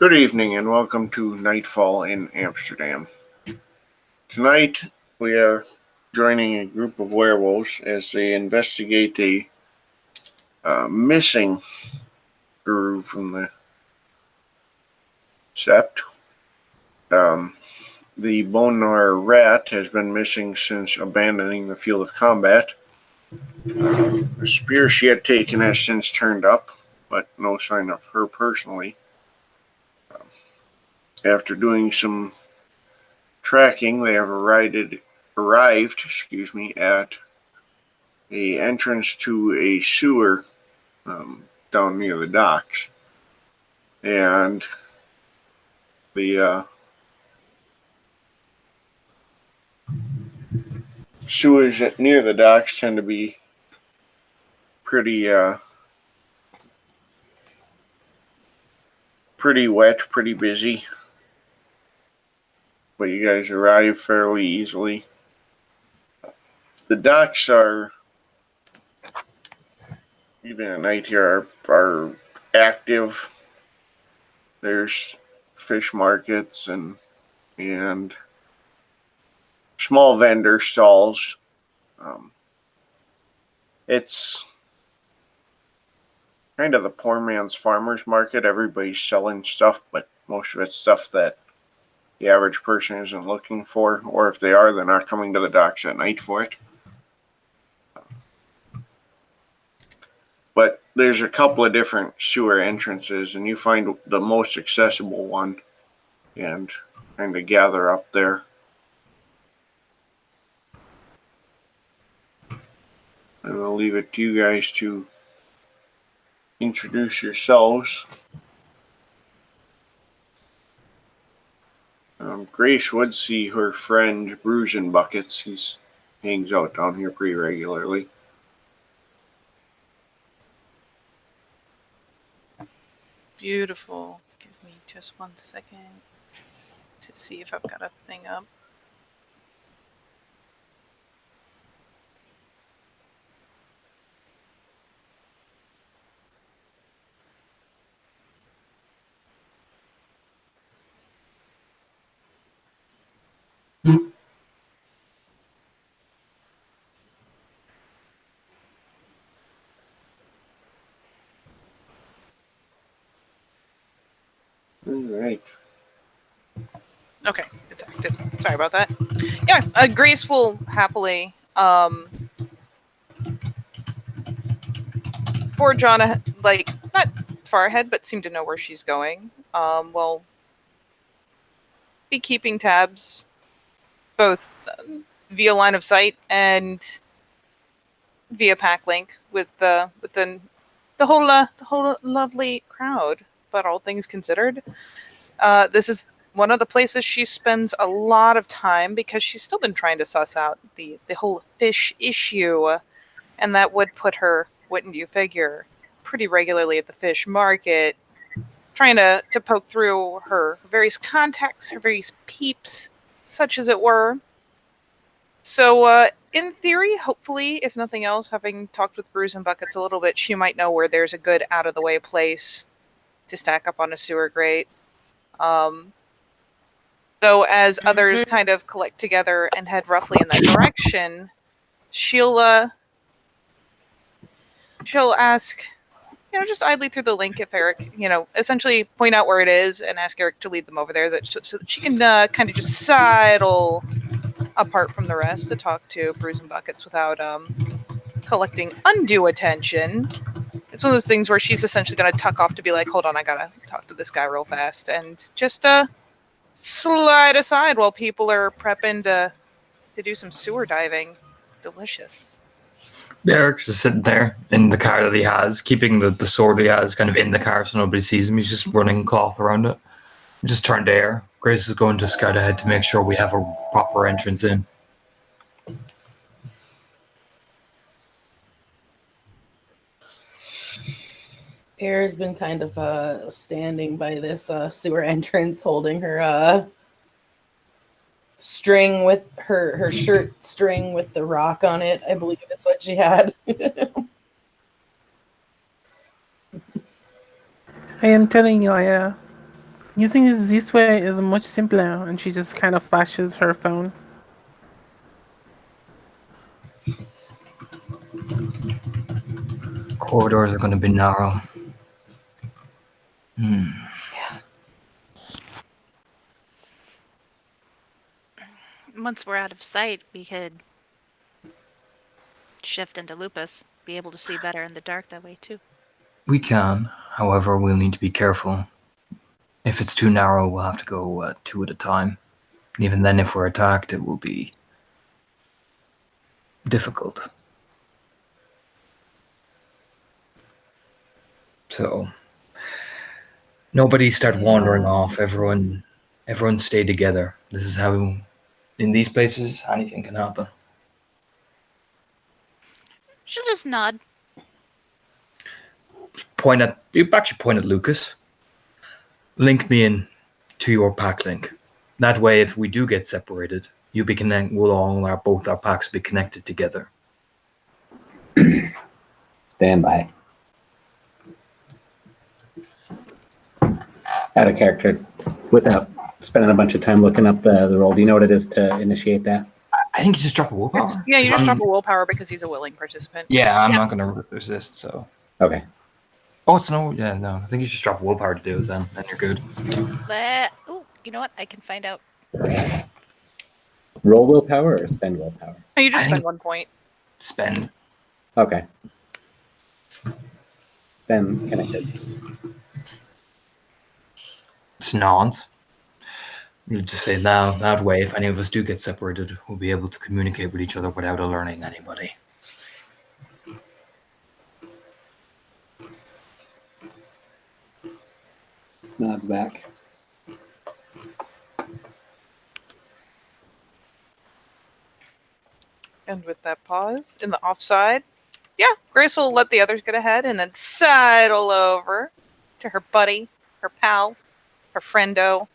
Good evening and welcome to Nightfall in Amsterdam. Tonight we are joining a group of werewolves as they investigate a missing guru from the sept. The Bonar rat has been missing since abandoning the field of combat. The spear she had taken has since turned up, but no sign of her personally. After doing some tracking, they have arrived at a entrance to a sewer down near the docks, and the sewers near the docks tend to be pretty wet, pretty busy, but you guys arrive fairly easily. The docks are, even at night here, are active. There's fish markets and small vendor stalls. It's kind of the poor man's farmer's market. Everybody's selling stuff, but most of it's stuff that the average person isn't looking for, or if they are, they're not coming to the docks at night for it. But there's a couple of different sewer entrances, and you find the most accessible one and kind of gather up there. And I'll leave it to you guys to introduce yourselves. Grace would see her friend Bruise and Buckets. He hangs out down here pretty regularly. Beautiful. Give me just 1 second to see if I've got a thing up. All right. Okay, it's active. Sorry about that. Yeah, Grace will happily forge on not far ahead, but seem to know where she's going. We'll be keeping tabs both via line of sight and via pack link with the whole lovely crowd. But all things considered, this is one of the places she spends a lot of time because she's still been trying to suss out the whole fish issue, and that would put her, wouldn't you figure, pretty regularly at the fish market, trying to poke through her various contacts, her various peeps, such as it were. So, in theory, hopefully, if nothing else, having talked with Bruise and Buckets a little bit, she might know where there's a good out-of-the-way place to stack up on a sewer grate. Though as others kind of collect together and head roughly in that direction, she'll ask, just idly through the link if Eric, essentially point out where it is and ask Eric to lead them over there so that she can kind of just sidle apart from the rest to talk to Bruise and Buckets without collecting undue attention. It's one of those things where she's essentially going to tuck off to be like, hold on, I gotta talk to this guy real fast, and just slide aside while people are prepping to do some sewer diving. Delicious. Eric's just sitting there in the car that he has, keeping the sword he has kind of in the car so nobody sees him. He's just running cloth around it. Just turned to air. Grace is going to scout ahead to make sure we have a proper entrance in. Air has been kind of standing by this sewer entrance, holding her string with her shirt string with the rock on it, I believe is what she had. I am telling you, I Using this way is much simpler, and she just kind of flashes her phone. Corridors are going to be narrow. Once we're out of sight, we could shift into Lupus, be able to see better in the dark that way too. We can, however, we'll need to be careful. If it's too narrow, we'll have to go 2 at a time. And even then, if we're attacked, it will be difficult. So, nobody start wandering off. Everyone stay together. This is how, in these places, anything can happen. She'll just nod. You actually point at Lucas. Link me in to your pack link. That way, if we do get separated, both our packs be connected together. Stand by. Out of character, without spending a bunch of time looking up the role. Do you know what it is to initiate that? I think you just drop a willpower. Yeah, you just drop a willpower because he's a willing participant. Yeah, I'm not going to resist, so. Okay. Oh, it's no. I think you just drop willpower to do it then you're good. Oh, you know what? I can find out. Roll willpower or spend willpower? Oh, you just I spend think- 1 point. Spend. Okay. Then connected. It's not. You just say now, that way, if any of us do get separated, we'll be able to communicate with each other without alerting anybody. Nods back. And with that pause in the offside, yeah, Grace will let the others get ahead and then sidle over to her buddy, her pal, her friendo,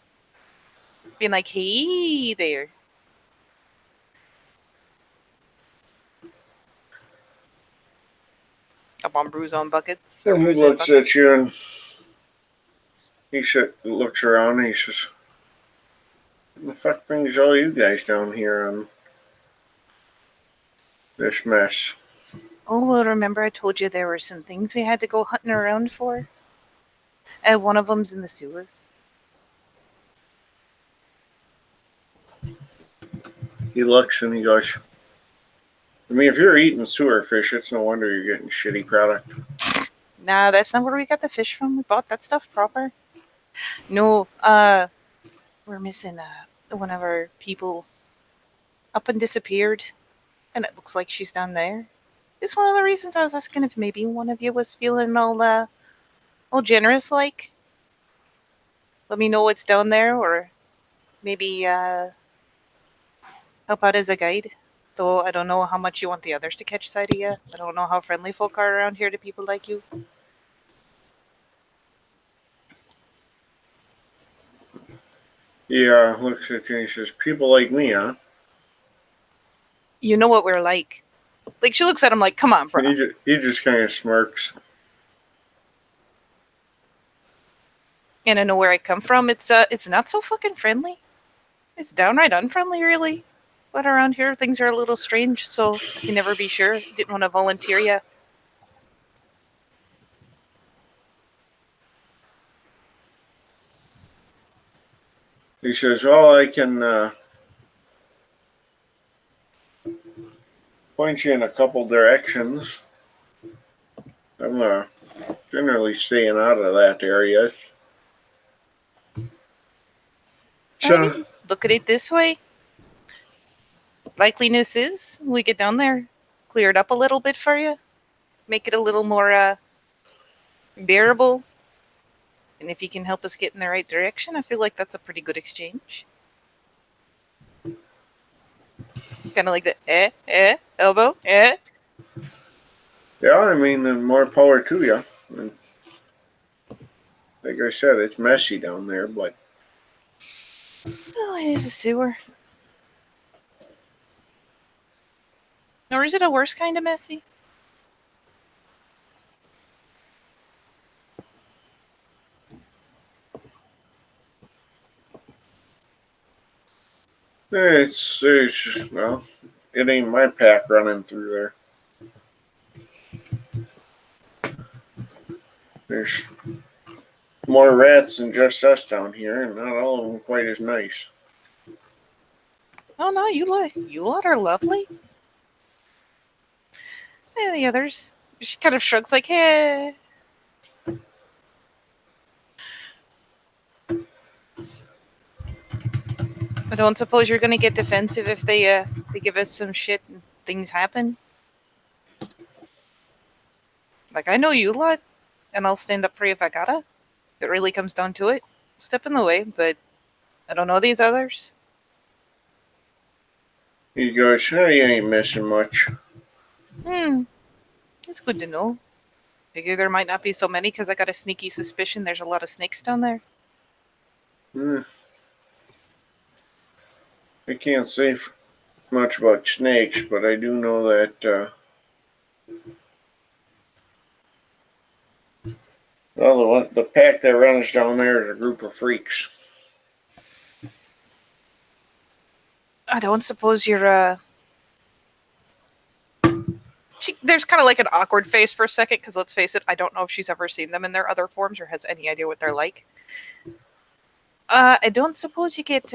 being like, hey there. Up on brews on buckets. Or And he brews on looks buckets. at you and looks around and he says, "What the fuck brings all you guys down here on this mess?" Oh, well, remember I told you there were some things we had to go hunting around for? And one of them's in the sewer. He looks and he goes, "I mean, if you're eating sewer fish, it's no wonder you're getting shitty product." Nah, that's not where we got the fish from. We bought that stuff proper. No, we're missing one of our people up and disappeared. And it looks like she's down there. It's one of the reasons I was asking if maybe one of you was feeling all generous like. Let me know what's down there, or maybe help out as a guide. Though I don't know how much you want the others to catch sight of you. I don't know how friendly folk are around here to people like you. He looks at you and he says, "People like me, huh?" You know what we're like. Like, she looks at him like, come on, bro. He just kind of smirks. And I know where I come from. It's not so fucking friendly. It's downright unfriendly, really. But around here, things are a little strange, so I can never be sure. Didn't want to volunteer you. He says, "Well, I can point you in a couple directions. I'm generally staying out of that area." I So, mean, look at it this way. Likeliness is we get down there, clear it up a little bit for you, make it a little more bearable. And if you can help us get in the right direction, I feel like that's a pretty good exchange. Kind of like the elbow, yeah, I mean, and more power to you. And like I said, it's messy down there, but Oh, it is a sewer. Or is it a worse kind of messy? Well, it ain't my pack running through there. There's more rats than just us down here, and not all of them quite as nice. Oh no, you lot are lovely. And the others, she kind of shrugs like, "Hey." I don't suppose you're gonna get defensive if they give us some shit and things happen. Like I know you lot, and I'll stand up for you if I gotta. If it really comes down to it, step in the way. But I don't know these others. He goes, oh, you ain't missing much. It's good to know. Figure there might not be so many because I got a sneaky suspicion there's a lot of snakes down there. I can't say much about snakes, but I do know that well, the pack that runs down there is a group of freaks. I don't suppose you're there's kind of like an awkward face for a second because let's face it, I don't know if she's ever seen them in their other forms or has any idea what they're like. I don't suppose you get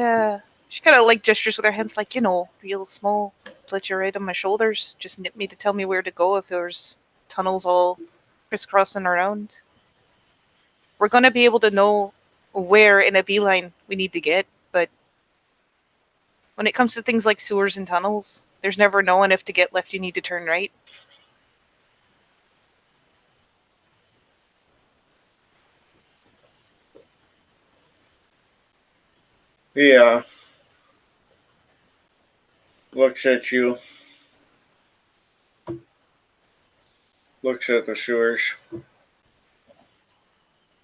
she kind of like gestures with her hands like, real small, put you right on my shoulders, just nip me to tell me where to go if there's tunnels all crisscrossing around. We're gonna be able to know where in a beeline we need to get, but when it comes to things like sewers and tunnels, there's never knowing if to get left you need to turn right. Yeah. Looks at you. Looks at the sewers.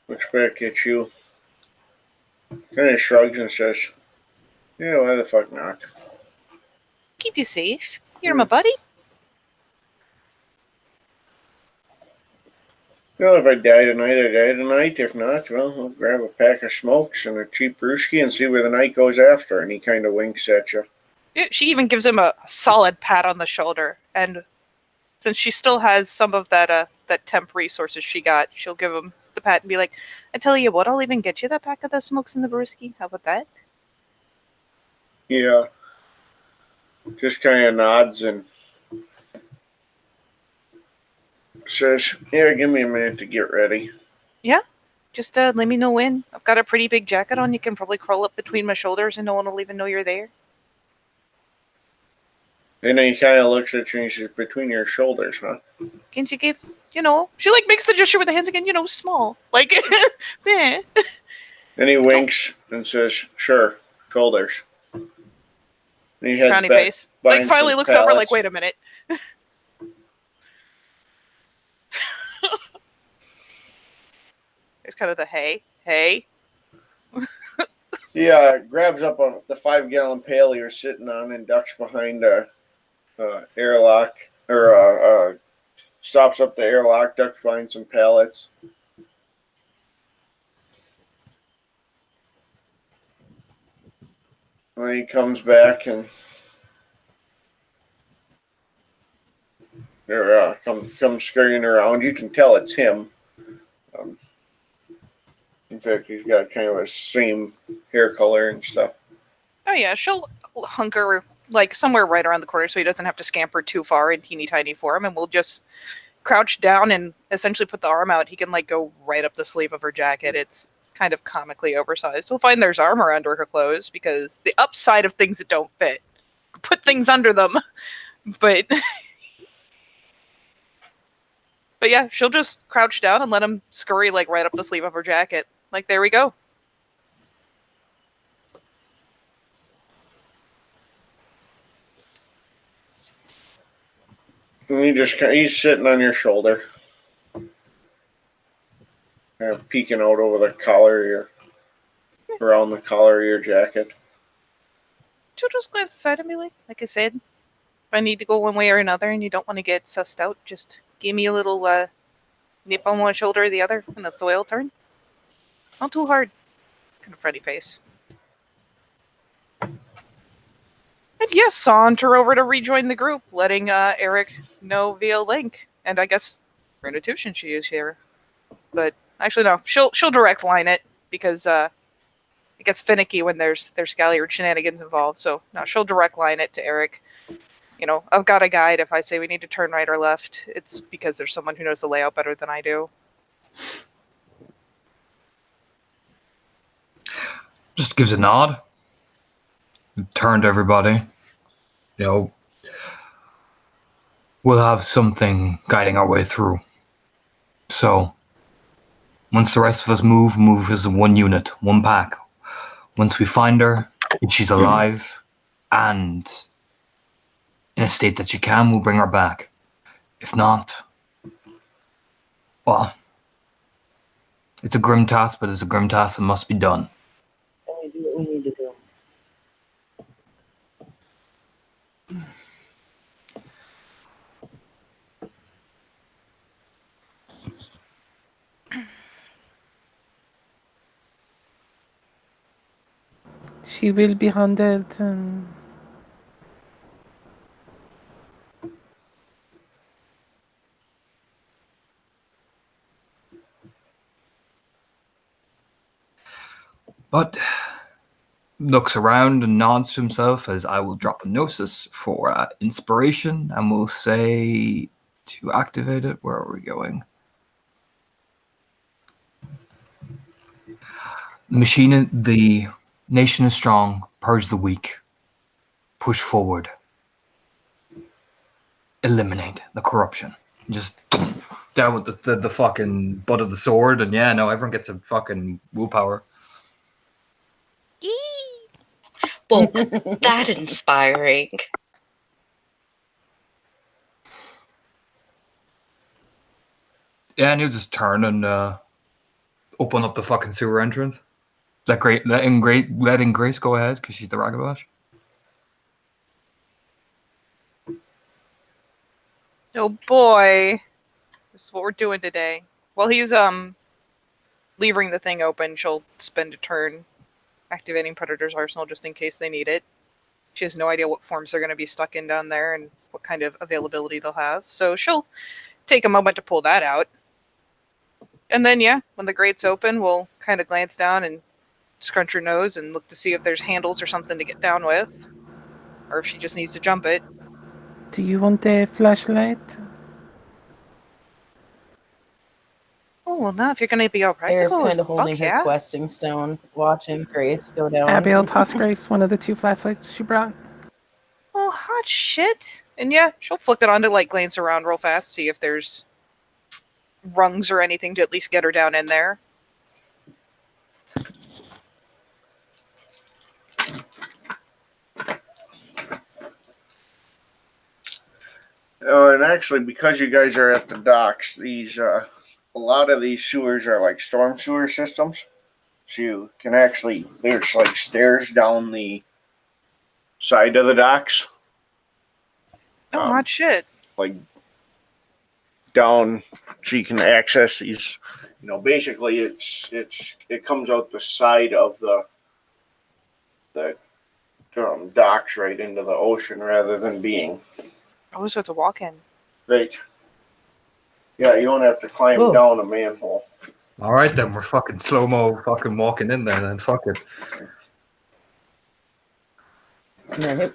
Looks back at you. Kind of shrugs and says, yeah, why the fuck not? Keep you safe. You're my buddy. Well, if I die tonight, I die tonight. If not, well, I'll grab a pack of smokes and a cheap brewski and see where the night goes after. And he kind of winks at you. She even gives him a solid pat on the shoulder, and since she still has some of that temp resources she got, she'll give him the pat and be like, I tell you what, I'll even get you that pack of the smokes and the brewski. How about that? Yeah. Just kind of nods and says, yeah, give me a minute to get ready. Yeah, just let me know when. I've got a pretty big jacket on. You can probably crawl up between my shoulders and no one will even know you're there. And then he kind of looks at you and says, between your shoulders, huh? Can't you get, she like makes the gesture with the hands again, small. Like, yeah. And he winks and says, sure, shoulders. And he heads Frowny back face. Like, finally looks over, like, wait a minute. It's kind of the hey. He grabs up the 5-gallon pail you're sitting on and ducks behind a airlock, or stops up the airlock, ducks behind some pallets. When he comes back and comes scurrying around, you can tell it's him. In fact, he's got kind of a same hair color and stuff. Oh yeah, she'll hunker like somewhere right around the corner so he doesn't have to scamper too far in teeny tiny form, and we'll just crouch down and essentially put the arm out. He can like go right up the sleeve of her jacket. It's kind of comically oversized. We'll find there's armor under her clothes because the upside of things that don't fit, put things under them. But yeah, she'll just crouch down and let him scurry like right up the sleeve of her jacket. Like, there we go. And he's sitting on your shoulder, kind of peeking out over the collar around the collar of your jacket. She'll just glance aside and be like I said, if I need to go one way or another and you don't want to get sussed out, just give me a little nip on one shoulder or the other, and that's the way I'll turn. Not too hard. Kind of frowny face. And yes, saunter over to rejoin the group, letting Eric know via link. And I guess Brenda too, since she is here. But actually, no, she'll direct line it because it gets finicky when there's Scalliard shenanigans involved. So no, she'll direct line it to Eric. You know, I've got a guide. If I say we need to turn right or left, it's because there's someone who knows the layout better than I do. Just gives a nod. Turn to everybody. You know, we'll have something guiding our way through. So, once the rest of us move as one unit, one pack. Once we find her, if she's alive, and in a state that she can, we'll bring her back. If not, well, it's a grim task, but it's a grim task that must be done. And we do what we need to do. She will be handled. But looks around and nods to himself as I will drop a gnosis for inspiration, and we'll say to activate it. Where are we going? The nation is strong. Purge the weak. Push forward. Eliminate the corruption. Just down with the fucking butt of the sword, and yeah, no, everyone gets a fucking willpower. Yee! Well, that inspiring. Yeah, and he'll just turn and open up the fucking sewer entrance. Letting Grace go ahead because she's the Ragabash. Oh boy, this is what we're doing today. While he's leaving the thing open, she'll spend a turn activating Predator's arsenal just in case they need it. She has no idea what forms they're going to be stuck in down there and what kind of availability they'll have. So she'll take a moment to pull that out. And then, yeah, when the grate's open, we'll kind of glance down and scrunch her nose and look to see if there's handles or something to get down with. Or if she just needs to jump it. Do you want a flashlight? Oh, well, now if you're going to be all Air's practical, kind of holding fuck her yeah. questing stone, watching Grace go down. Abigail toss Grace one of the 2 flashlights she brought. Oh, hot shit. And yeah, she'll flick it on to like glance around real fast, see if there's rungs or anything to at least get her down in there. And actually, because you guys are at the docks, these a lot of these sewers are like storm sewer systems. So you can actually, there's like stairs down the side of the docks. Oh, hot shit. Like down, so you can access these. You know, basically, it comes out the side of the docks right into the ocean rather than being. Oh, so it's a walk-in. Right. Yeah, you don't have to climb Whoa. down a manhole. All right, then we're fucking slow-mo fucking walking in there. Then fuck it. Right.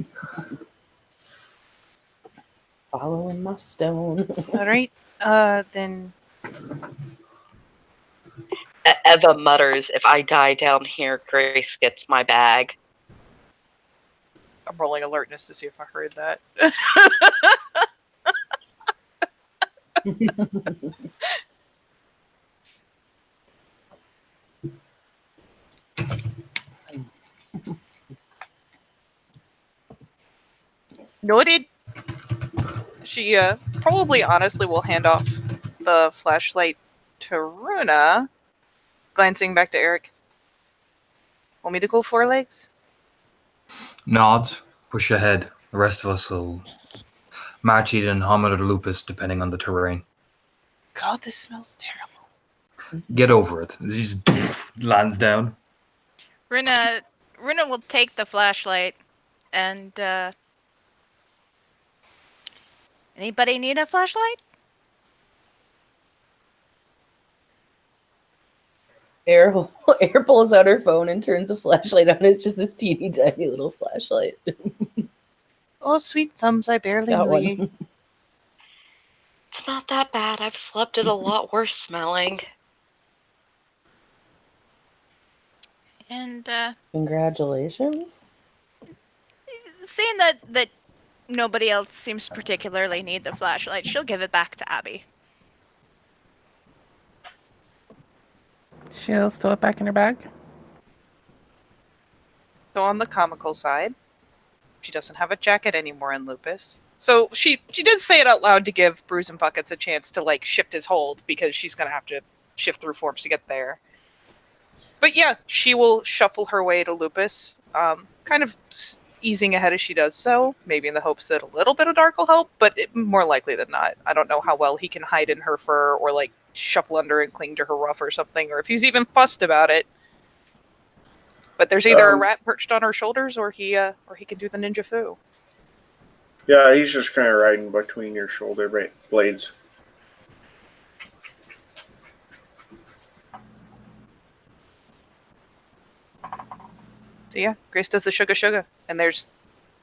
Following my stone. All right. Then Eva mutters, if I die down here, Grace gets my bag. I'm rolling alertness to see if I heard that. Noted. She probably honestly will hand off the flashlight to Runa, glancing back to Eric. Want me to go 4 legs? Nods. Push ahead. The rest of us will march either in Homid or Lupus, depending on the terrain. God, this smells terrible. Get over it. It just lands down. Runa will take the flashlight And anybody need a flashlight? Air pulls out her phone and turns a flashlight on. It's just this teeny tiny little flashlight. Oh, sweet thumbs, I barely Got knew you. one. It's not that bad. I've slept in a lot worse smelling. And Congratulations. seeing that nobody else seems particularly need the flashlight, she'll give it back to Abby. She'll stow it back in her bag. So on the comical side, she doesn't have a jacket anymore in Lupus. So she did say it out loud to give Bruise and Buckets a chance to like shift his hold because she's gonna have to shift through forms to get there. But yeah, she will shuffle her way to Lupus, kind of easing ahead as she does so, maybe in the hopes that a little bit of dark will help, but more likely than not. I don't know how well he can hide in her fur or like shuffle under and cling to her ruff or something, or if he's even fussed about it. But there's either a rat perched on her shoulders, or he can do the ninja foo. Yeah, he's just kind of riding between your shoulder blades. So yeah, Grace does the sugar, and there's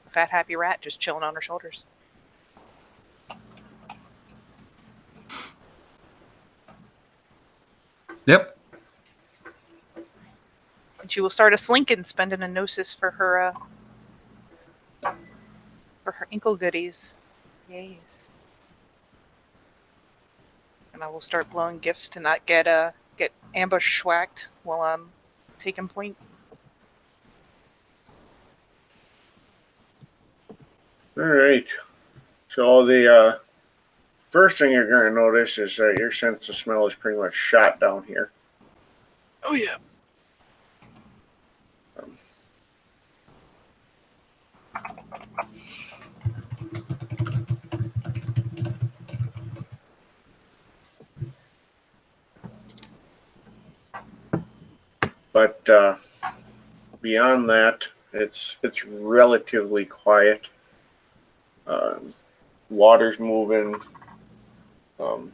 a fat happy rat just chilling on her shoulders. Yep. And she will start a slinkin', spending a gnosis for her inkle goodies. Yes. And I will start blowing gifts to not get ambush schwacked while I'm taking point. All right. So the first thing you're going to notice is that your sense of smell is pretty much shot down here. Oh yeah. But beyond that, it's relatively quiet. Water's moving.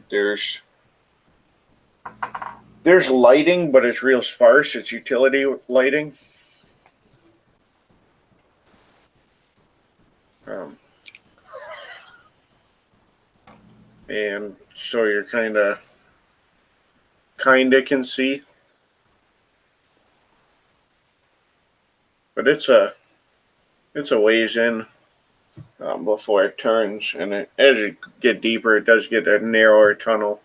There's lighting, but it's real sparse. It's utility lighting. And so you're kind of can see, but it's a ways in before it turns, and as you get deeper, it does get a narrower tunnel.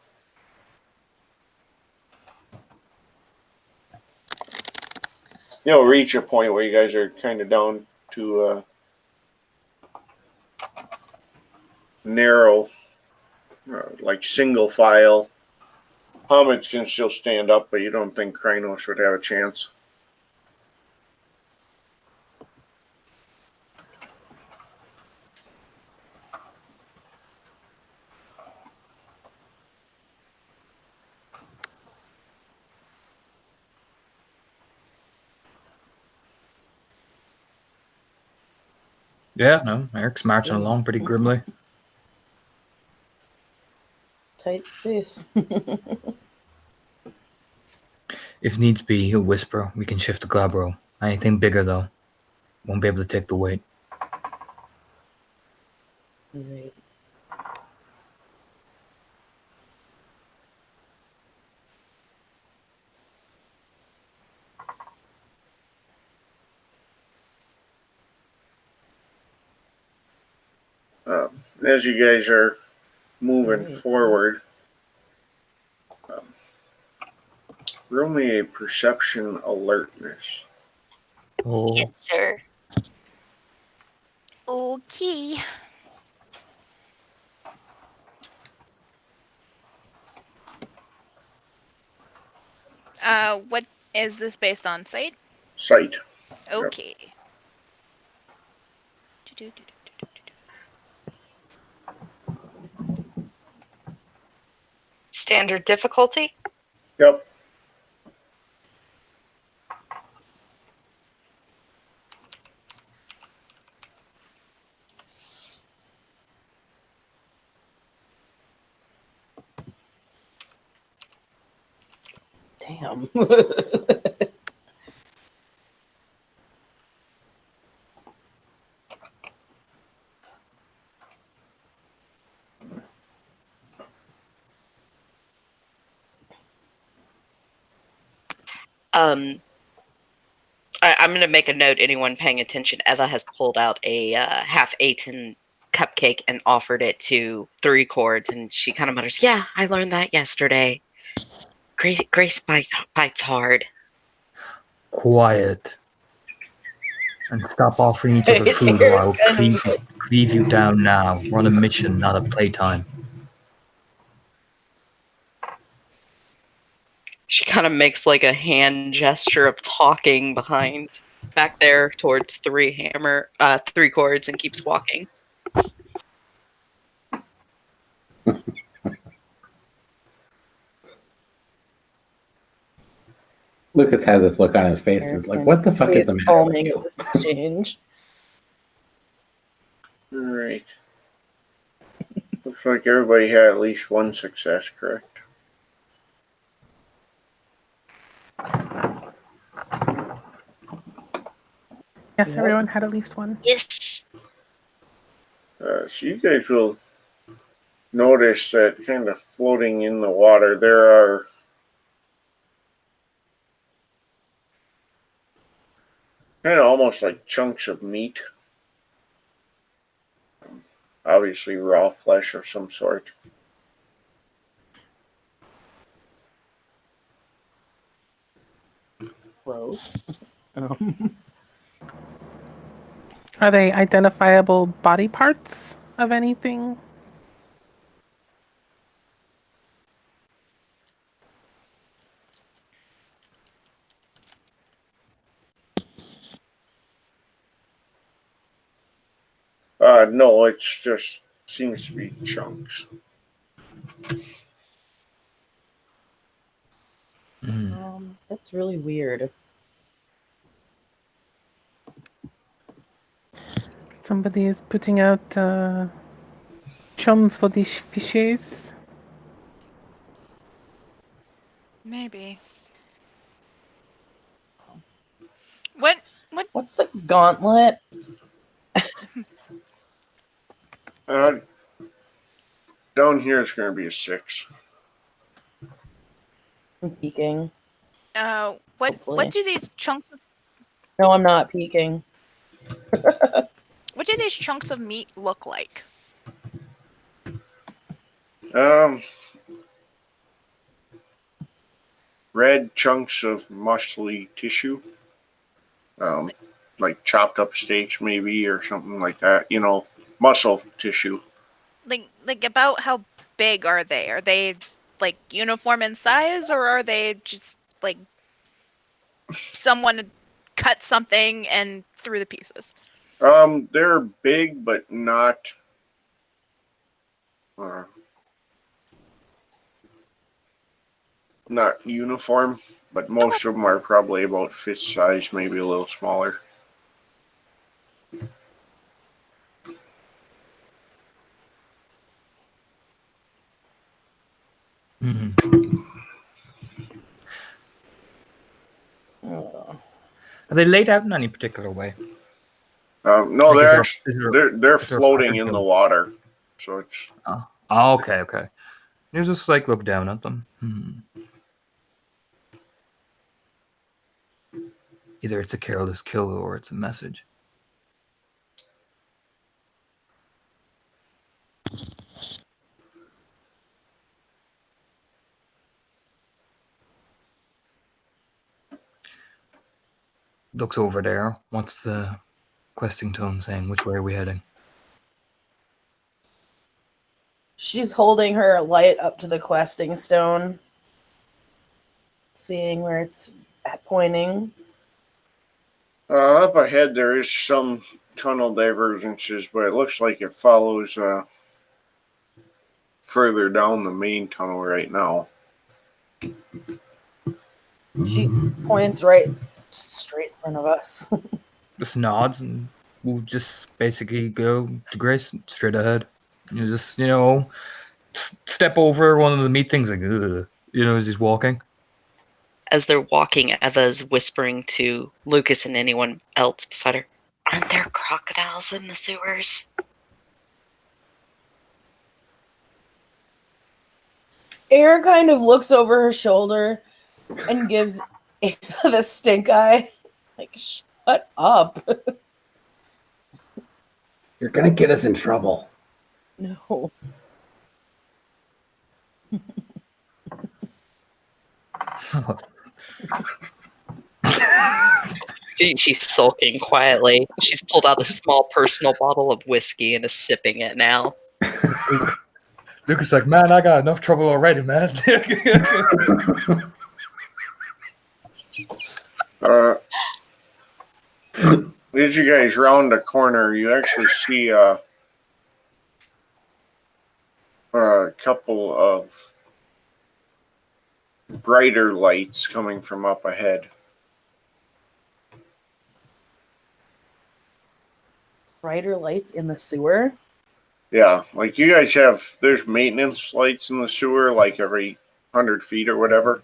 You'll reach a point where you guys are kind of down to narrow, like single file. Homage can still stand up, but you don't think Krynos would have a chance. Yeah, no, Eric's marching along pretty grimly. Tight space. If needs be, he'll whisper. We can shift the glabro. Anything bigger, though, won't be able to take the weight. Right. As you guys are moving forward, roll me a perception alertness. Oh, Yes, sir. Okay. What is this based on? Sight? Sight. Okay. Standard difficulty? Yep. Damn. I'm going to make a note. Anyone paying attention, Eva has pulled out a half-eaten cupcake and offered it to Three Chords, and she kind of mutters, "Yeah, I learned that yesterday. Grace bites hard." Quiet. And stop offering each other food or I will cleave you down now. We're on a mission, not a playtime. She kind of makes like a hand gesture of talking behind back there towards Three Chords and keeps walking. Lucas has this look on his face. It's like, what the fuck is the matter? Calming at this exchange. All right. Looks like everybody had at least one success, correct? Yes, Yep. everyone had at least one. Yes. So you guys will notice that kind of floating in the water, there are kind of almost like chunks of meat. Obviously raw flesh of some sort. Gross. Are they identifiable body parts of anything? No, it's just seems to be chunks. That's really weird. Somebody is putting out chum for these fishes. Maybe. What? What's the gauntlet? Down here it's going to be a 6. I'm peeking. What Hopefully. do these chunks of No, I'm not peeking. what do these chunks of meat look like? Red chunks of muscly tissue. Like chopped up steaks maybe or something like that. You know, muscle tissue. Like about how big are they? Are they like uniform in size, or are they just like someone cut something and threw the pieces? They're big but not not uniform, but most of them are probably about fist size, maybe a little smaller. Are they laid out in any particular way? No, Like, they're floating in the water, so it's. Oh, okay. You just like look down at them. Either it's a careless kill or it's a message. Looks over there. What's the questing tone saying? Which way are we heading? She's holding her light up to the questing stone, seeing where it's pointing. Up ahead, there is some tunnel divergences, but it looks like it follows further down the main tunnel right now. She points right straight in front of us. Just nods and we'll just basically go to Grace straight ahead. You just, step over one of the meat things like, ugh, as he's walking. as they're walking, Eva's whispering to Lucas and anyone else beside her, "Aren't there crocodiles in the sewers?" Air kind of looks over her shoulder and gives Ava the stink eye. Like, shut up. You're gonna get us in trouble. No. She's sulking quietly. She's pulled out a small personal bottle of whiskey and is sipping it now. Lucas is like, man, I got enough trouble already, man. As you guys round the corner, you actually see a couple of brighter lights coming from up ahead. Brighter lights in the sewer? Yeah, like you guys have, there's maintenance lights in the sewer, like every 100 feet or whatever.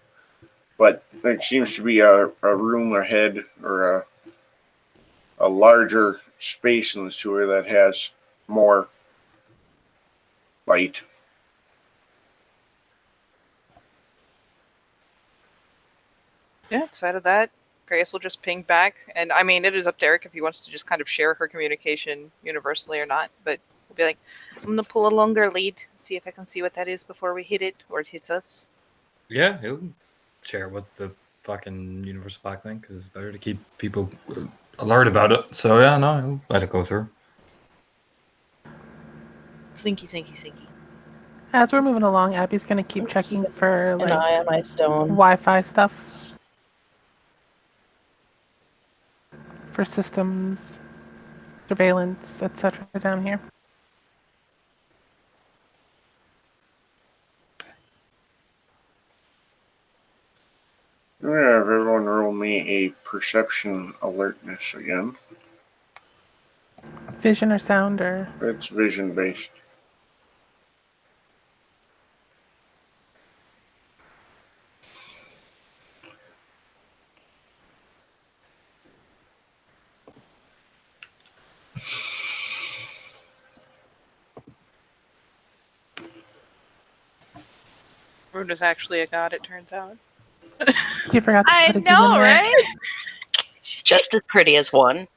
But there seems to be a room ahead, or a larger space in the sewer that has more light. Yeah, outside of that, Grace will just ping back. And I mean, it is up to Eric if he wants to just kind of share her communication universally or not. But we'll be like, I'm going to pull a longer lead, see if I can see what that is before we hit it, or it hits us. Yeah, he'll share with the fucking universal backlink because it's better to keep people alert about it. So yeah, no, he'll let it go through. Slinky, slinky, slinky. As we're moving along, Abby's gonna keep checking for An eye on my stone. Wi-Fi stuff, for systems, surveillance, etc. down here. I'm going to have everyone roll me a perception alertness again. Vision or sound or It's vision based. Runa's actually a god, it turns out. you forgot to I put a know, demon there. right? She's just as pretty as one.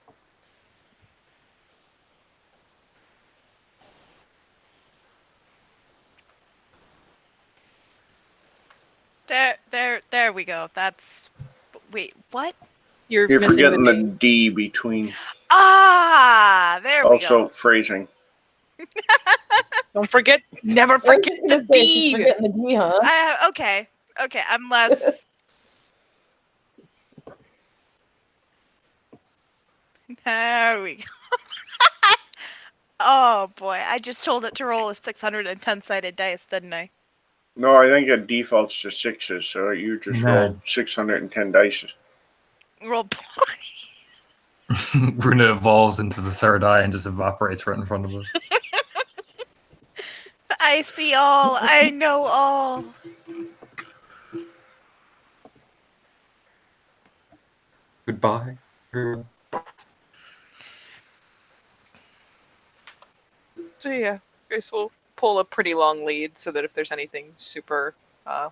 There we go. That's. Wait, what? You're You're missing forgetting the the D between. Ah, there we Also, go. phrasing. Don't forget, never I was forget just gonna the say, she's D. forgetting the D, huh? Okay, I'm less. There we go. Oh boy, I just told it to roll a 610-sided dice, didn't I? No, I think it defaults to sixes, so you just No. rolled 610 dice. Roll. Runa evolves into the third eye and just evaporates right in front of us. I see all. I know all. Goodbye. So yeah, Grace will pull a pretty long lead so that if there's anything super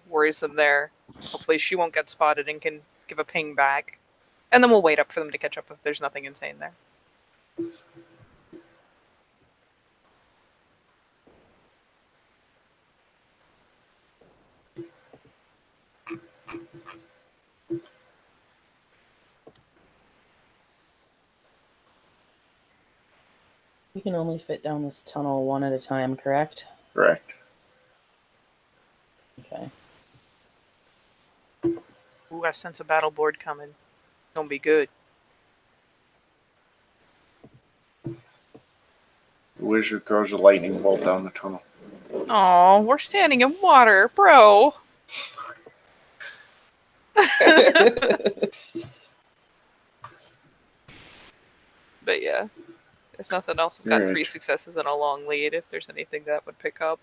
worrisome there, hopefully she won't get spotted and can give a ping back. And then we'll wait up for them to catch up if there's nothing insane there. We can only fit down this tunnel one at a time, correct? Correct. Okay. Ooh, I sense a battle board coming. Gonna be good. The wizard throws a lightning bolt down the tunnel. Oh, we're standing in water, bro. But yeah, if nothing else, I've got Alright. 3 successes and a long lead. If there's anything that would pick up.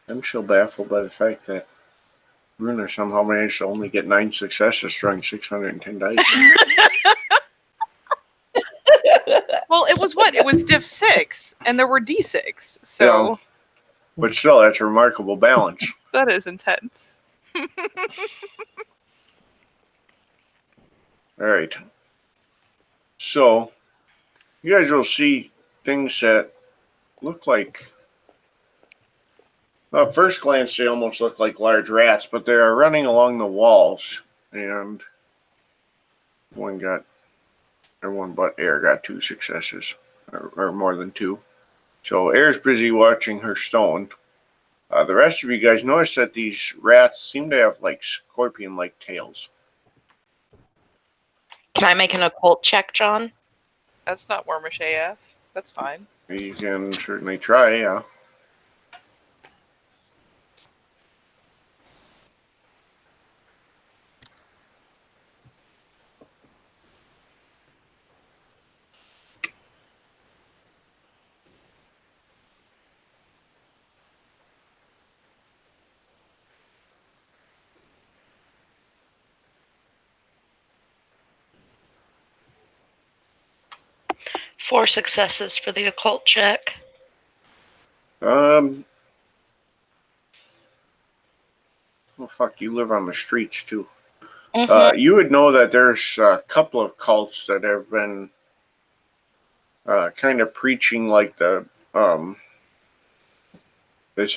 I'm still baffled by the fact that Runa somehow managed to only get 9 successes throwing 610 dice. Well, it was what? It was diff 6, and there were d6. So Yeah. But still, that's a remarkable balance. that is intense. All right. So, you guys will see things that look like. Well, at first glance, they almost look like large rats, but they are running along the walls. And everyone but Air got 2 successes, or more than 2. So Air's busy watching her stone. The rest of you guys notice that these rats seem to have like scorpion-like tails. Can I make an occult check, John? That's not Wormish AF. That's fine. You can certainly try, yeah. Four successes for the occult check. Well, fuck, you live on the streets too. You would know that there's a couple of cults that have been kind of preaching like this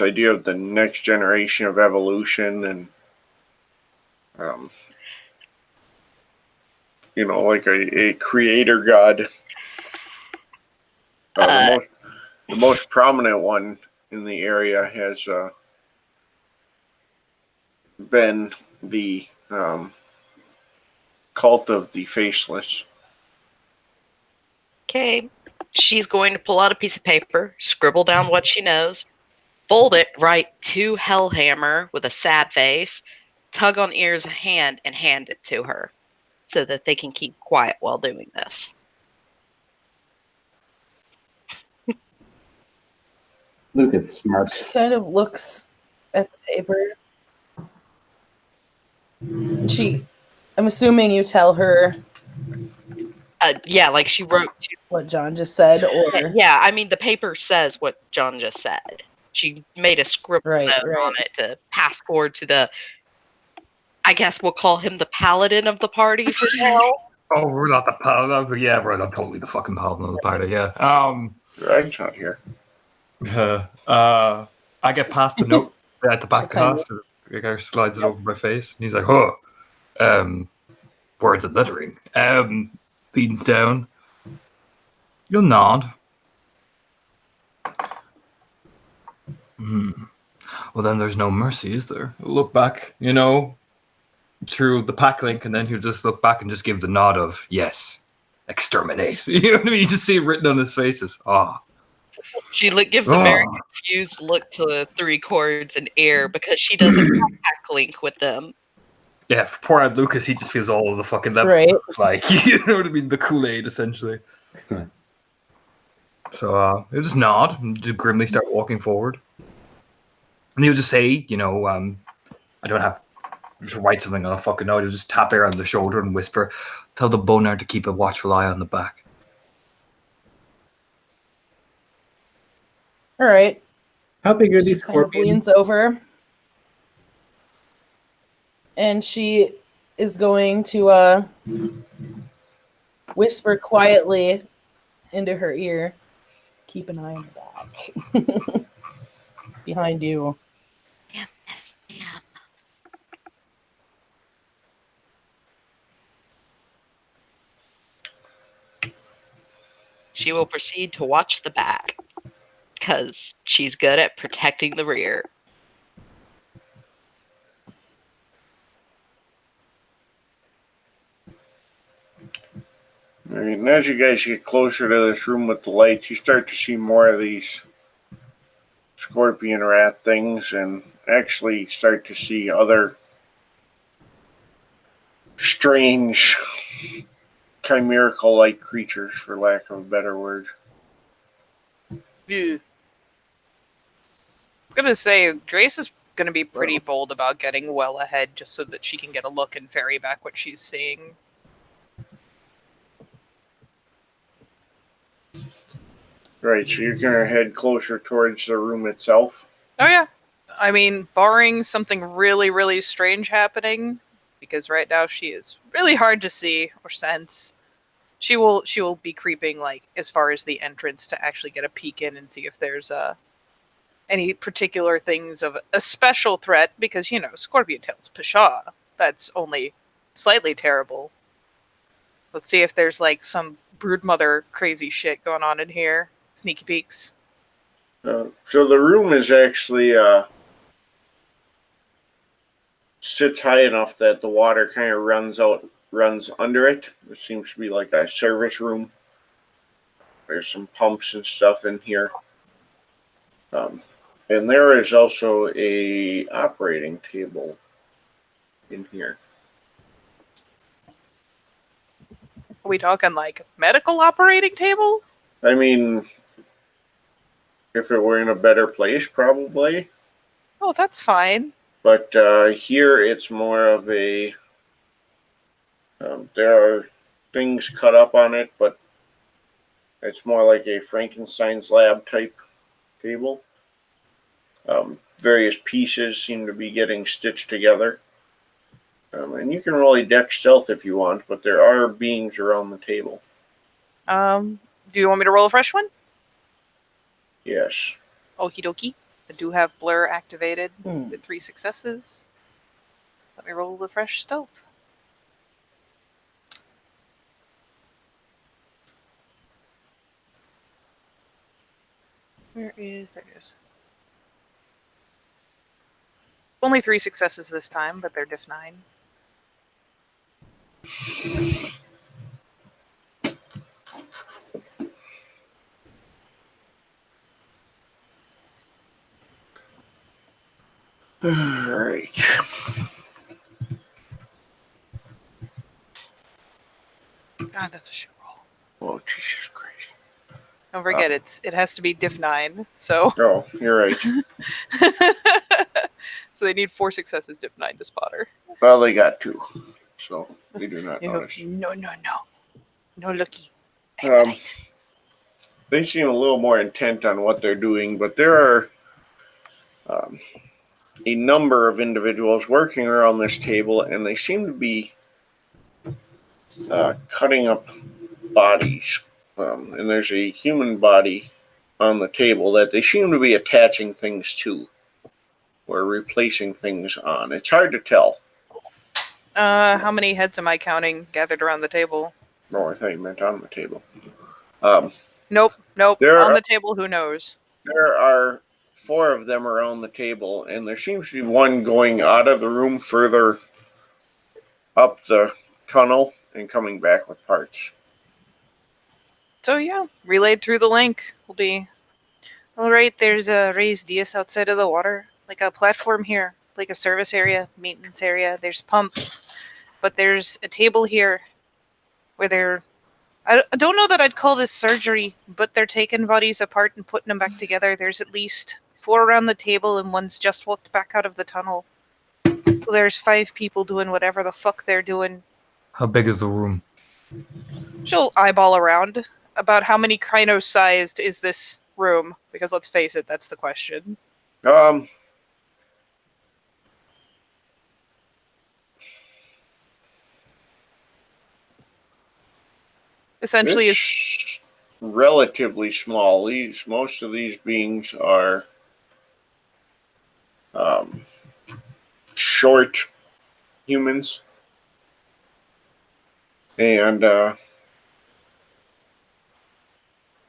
idea of the next generation of evolution and like a creator god. The most prominent one in the area has been the cult of the faceless. Okay. She's going to pull out a piece of paper, scribble down what she knows, fold it, write to Hellhammer with a sad face, tug on Ear's hand, and hand it to her so that they can keep quiet while doing this. Lucas smart. She kind of looks at the paper. I'm assuming you tell her Yeah, like she wrote to. what John just said, or Yeah, I mean, the paper says what John just said. She made a scribble Right, note right. on it to pass forward to the, I guess we'll call him the paladin of the party for now. Oh, we're not the paladin. Yeah, we're not totally the fucking paladin of the party. Yeah. Greg's not here. I get past the note at the back of the kind house. The guy slides it over my face, and he's like, "Oh, words and lettering." Beans down. You'll nod. Well, then there's no mercy, is there? Look back, through the pack link, and then he'll just look back and just give the nod of yes, exterminate. You know what I mean? You just see it written on his faces. She gives a very confused look to the 3 chords and Air because she doesn't have pack link with them. Yeah, for poor old Lucas, he just feels all of the fucking level. Right. Like, you know what I mean? The Kool-Aid, essentially. Right. So he'll just nod and just grimly start walking forward. And he'll just say, I don't have to write something on a fucking note. He'll just tap Air on the shoulder and whisper, tell the boner to keep a watchful eye on the back. all right. How big are these She kind of scorpions? leans over, and she is going to whisper quietly into her ear. Keep an eye on the back. Behind you. Yes, ma'am. She will proceed to watch the back because she's good at protecting the rear. All right, and as you guys get closer to this room with the lights, you start to see more of these scorpion rat things and actually start to see other strange chimerical-like creatures, for lack of a better word. Yeah. I was gonna say, Drace is going to be pretty Gross. bold about getting well ahead just so that she can get a look and ferry back what she's seeing. Right, so you're gonna head closer towards the room itself. Oh yeah. I mean, barring something really, really strange happening, because right now she is really hard to see or sense. She will be creeping like as far as the entrance to actually get a peek in and see if there's any particular things of a special threat, because Scorpion Tail's Pshaw. That's only slightly terrible. Let's see if there's like some broodmother crazy shit going on in here. Sneaky peeks. So the room is actually sits high enough that the water kind of runs under it. It seems to be like a service room. There's some pumps and stuff in here. And there is also a operating table in here. Are we talking like medical operating table? I mean, if it were in a better place, probably. Oh, that's fine. But here it's more of a. There are things cut up on it, but it's more like a Frankenstein's lab type table. Various pieces seem to be getting stitched together. And you can roll a dex stealth if you want, but there are beings around the table. Do you want me to roll a fresh one? Yes. Okie dokie. I do have blur activated Hmm. with 3 successes. Let me roll the fresh stealth. There it is. Only 3 successes this time, but they're diff 9. All right. God, that's a shit roll. Oh, Jesus Christ. Don't forget, it has to be diff 9, so Oh, you're right. so they need 4 successes diff 9 to spot her. Well, they got 2, so they do not You go, notice. no looky. I'm Um, right. They seem a little more intent on what they're doing, but there are a number of individuals working around this table, and they seem to be cutting up bodies. And there's a human body on the table that they seem to be attaching things to or replacing things on. It's hard to tell. How many heads am I counting gathered around the table? Oh, I thought you meant on the table. Nope. There On are- the table, who knows? There are 4 of them around the table, and there seems to be one going out of the room further up the tunnel and coming back with parts. So yeah, relayed through the link will be. All right, there's a raised dais outside of the water, like a platform here, like a service area, maintenance area. There's pumps, but there's a table here where they're. I don't know that I'd call this surgery, but they're taking bodies apart and putting them back together. There's at least 4 around the table, and one's just walked back out of the tunnel. So there's 5 people doing whatever the fuck they're doing. How big is the room? She'll eyeball around. About how many Krynos-sized is this room? Because let's face it, that's the question. Essentially, It's relatively small. Most of these beings are short humans, and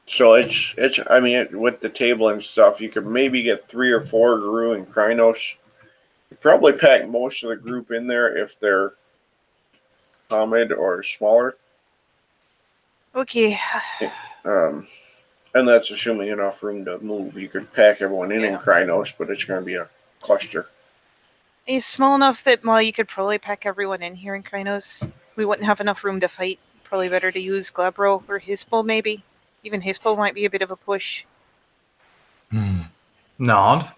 so it's. I mean, with the table and stuff, you could maybe get 3 or 4 Guru and Krynos. You'd probably pack most of the group in there if they're Hamid or smaller. okay. And that's assuming enough room to move. You could pack everyone in Krynos, but it's going to be a cluster. He's small enough that, well, you could probably pack everyone in here in Krynos. We wouldn't have enough room to fight. Probably better to use Glabro or Hispo, maybe. Even Hispo might be a bit of a push. Nod.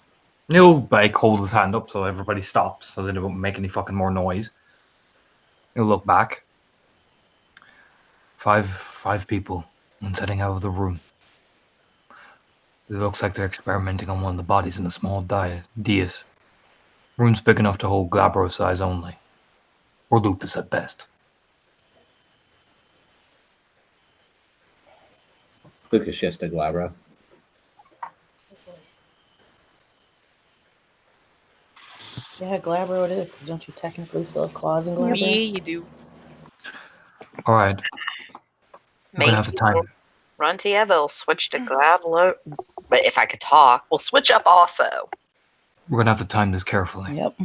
He'll like hold his hand up so everybody stops so that it won't make any fucking more noise. He'll look back. Five people and heading out of the room. It looks like they're experimenting on one of the bodies in a small dais. Room's big enough to hold Glabro size only. Or Lupus at best. Lucas just a Glabro. Yeah, Glabro it is, because don't you technically still have claws in Glabro? Yeah, you do. Alright. We're gonna have to time. Rontieva switch to Glablo. But if I could talk, we'll switch up also. We're gonna have to time this carefully. Yep.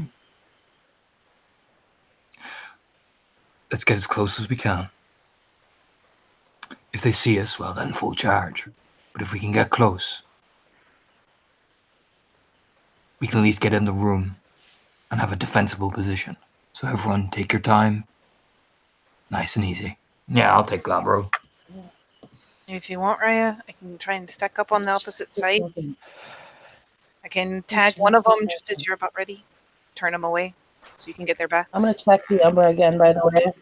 Let's get as close as we can. If they see us, well then full charge. But if we can get close, we can at least get in the room and have a defensible position. So everyone take your time. Nice and easy. Yeah, I'll take Glabro. If you want, Raya, I can try and stack up on the opposite Just a side. second. I can tag one of Just a them just as second. you're about ready. Turn them away so you can get their backs. I'm gonna check the Umbra again, by the way.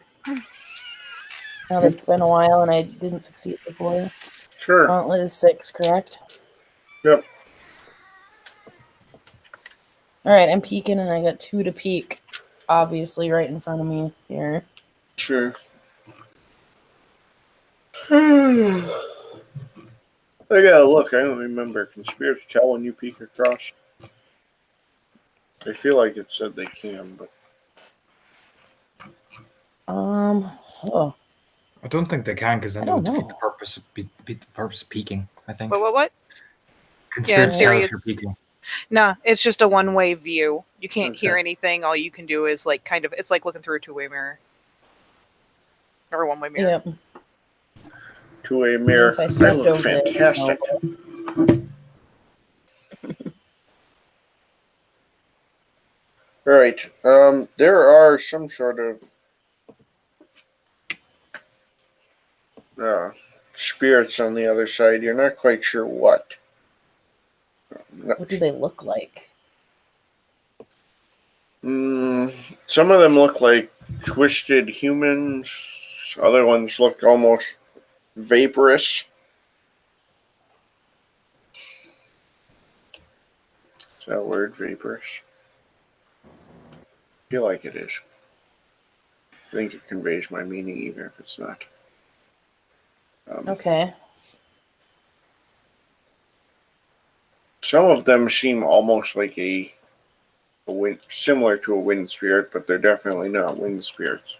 Now that it's been a while and I didn't succeed before. Sure. Gauntlet is 6, correct? Yep. Alright, I'm peeking and I got 2 to peek. Obviously right in front of me here. Sure. I gotta look. I don't remember. Can spirits tell when you peek across? I feel like it said they can, but Oh. I don't think they can because then I it would don't defeat know. the purpose of peeking, I think. What? Can Yeah, in spirits theory tell if you're it's- peeking? No, it's just a one-way view. You can't hear Okay. anything. All you can do is like kind of. It's like looking through a two-way mirror or a one-way mirror. Yep. two-way mirror. If I That stepped looks over it, fantastic. Right. There are some sort of spirits on the other side. You're not quite sure what. What do they look like? Some of them look like twisted humans. Other ones look almost vaporous. Is that a word, vaporous? I feel like it is. I think it conveys my meaning even if it's not. Okay. Some of them seem almost like a wind, similar to a wind spirit, but they're definitely not wind spirits.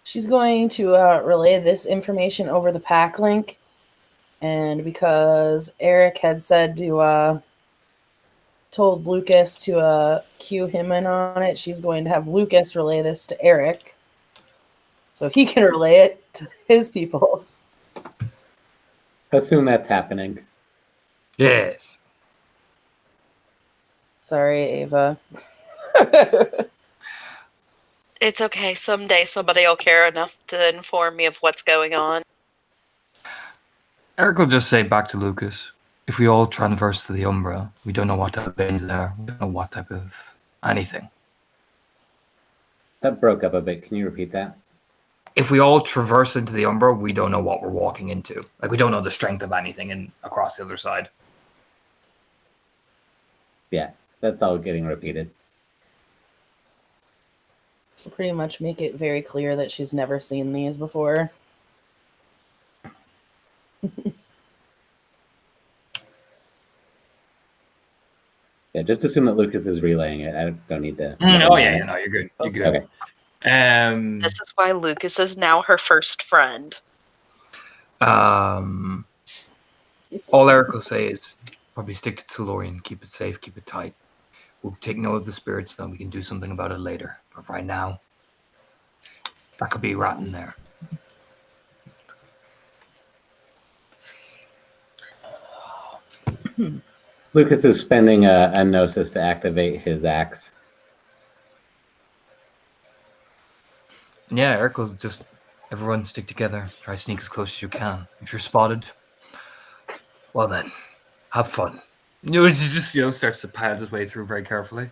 She's going to relay this information over the pack link. And because Eric had said to told Lucas to cue him in on it, she's going to have Lucas relay this to Eric so he can relay it to his people. Assume that's happening. Yes. Sorry, Ava. It's okay. Someday somebody will care enough to inform me of what's going on. Eric will just say back to Lucas, if we all transverse to the Umbra, we don't know what type of veins there, we don't know what type of anything. That broke up a bit. Can you repeat that? If we all traverse into the Umbra, we don't know what we're walking into. Like, we don't know the strength of anything across the other side. Yeah, that's all getting repeated. Pretty much make it very clear that she's never seen these before. Yeah, just assume that Lucas is relaying it. I don't need to. Oh yeah, no, you're good. You're good. Okay. This is why Lucas is now her first friend. All Eric will say is probably stick to Tellurian, keep it safe, keep it tight. We'll take note of the spirits, then we can do something about it later. But right now, that could be rotten there. Lucas is spending a gnosis to activate his axe. Yeah, Eric will just everyone stick together. Try to sneak as close as you can. If you're spotted, well then, have fun. He just starts to pad his way through very carefully.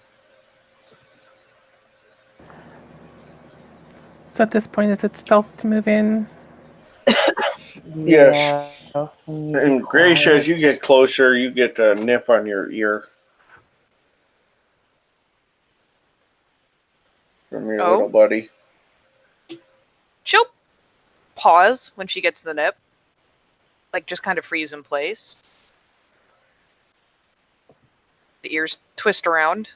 So at this point, is it stealth to move in? Yes. Yeah, when you And get Grace, as you quiet. get closer, you get a nip on your ear from your Oh. little buddy. She'll pause when she gets the nip. Like, just kind of freeze in place. The ears twist around.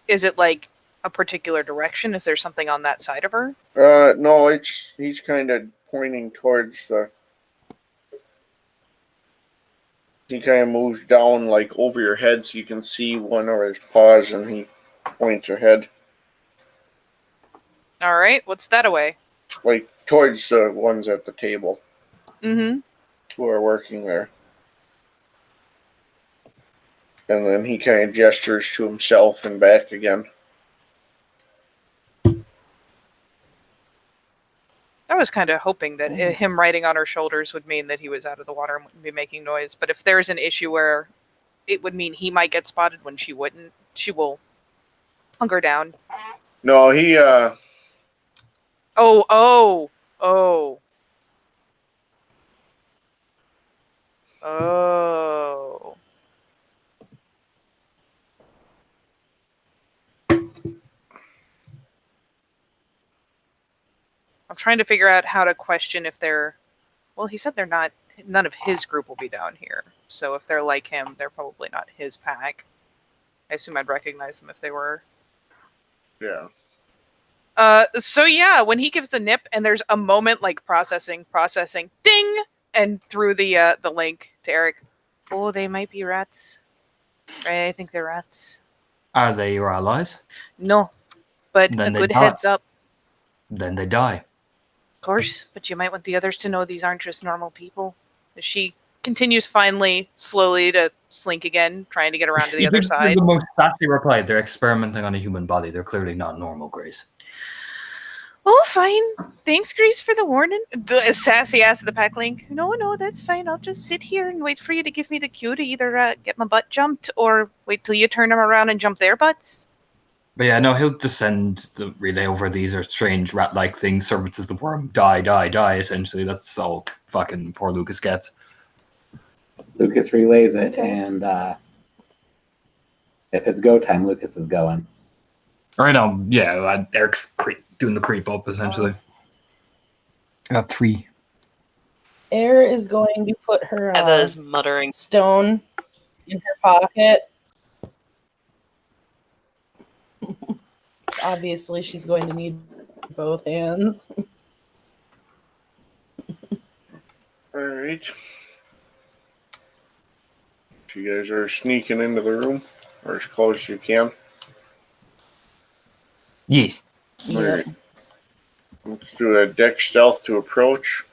Is it like a particular direction? Is there something on that side of her? No, he's kind of pointing towards the. He kind of moves down like over your head so you can see one of his paws, and he points ahead, All right, what's that away? like towards the ones at the table Mm-hmm. who are working there. And then he kind of gestures to himself and back again. I was kind of hoping that him riding on her shoulders would mean that he was out of the water and wouldn't be making noise. But if there's an issue where it would mean he might get spotted when she wouldn't, she will hunker down. No, he Oh. I'm trying to figure out how to question if they're. Well, he said they're not. None of his group will be down here. So if they're like him, they're probably not his pack. I assume I'd recognize them if they were. yeah. So yeah, when he gives the nip and there's a moment like processing, ding, and through the link to Eric. Oh, they might be rats. Right, I think they're rats. Are they your allies? No, but Then a they good die. heads up. Then they die. Of course, but you might want the others to know these aren't just normal people. She continues finally, slowly to slink again, trying to get around to the other You're side. the most sassy reply. They're experimenting on a human body. They're clearly not normal, Grace. Oh, fine. Thanks, Grace, for the warning. The sassy ass of the pack link. No, that's fine. I'll just sit here and wait for you to give me the cue to either get my butt jumped or wait till you turn them around and jump their butts. But yeah, no, he'll just send the relay over. These are strange rat-like things. Services the worm. Die. Essentially, that's all fucking poor Lucas gets. Lucas relays it, Okay. and if it's go time, Lucas is going. Right now, yeah, Eric's doing the creep up, essentially. I got 3. Air is going to put her Eva's muttering. stone in her pocket. Obviously, she's going to need both hands. All right. So you guys are sneaking into the room, or as close as you can. Yes. All right. Let's do a deck stealth to approach.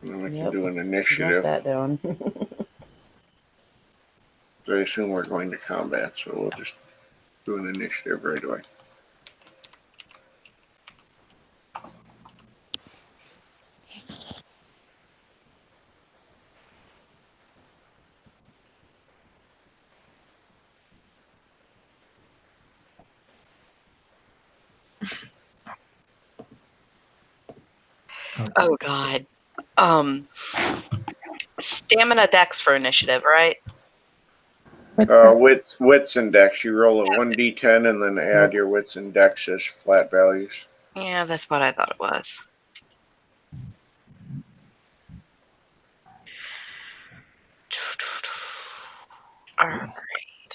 And then we can Yep. do an Got initiative. that down. I assume we're going to combat, so we'll just do an initiative right away. Oh God. Stamina dex for initiative, right? What's that? Wits and dex. You roll a 1d10 and then add your wits and dex as flat values. Yeah, that's what I thought it was. All right.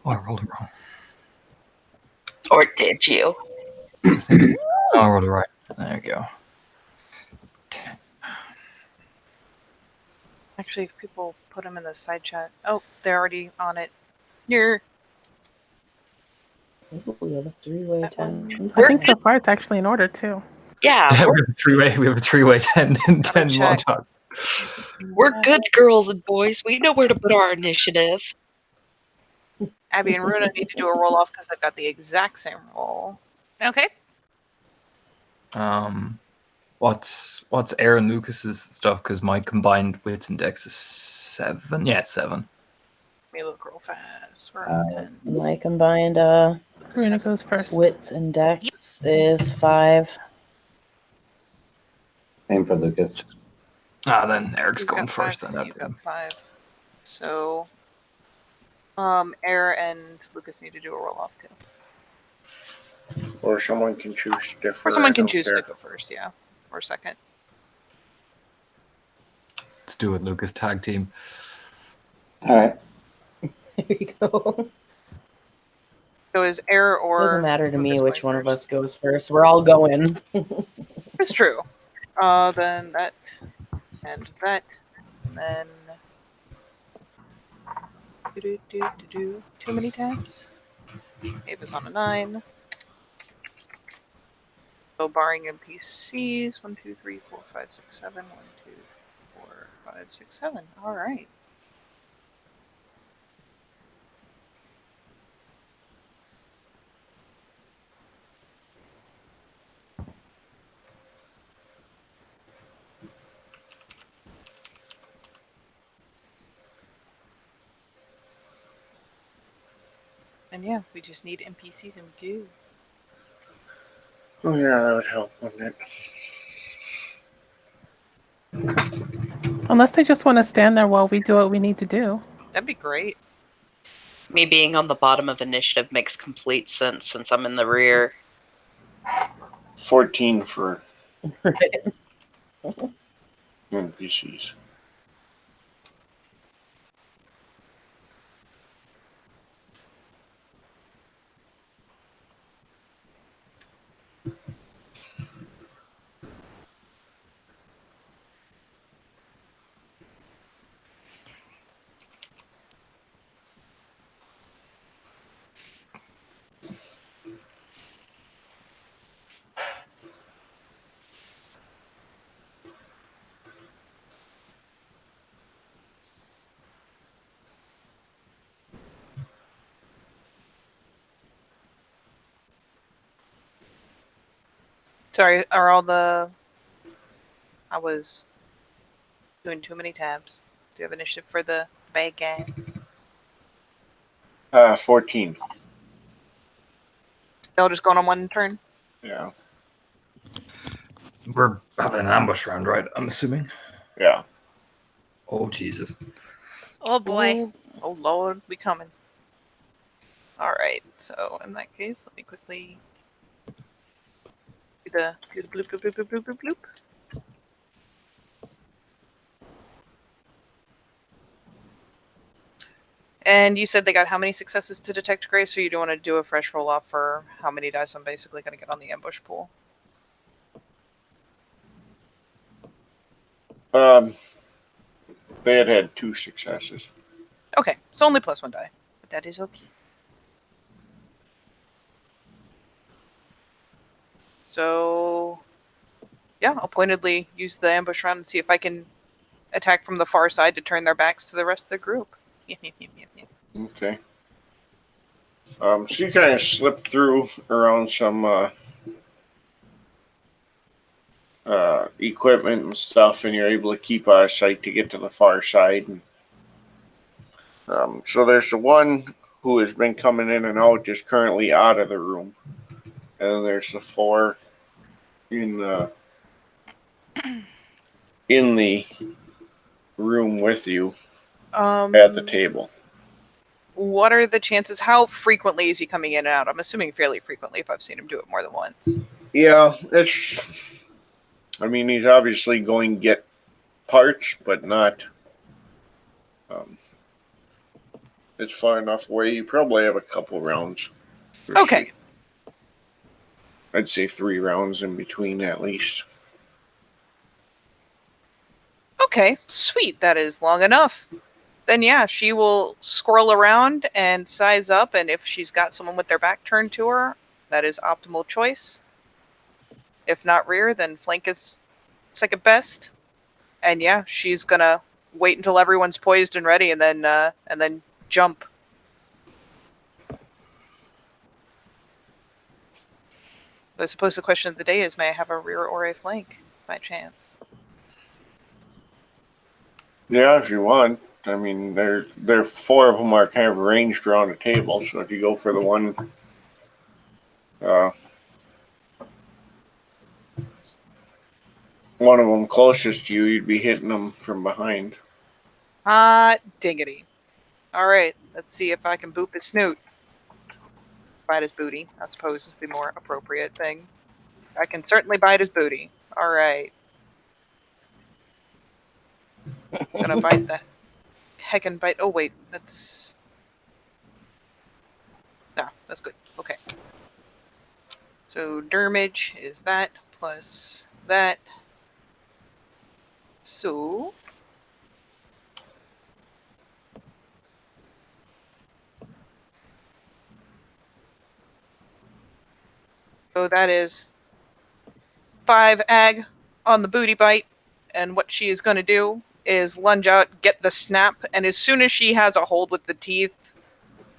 Oh, I rolled it wrong. Or did you? I think I rolled it right. There we go. Actually, if people put them in the side chat. Oh, they're already on it. You're Ooh, we have a three-way that one. 10. I think so far it's actually in order too. Yeah, we we're, have a three-way. We have a three-way 10 and 10 check. Montauk. we're good girls and boys. We know where to put our initiative. Abby and Runa need to do a roll off because they've got the exact same roll. Okay. What's Aaron Lucas's stuff? Because my combined wits and dex is 7. Yeah, it's 7. Let me look real fast. My combined Runa goes first. wits and dex is 5. Same for Lucas. Then Eric's You've going got first. 5. Then You've got 5. So, Air and Lucas need to do a roll off too. Or someone can choose to differ. Or someone I can don't choose care. to go first, yeah. Or second. Let's do it, Lucas. Tag team. All right. There you go. So is Air or Doesn't matter to me Lucas which going one of first? us goes first. We're all going. It's true. Then that and that, and then too many tabs. Ava's on a 9. So barring NPCs, 1, 2, 3, 4, 5, 6, 7. 1, 2, 4, 5, 6, 7. All right. And yeah, we just need NPCs and we go. Oh yeah, that would help, wouldn't it? Unless they just want to stand there while we do what we need to do. That'd be great. Me being on the bottom of initiative makes complete sense since I'm in the rear. 14 for NPCs. Sorry, are all the... I was doing too many tabs. Do you have initiative for the bad guys? 14. They'll just going on one turn? Yeah. We're having an ambush round, right? I'm assuming. Yeah. Oh Jesus. Oh boy. Ooh, oh lord, we coming. Alright, so in that case, let me quickly do the bloop bloop bloop bloop bloop bloop bloop. And you said they got how many successes to detect Grace, or you do want to do a fresh roll off for how many dice I'm basically going to get on the ambush pool? They had 2 successes. Okay, so only +1 die, but that is okay. So, yeah, I'll pointedly use the ambush round and see if I can attack from the far side to turn their backs to the rest of the group. Okay. So you kind of slip through around some equipment and stuff, and you're able to keep out of sight to get to the far side. And, so there's the one who has been coming in and out, just currently out of the room, and then there's the 4 in the room with you at the table. What are the chances? How frequently is he coming in and out? I'm assuming fairly frequently if I've seen him do it more than once. Yeah, I mean, he's obviously going to get parts, but not. It's far enough away. You probably have a couple rounds. Okay. I'd say 3 rounds in between at least. Okay, sweet. That is long enough. Then yeah, she will scroll around and size up, and if she's got someone with their back turned to her, that is optimal choice. If not rear, then flank is second best. And yeah, she's gonna wait until everyone's poised and ready, and then jump. I suppose the question of the day is, may I have a rear or a flank, by chance? Yeah, if you want. I mean, there 4 of them are kind of arranged around the table. So if you go for the one, one of them closest to you, you'd be hitting them from behind. Hot diggity. Alright, let's see if I can boop his snoot. Bite his booty, I suppose, is the more appropriate thing. I can certainly bite his booty. Alright. Gonna bite the heckin' bite. Oh, wait, that's. No, that's good. Okay. So, Dermage is that plus that. So. So that is 5 ag on the booty bite. And what she is going to do is lunge out, get the snap, and as soon as she has a hold with the teeth,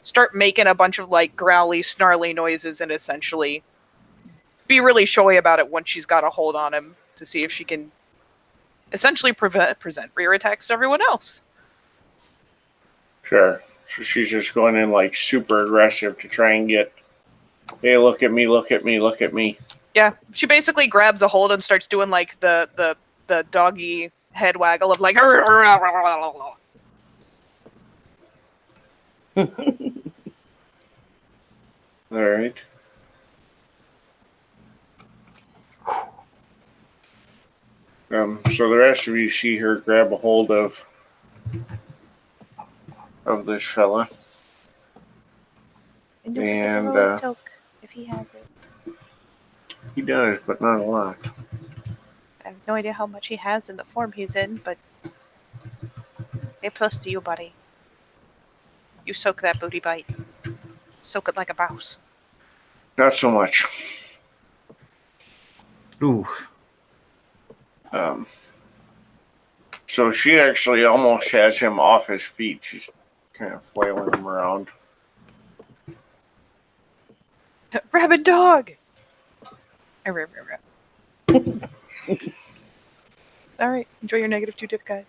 start making a bunch of like growly, snarly noises and essentially be really showy about it once she's got a hold on him to see if she can essentially present rear attacks to everyone else. Sure. So she's just going in like super aggressive to try and get, hey, look at me, look at me, look at me. Yeah, she basically grabs a hold and starts doing like the doggy head waggle of like. All right. So the rest of you see her grab a hold of this fella. And don't forget to And, roll a soak if he has it. He does, but not a lot. I have no idea how much he has in the form he's in, but A plus to you, buddy. You soak that booty bite. Soak it like a mouse. Not so much. Ooh. So she actually almost has him off his feet. She's kind of flailing him around. Rabid dog! Alright, enjoy your -2 diff, guys.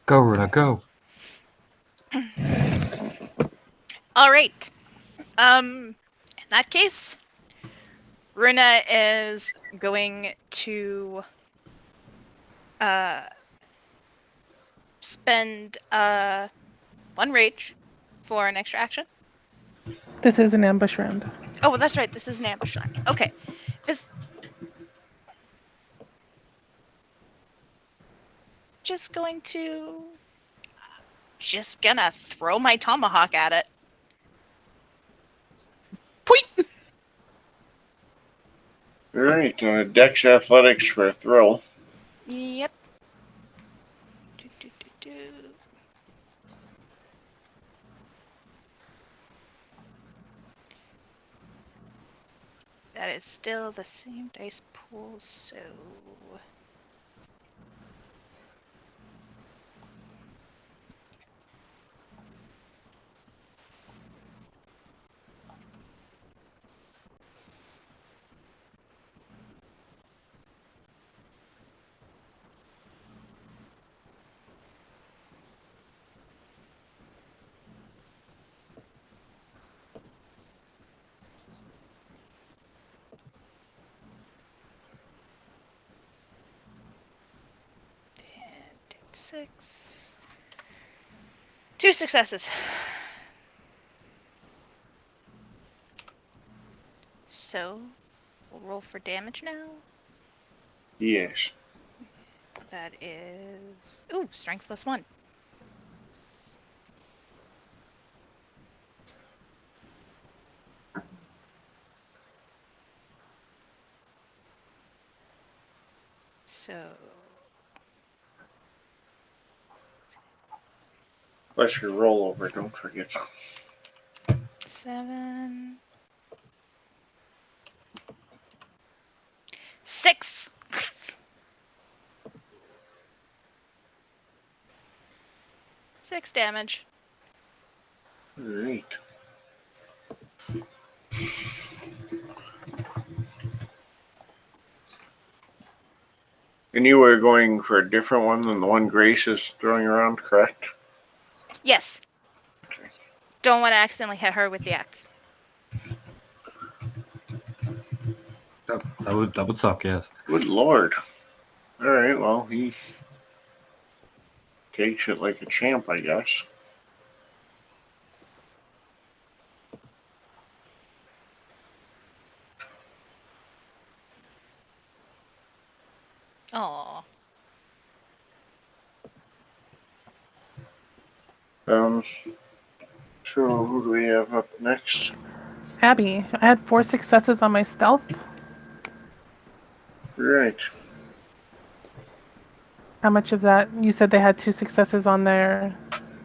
Go, Runa, go. All right. In that case, Runa is going to spend 1 rage for an extra action. This is an ambush round. Oh, well, that's right. This is an ambush round. Okay. Just gonna throw my tomahawk at it. Point! All right, Dex Athletics for a throw. Yep. That is still the same dice pool, so... Six. 2 successes. So, we'll roll for damage now. Yes. That is... Ooh, strength +1. So, Plus your rollover, don't forget. 7. 6. Six damage. Alright. And you were going for a different one than the one Grace is throwing around, correct? Yes. Don't want to accidentally hit her with the axe. That would suck, yes. Good lord. Alright, well, he takes it like a champ, I guess. Aww. So who do we have up next? Abby, I had 4 successes on my stealth. Right. How much of that? You said they had 2 successes on their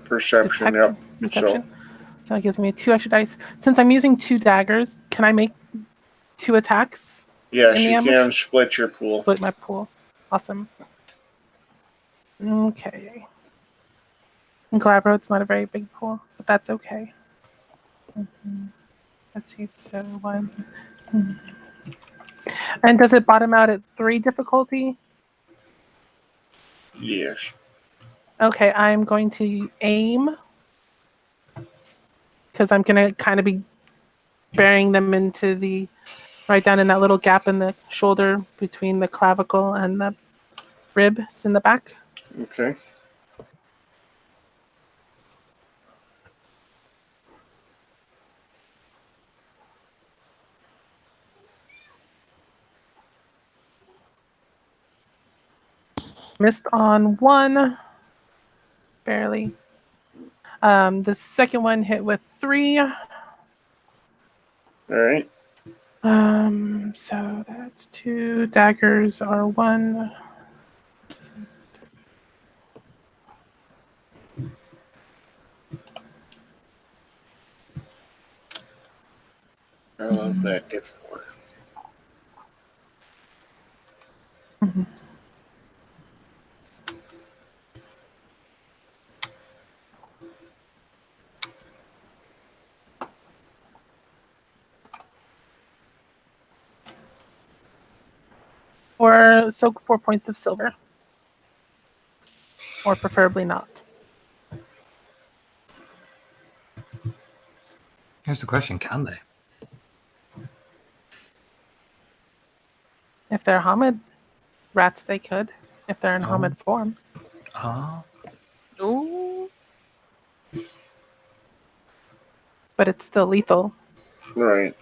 Perception, yep. Perception. So that gives me 2 extra dice. Since I'm using 2 daggers, can I make 2 attacks? Yes, in the you ambush? can split your pool. Split my pool. Awesome. Okay. In Glabro, it's not a very big pool, but that's okay. Let's see. So 1. And does it bottom out at 3 difficulty? Yes. Okay, I'm going to aim because I'm going to kind of be burying them into the right down in that little gap in the shoulder between the clavicle and the ribs in the back. Okay. Missed on 1, barely. The second one hit with 3. Alright. So that's 2 daggers are 1. I love that different. Mm-hmm. Or soak 4 points of silver. Or preferably not. Here's the question: can they? If they're Hamid rats, they could. If they're in Hamid form. Ooh. But it's still lethal. Right.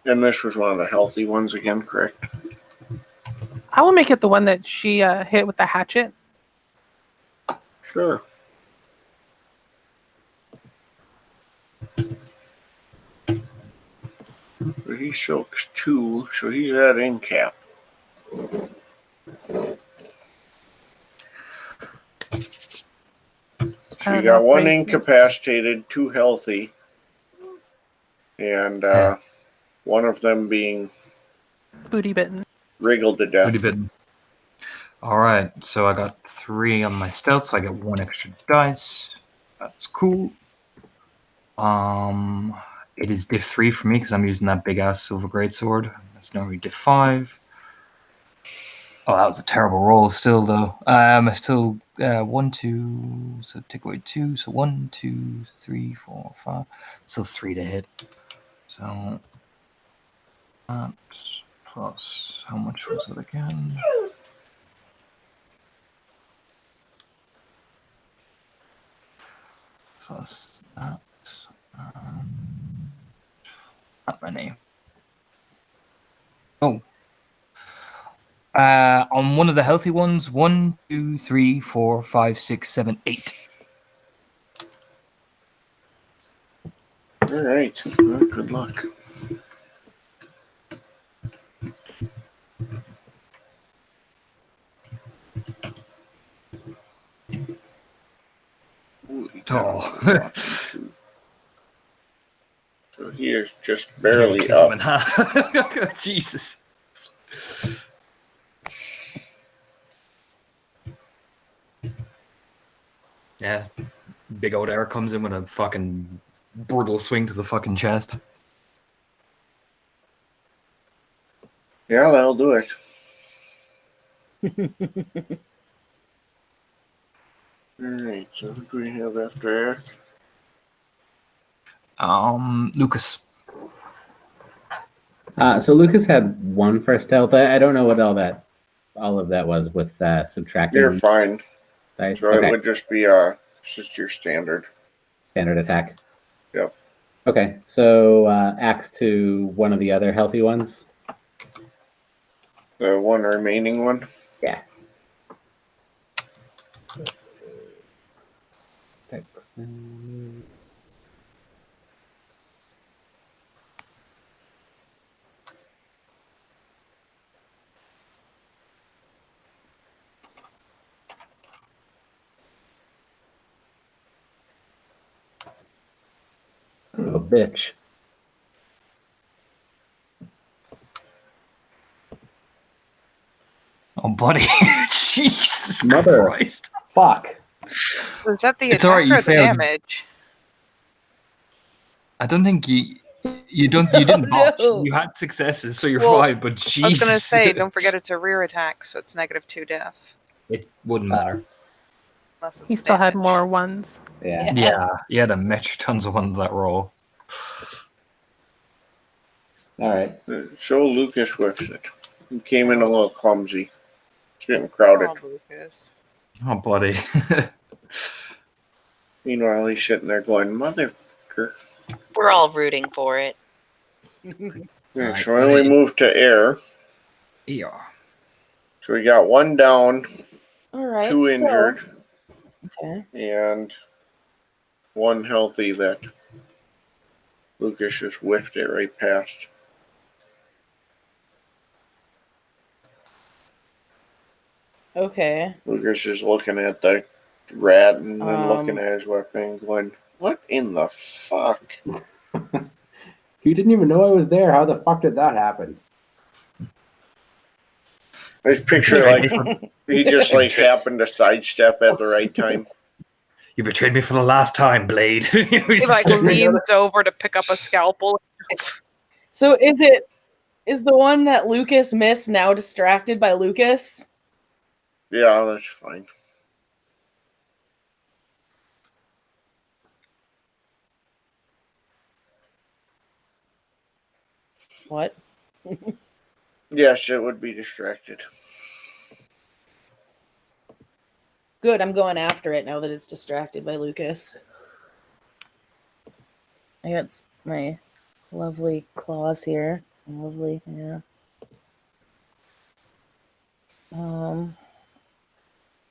And this was one of the healthy ones again, correct? I will make it the one that she hit with the hatchet. Sure. But he soaks 2, so he's at in cap. So you got 1 incapacitated, 2 healthy, and one of them being booty bitten. Wriggled to death. Booty bitten. All right, so I got 3 on my stealth, so I get 1 extra dice. That's cool. It is diff 3 for me because I'm using that big ass silver greatsword. That's normally diff 5. Oh, that was a terrible roll still though. I still 1, 2, so take away 2, so 1, 2, 3, 4, 5. So 3 to hit. So that plus how much was it again? Plus that. Not many. Oh. On one of the healthy ones, 1, 2, 3, 4, 5, 6, 7, 8. All right. Well, good luck. Ooh, he got Oh. a walking too. So he is just Can't barely kick him in up. half. Jesus. Yeah. Big old Eric comes in with a fucking brutal swing to the fucking chest. Yeah, that'll do it. All right. So who do we have after Eric? Lucas. So Lucas had one for stealth. I don't know what all of that was with subtracting. You're fine. Dice. So it Okay, would just be just your standard. standard attack. Yep. Okay, so axe to one of the other healthy ones. The one remaining one. Yeah. Oh, bitch. Oh, buddy. Jesus Mother. Christ. Fuck. Was that the It's attack alright, you or the failed. damage? I don't think you didn't botch. no. You had successes, so you're Well, fine, but Jesus. I was gonna say, don't forget it's a rear attack, so it's -2 def. It wouldn't matter. Unless it's He the still had damage. more ones. Yeah. Yeah, you had a metric tons of ones that roll. All right. So Lucas whiffs it. He came in a little clumsy. It's getting crowded. Oh, Lucas. Oh, buddy. Meanwhile, he's sitting there going, "Motherfucker." We're all rooting for it. Yeah, Right, so then we buddy. move to air. Yeah. So we got one down, All right. two injured, Okay. and one healthy that Lucas just whiffed it right past. Okay. Lucas is looking at the rat and then looking Um, at his weapon going, "What in the fuck?" You didn't even know I was there. How the fuck did that happen? I just picture like he just like happened to sidestep at the right time. You betrayed me for the last time, Blade. He He like leans over to pick up a scalpel. So is the one that Lucas missed now distracted by Lucas? Yeah, that's fine. What? Yes, it would be distracted. Good, I'm going after it now that it's distracted by Lucas. I got my lovely claws here. Lovely, yeah.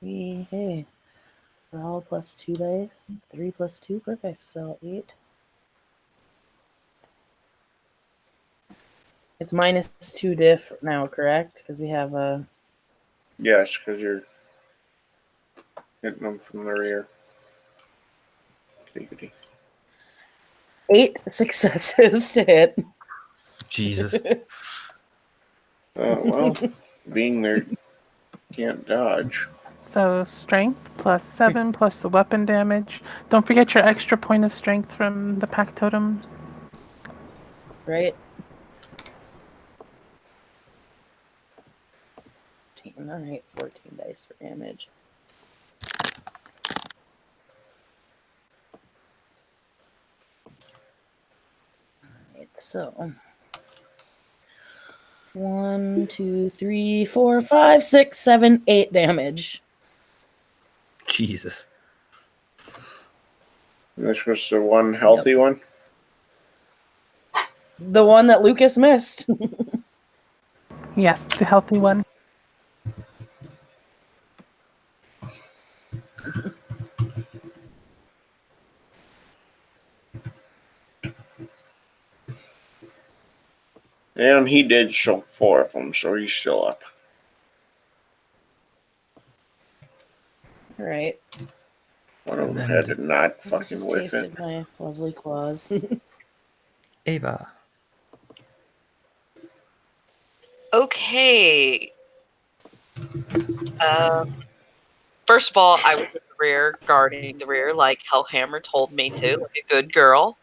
Hey, roll plus 2 dice. 3 plus 2, perfect. So 8. It's -2 diff now, correct? Because we have a. Yes, because you're hitting them from the rear. Giggity. 8 successes to hit. Jesus. Oh, well, being there can't dodge. So strength plus 7 plus the weapon damage. Don't forget your extra point of strength from the pack totem. Right? Alright, 14 dice for damage. Alright, so 1, 2, 3, 4, 5, 6, 7, 8 damage. Jesus. This was the one healthy one. The one that Lucas missed. Yes, the healthy one. And he did show 4 of them, so he's still up. All right. One of And them then had to not I fucking just whiff it. tasted my lovely claws. Ava. Okay. First of all, I was in the rear, guarding the rear, like Hellhammer told me to, like a good girl.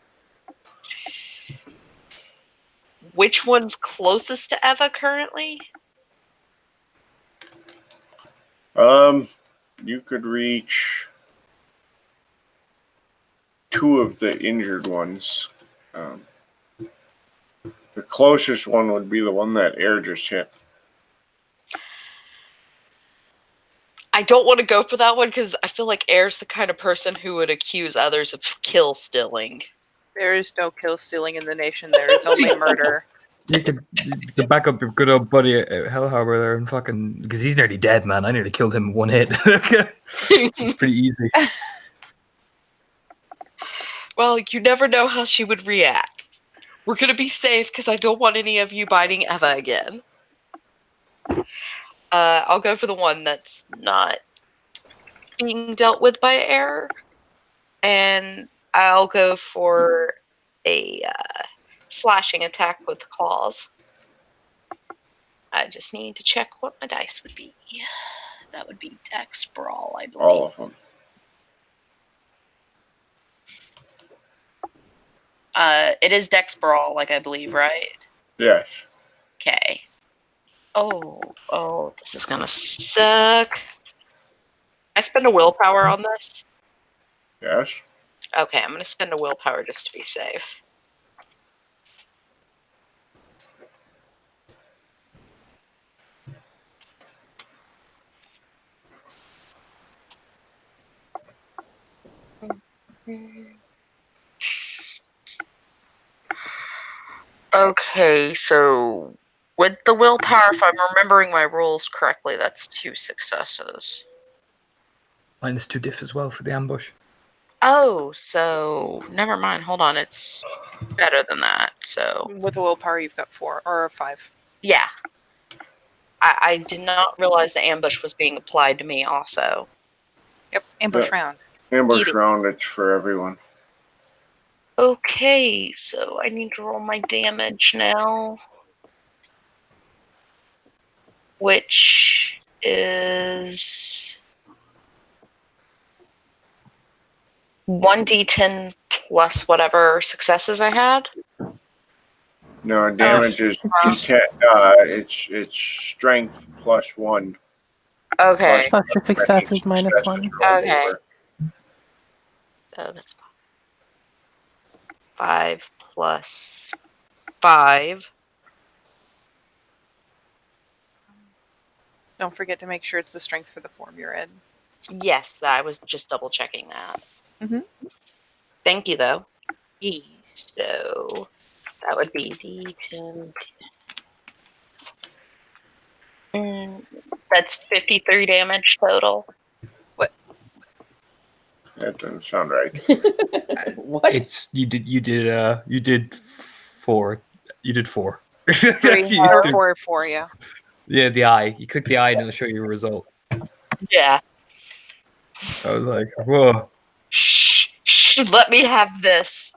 Which one's closest to Eva currently? You could reach 2 of the injured ones. The closest one would be the one that air just hit. I don't want to go for that one because I feel like Air's the kind of person who would accuse others of kill stealing. There is no kill stealing in the nation. There is only murder. You could back up your good old buddy Hellhammer there and fucking, because he's nearly dead, man. I nearly killed him in 1 hit. It's pretty easy. Well, you never know how she would react. We're gonna be safe because I don't want any of you biting Eva again. I'll go for the one that's not being dealt with by Air, and I'll go for a slashing attack with claws. I just need to check what my dice would be. That would be Dex Brawl, I believe. All of them. It is Dex Brawl, like I believe, right? Yes. Okay. Oh, this is gonna suck. I spend a willpower on this? Yes. Okay, I'm gonna spend a willpower just to be safe. Okay, so with the willpower, if I'm remembering my rules correctly, that's 2 successes. -2 diff as well for the ambush. Oh, so never mind. Hold on, it's better than that. So With the willpower, you've got 4 or 5. yeah, I did not realize the ambush was being applied to me. Also, Yep, ambush Yeah. round. Ambush Eat it. round, it's for everyone. okay, so I need to roll my damage now, which is 1d10 plus whatever successes I had. No, damage is it's strength +1. Okay. Plus your successes -1. Okay. So that's 5 plus 5. Don't forget to make sure it's the strength for the form you're in. Yes, I was just double checking that. Mhm. Thank you, though. Yes. So that would be D10. That's 53 damage total. That doesn't sound right. What? It's you did 4. You did 4. 3 or 4, 4, yeah. Yeah, the eye. You click the eye and it'll show you a result. Yeah. I was like, whoa. Shh, let me have this.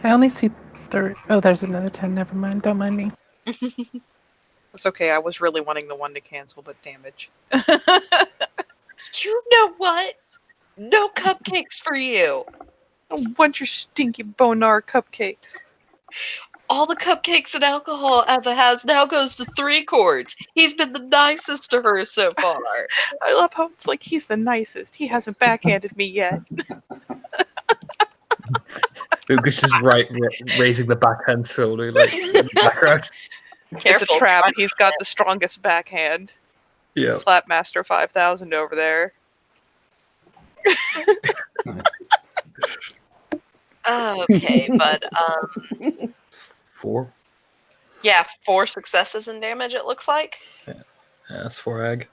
I only see third. Oh, there's another 10. Never mind. Don't mind me. It's okay. I was really wanting the one to cancel, but damage. You know what? No cupcakes for you. I want your stinky bonar cupcakes. All the cupcakes and alcohol Eva has now goes to 3 chords. He's been the nicest to her so far. I love how it's like he's the nicest. He hasn't backhanded me yet. Lucas is raising the backhand slowly, like in the background. It's a trap. He's got the strongest backhand. Yeah. Slapmaster 5000 over there. Okay, but 4. yeah, 4 successes in damage. It looks like Yeah, that's 4 ag.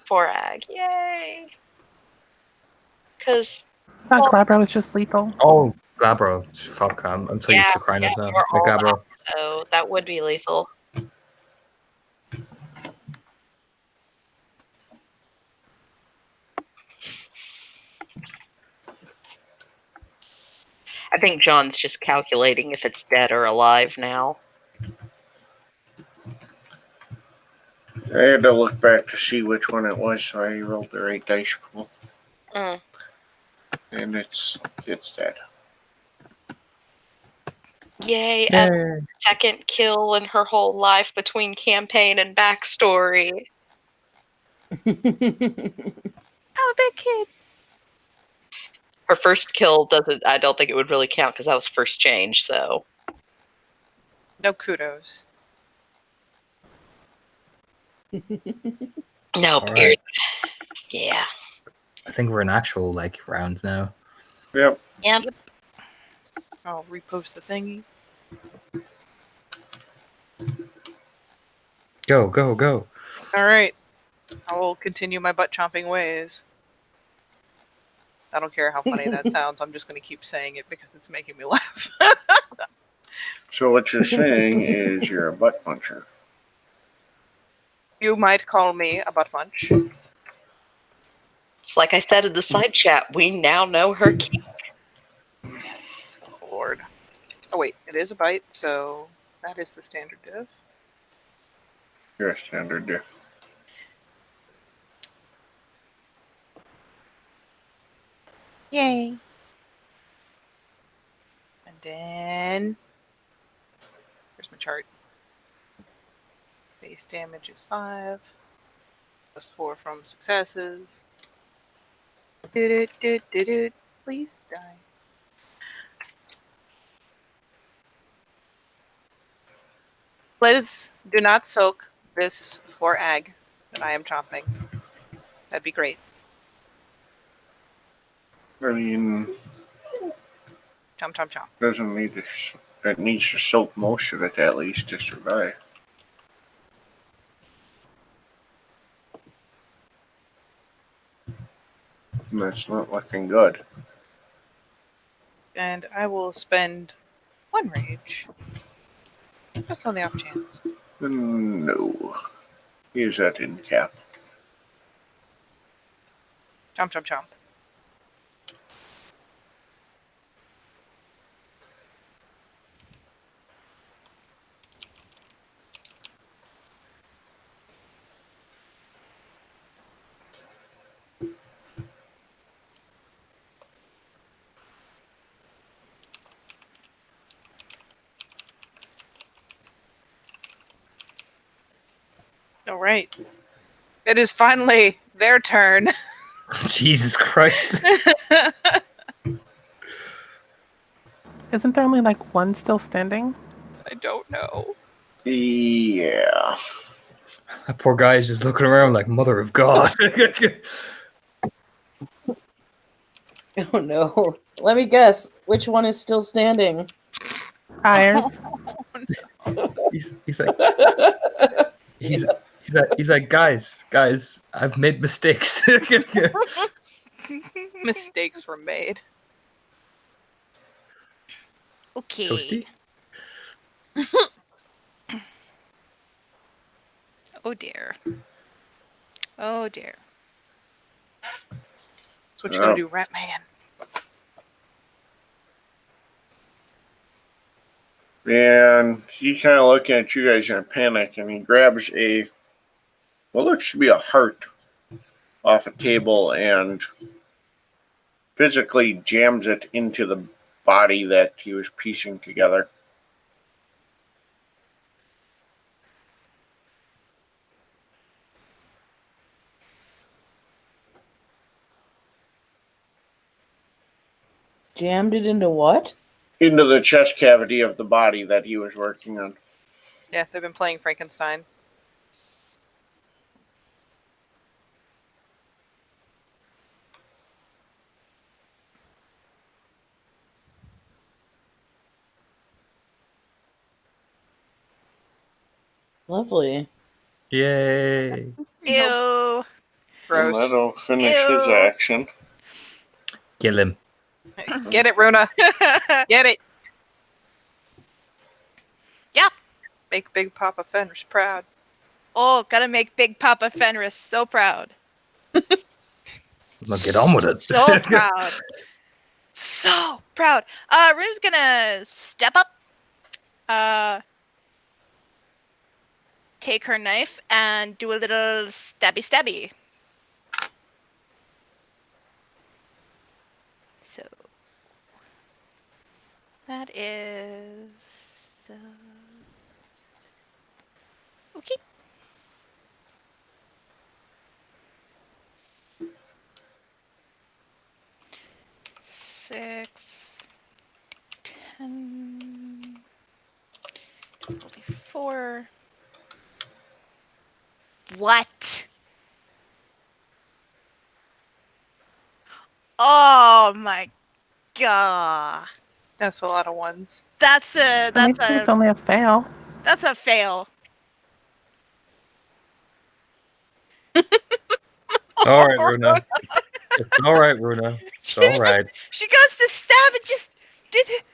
4 ag. Yay! Because I thought Glabra was just lethal. Oh, Glabro. Fuck, I'm so used to crying out now. we're all Glabro. so that would be lethal. I think John's just calculating if it's dead or alive now. I had to look back to see which one it was, so I rolled the right dice pool. Mm. And it's dead. Yay, Evelyn's second kill in her whole life between campaign and backstory. I'm a big kid. Her first kill doesn't, I don't think it would really count because that was first change, so. No kudos. No, All right. Yeah. I think we're in actual like rounds now. Yep. Yep. I'll repost the thingy. Go, go, go. All right. I will continue my butt chomping ways. I don't care how funny that sounds. I'm just going to keep saying it because it's making me laugh. So what you're saying is you're a butt puncher. You might call me a butt munch. It's like I said in the side chat, we now know her key. Lord. Oh wait, it is a bite, so that is the standard diff. You're a standard diff. Yay. And then where's my chart? Base damage is 5. Plus 4 from successes. Please die. Liz, do not soak this for egg that I am chomping. That'd be great. I mean, Chomp, chomp, chomp. doesn't need to. It needs to soak most of it at least to survive. And that's not looking good. And I will spend 1 rage. Just on the off chance. No. Use that in cap. Chomp, chomp, chomp. All right. It is finally their turn. Jesus Christ. Isn't there only like one still standing? I don't know. Yeah. That poor guy is just looking around like, mother of God. Oh no. Let me guess. Which one is still standing? Tires. he's like, he's like, guys, I've made mistakes. Mistakes were made. Okay. Toasty? Oh dear. Oh dear. That's what you're gonna do, Rat Man. And he kind of looking at you guys in a panic, and he grabs what looks to be a heart off a table and physically jams it into the body that he was piecing together. Jammed it into what? Into the chest cavity of the body that he was working on. Yeah, they've been playing Frankenstein. Lovely. Yay. Ew. And Gross. that'll finish his Ew. action. Kill him. Get it, Runa. Get it. Yeah, Make Big Papa Fenris proud. Oh, gotta make Big Papa Fenris so proud. Now get on with it. So proud. So proud. Rune's gonna step up. Take her knife and do a little stabby. So that is okay. 6, 10, 24. What? Oh my god. That's a lot of ones. That's I mean, it's only a fail. That's a fail. All right, Runa. It's all right, Runa. It's all right. She goes to stab and just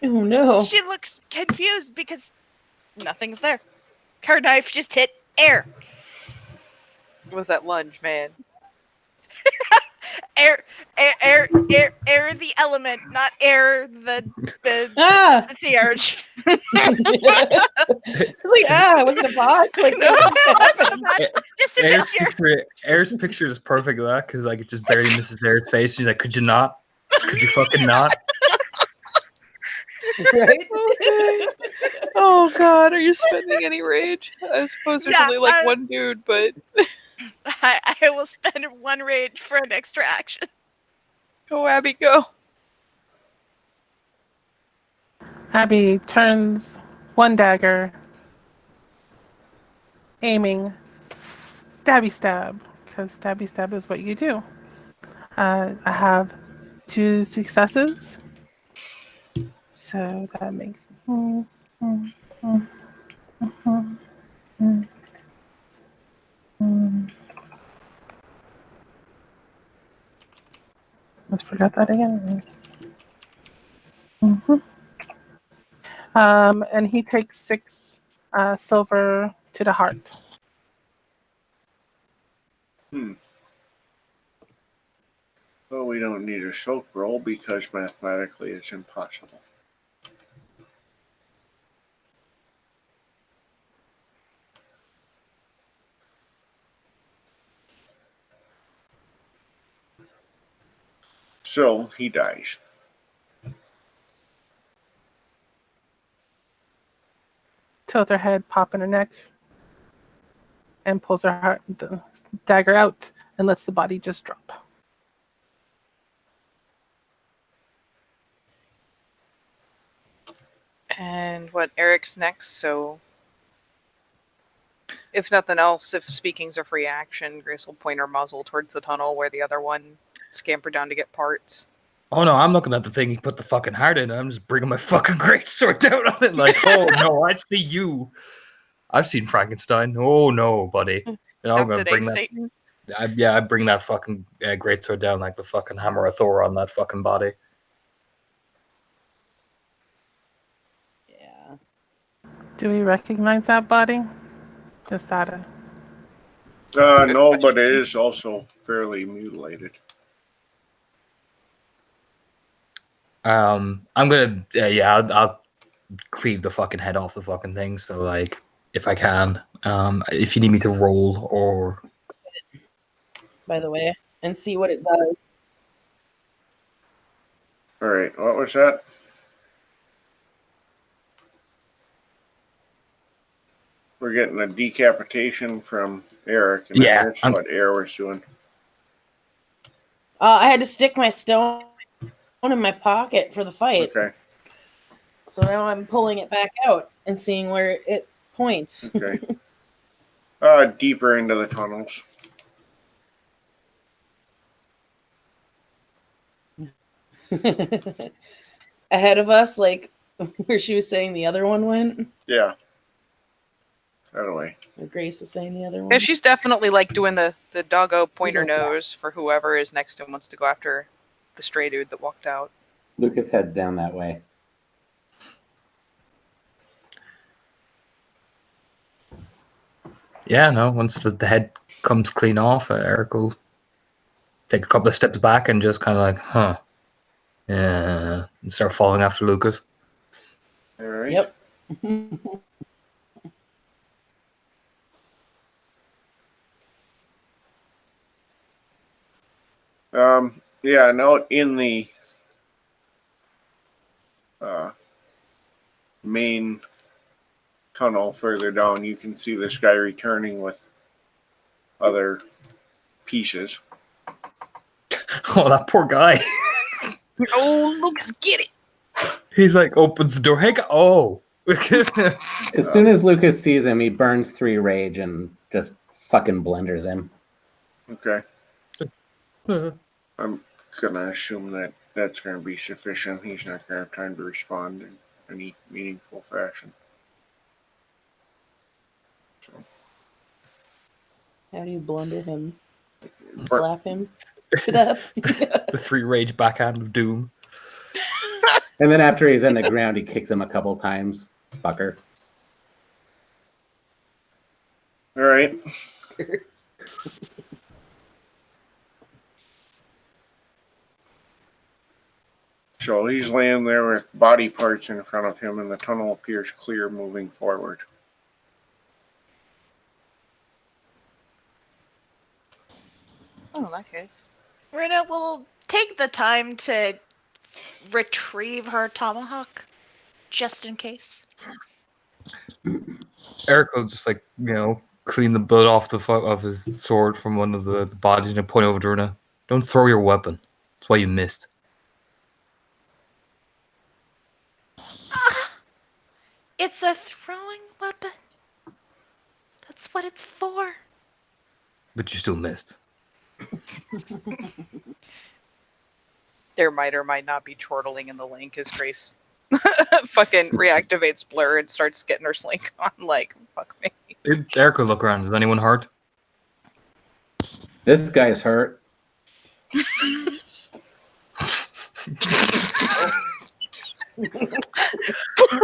Oh no. she looks confused because nothing's there. Her knife just hit air. It was that lunge, man. Air the element, not air the Ah! theurge. It's like, was it a bot? Like, No, it wasn't a bot. Just a figure. Air's picture is perfect of that because like it just barely misses Air's face. She's like, "Could you not? Could you fucking not?" right? Okay. Oh god, are you spending any rage? I suppose there's Yeah, only like one dude, but I will spend 1 rage for an extra action. go Abby, go. Abby turns one dagger, aiming stabby stab, because stabby stab is what you do. I have 2 successes, so that makes. Let's forget that again. And he takes 6 silver to the heart. Well, we don't need a soak roll because mathematically it's impossible. So he dies. Tilt her head, pop in her neck, and pulls her heart, the dagger out, and lets the body just drop. And what, Eric's next, so if nothing else, if speaking's a free action, Grace will point her muzzle towards the tunnel where the other one scampered down to get parts. Oh no, I'm looking at the thing he put the fucking heart in. I'm just bringing my fucking greatsword down on it. Like, oh no, I see you. I've seen Frankenstein. Oh no, buddy. I'm Not gonna today, bring that. Satan. I bring that fucking greatsword down like the fucking hammer of Thor on that fucking body. Yeah. Do we recognize that body? Just out of. No, but it is also fairly mutilated. I'm gonna I'll cleave the fucking head off the fucking thing. So like, if I can, if you need me to roll or. By the way, and see what it does. All right, what was that? We're getting a decapitation from Eric, and Yeah, that's what Eric was doing. I had to stick my stone in my pocket for the fight. Okay. So now I'm pulling it back out and seeing where it points. Okay. Deeper into the tunnels. Ahead of us, like where she was saying the other one went. Yeah. That way. Or Grace was saying the other one. Yeah, she's definitely like doing the doggo pointer Yeah. nose for whoever is next to him wants to go after the stray dude that walked out. Lucas heads down that way. Yeah, no. Once the head comes clean off, Eric will take a couple of steps back and just kind of like, huh, yeah, and start following after Lucas. All right. Yep. Yeah, and out in the main tunnel further down, you can see this guy returning with other pieces. Oh, that poor guy. Oh, Lucas, get it! He's like opens the door. Hey, oh. As soon as Lucas sees him, he burns 3 rage and just fucking blenders him. Okay. I'm gonna assume that that's gonna be sufficient. He's not gonna have time to respond in any meaningful fashion. So, How do you blunder him? Slap him to death? The 3 rage backhand of doom. And then after he's in the ground, he kicks him a couple times. Fucker. all right. So he's laying there with body parts in front of him, and the tunnel appears clear moving forward. Oh, in that case. Rena will take the time to retrieve her tomahawk, just in case. Eric will just like, clean the blood off of his sword from one of the bodies and point over to Runa. Don't throw your weapon. That's why you missed. It's a throwing weapon. That's what it's for. But you still missed. There might or might not be chortling in the link as Grace fucking reactivates Blur and starts getting her slink on. Like, fuck me. Eric will look around. Is anyone hurt? This guy's hurt.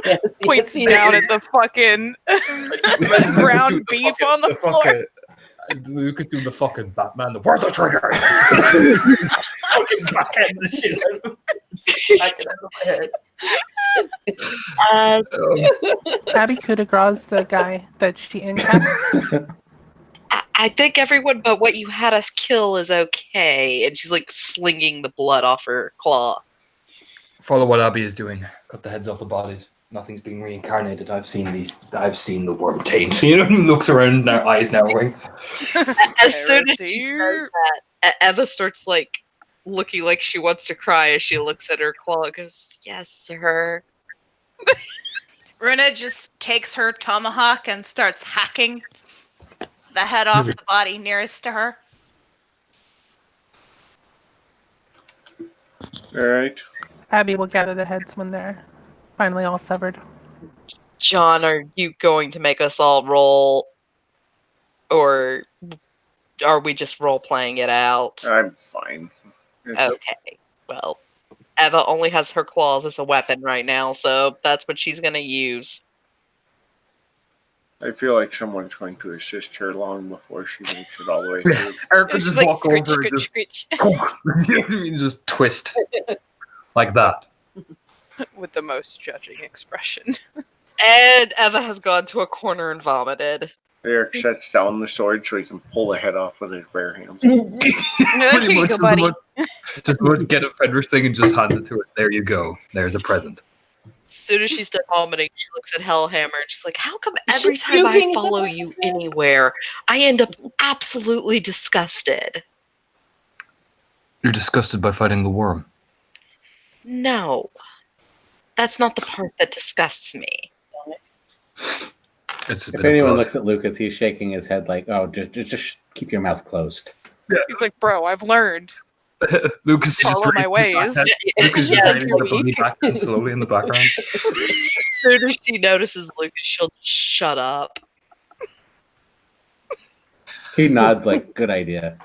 Yes, Points he down is. at the fucking ground beef on the floor. Lucas doing the fucking Batman. Where's the trigger? Fucking backhand the shit out of him. Smacking out of my head. Abby coup de grace the guy that she intapped. I think everyone but what you had us kill is okay. And she's like slinging the blood off her claw. Follow what Abby is doing. Cut the heads off the bodies. Nothing's being reincarnated. I've seen the worm taint. Looks around, now eyes narrowing. As soon as she does that, Eva starts like looking like she wants to cry as she looks at her claw and goes, "Yes, sir." Runa just takes her tomahawk and starts hacking the head off the body nearest to her. All right. Abby will gather the heads when they're finally all severed. John, are you going to make us all roll, or are we just role playing it out? I'm fine. Okay. Well, Eva only has her claws as a weapon right now, so that's what she's gonna use. I feel like someone's going to assist her long before she makes it all the way through. Eric will She's just like, walk scritch, over and scritch, just, scritch. just twist. Like that. With the most judging expression. And Eva has gone to a corner and vomited. Eric sets down the sword so he can pull the head off with his bare hands. Here you go, buddy. Just about get a Fenris thing and just hands it to her. There you go. There's a present. As soon as she's done vomiting, she looks at Hellhammer and she's like, "How come every She's time I puking, is that follow what you she said? anywhere, I end up absolutely disgusted?" You're disgusted by fighting the worm. No. That's not the part that disgusts me. It's If anyone looks at Lucas, he's shaking his head like, "Oh, just keep your mouth closed." He's like, bro, I've learned. Lucas is Follow my ways. Lucas is Yeah, just the funny background slowly in the background. As soon as she notices Lucas, she'll shut up. He nods like, "Good idea."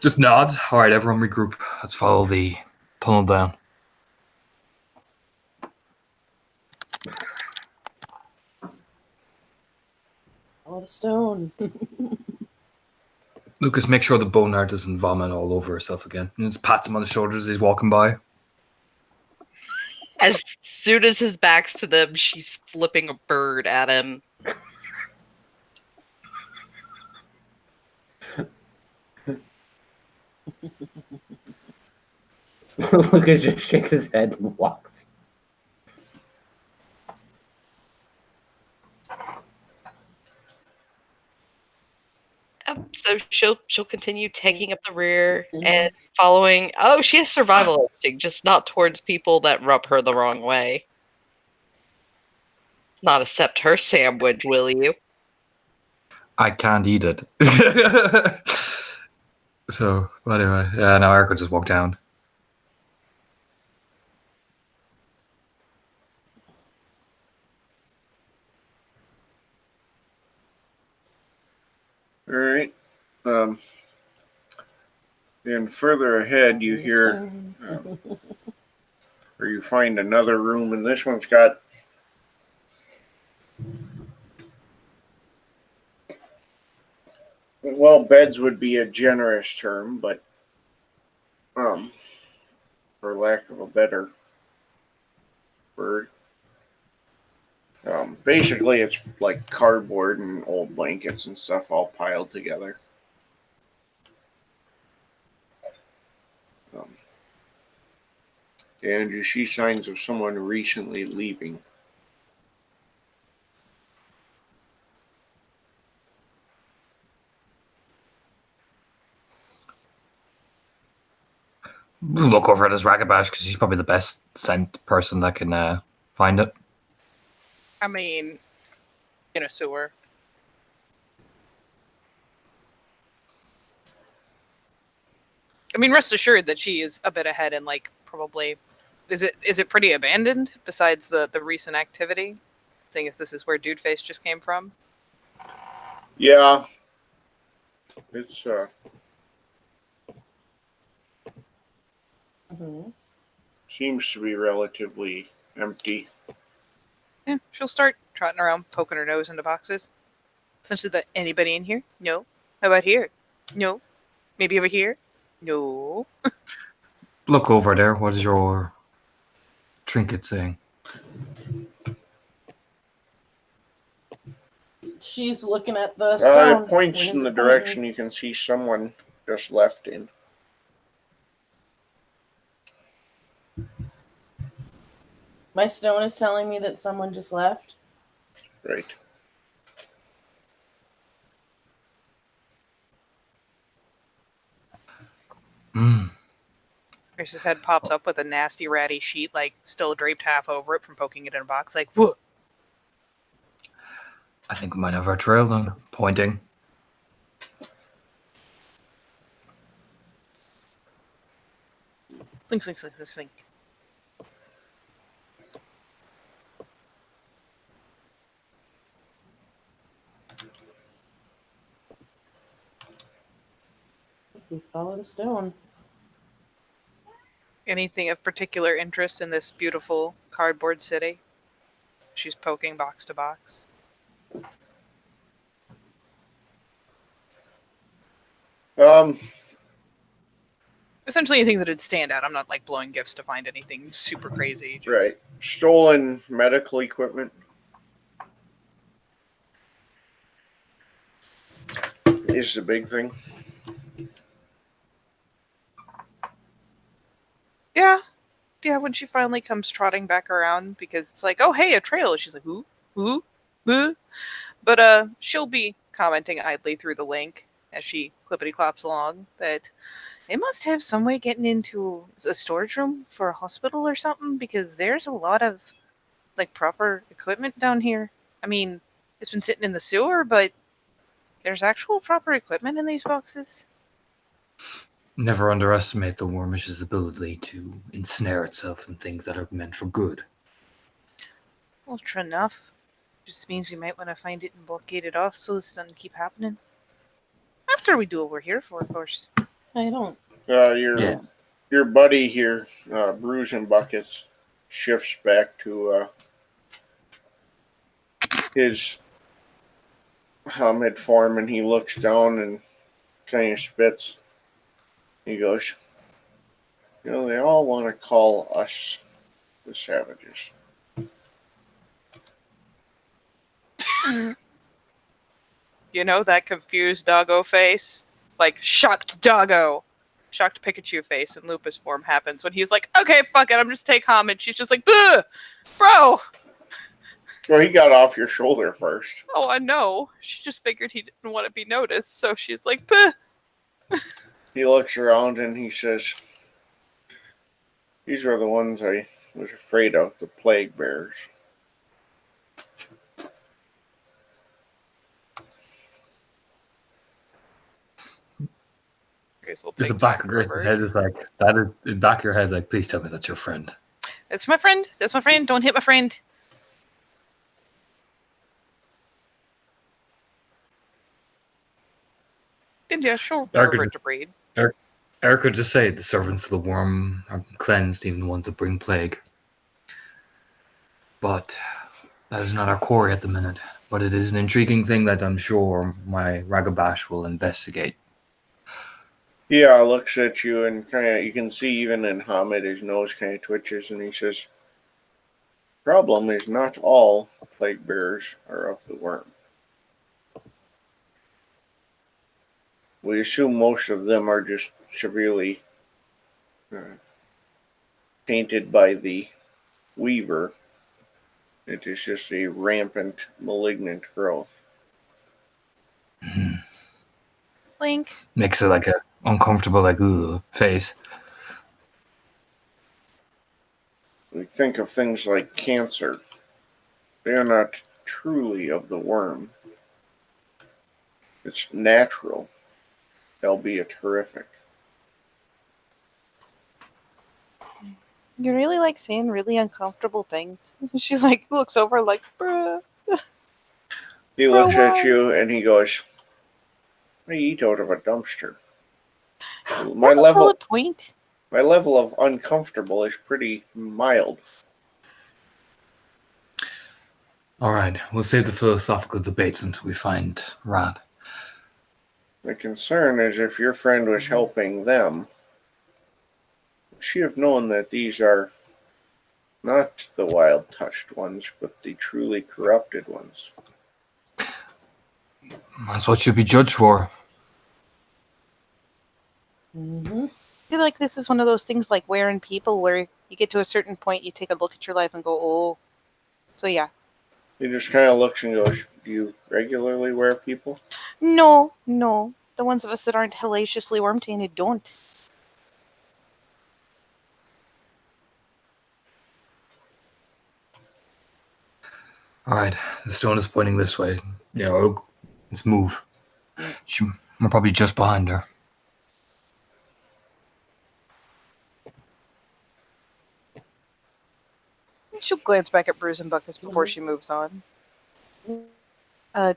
Just nods. All right, everyone regroup. Let's follow the tunnel down. Follow the stone. Lucas, make sure the boneheart doesn't vomit all over herself again. And just pats him on the shoulders as he's walking by. As soon as his back's to them, she's flipping a bird at him. Lucas just shakes his head and walks. So she'll continue taking up the rear and following. Oh, she has survival instinct, just not towards people that rub her the wrong way. Not accept her sandwich, will you? I can't eat it. So, anyway, yeah, now Eric will just walk down. All right. And further ahead, you hear, or you find another room, and this one's got well, beds would be a generous term, but for lack of a better word, basically it's like cardboard and old blankets and stuff all piled together. And you see signs of someone recently leaving. We'll look over at his Ragabash because he's probably the best scent person that can find it. I mean, in a sewer. I mean, rest assured that she is a bit ahead and like probably is it pretty abandoned besides the recent activity? Seeing as this is where Dude Face just came from. Yeah. It's seems to be relatively empty. Yeah, she'll start trotting around, poking her nose into boxes. Essentially, that anybody in here? No. How about here? No. Maybe over here? No. Look over there. What is your trinket saying? She's looking at the stone. It points What is in the it direction pointing? you can see someone just left in. My stone is telling me that someone just left. Right. Grace's head pops up with a nasty, ratty sheet, like still draped half over it from poking it in a box. Like, whoa. I think we might have our trail then. Pointing. Slink, slink, slink, slink, slink. We follow the stone. Anything of particular interest in this beautiful cardboard city? She's poking box to box. Essentially anything that'd stand out. I'm not like blowing gifts to find anything super crazy. Just... Right. Stolen medical equipment is the big thing. Yeah. Yeah, when she finally comes trotting back around because it's like, oh hey, a trail. She's like, ooh. But she'll be commenting idly through the link as she clippity clops along that they must have some way getting into a storage room for a hospital or something because there's a lot of like proper equipment down here. I mean, it's been sitting in the sewer, but there's actual proper equipment in these boxes. Never underestimate the Wormish's ability to ensnare itself in things that are meant for good. Well, true enough. Just means we might want to find it and blockade it off so this doesn't keep happening. After we do what we're here for, of course. I don't. Your buddy here, Bruising Buckets, shifts back to his Hamid form, and he looks down and kind of spits. He goes, they all want to call us the savages. That confused doggo face? Like, shocked doggo! Shocked Pikachu face in Lupus form happens when he's like, okay, fuck it, I'm just take homage. She's just like, Buh! Bro! Well, he got off your shoulder first. Oh, I know. She just figured he didn't want to be noticed, so she's like, Buh! He looks around and he says, these are the ones I was afraid of, the plague bears. Grace will Just the take back Jack of Grace's over. head is like that. Is the back of your head, like, please tell me that's your friend. That's my friend. That's my friend. Don't hit my friend. And yeah, she'll revert to breed. Eric would just say the servants of the worm are cleansed, even the ones that bring plague. But that is not our quarry at the minute. But it is an intriguing thing that I'm sure my Ragabash will investigate. Yeah, looks at you and you can see even in Hamid, his nose kind of twitches, and he says, problem is not all plague bearers are of the worm. We assume most of them are just severely tainted by the weaver. It is just a rampant, malignant growth. Link. Makes it like a uncomfortable, like, ooh, face. We think of things like cancer. They are not truly of the worm. It's natural, albeit horrific. You really like saying really uncomfortable things. She like looks over like, bruh. He For a looks at while. you and he goes, I eat out of a dumpster. That's a solid point. My level of uncomfortable is pretty mild. All right, we'll save the philosophical debates until we find Rod. The concern is if your friend was helping them, would she have known that these are not the wild touched ones, but the truly corrupted ones? That's what you'll be judged for. Mm-hmm. I feel like this is one of those things like wearing people where you get to a certain point, you take a look at your life and go, oh. So yeah. He just kind of looks and goes, do you regularly wear people? No. The ones of us that aren't hellaciously worm-tainted don't. All right, the stone is pointing this way. Let's move. We're probably just behind her. She'll glance back at Bruise and Buckets before she moves on. Oh,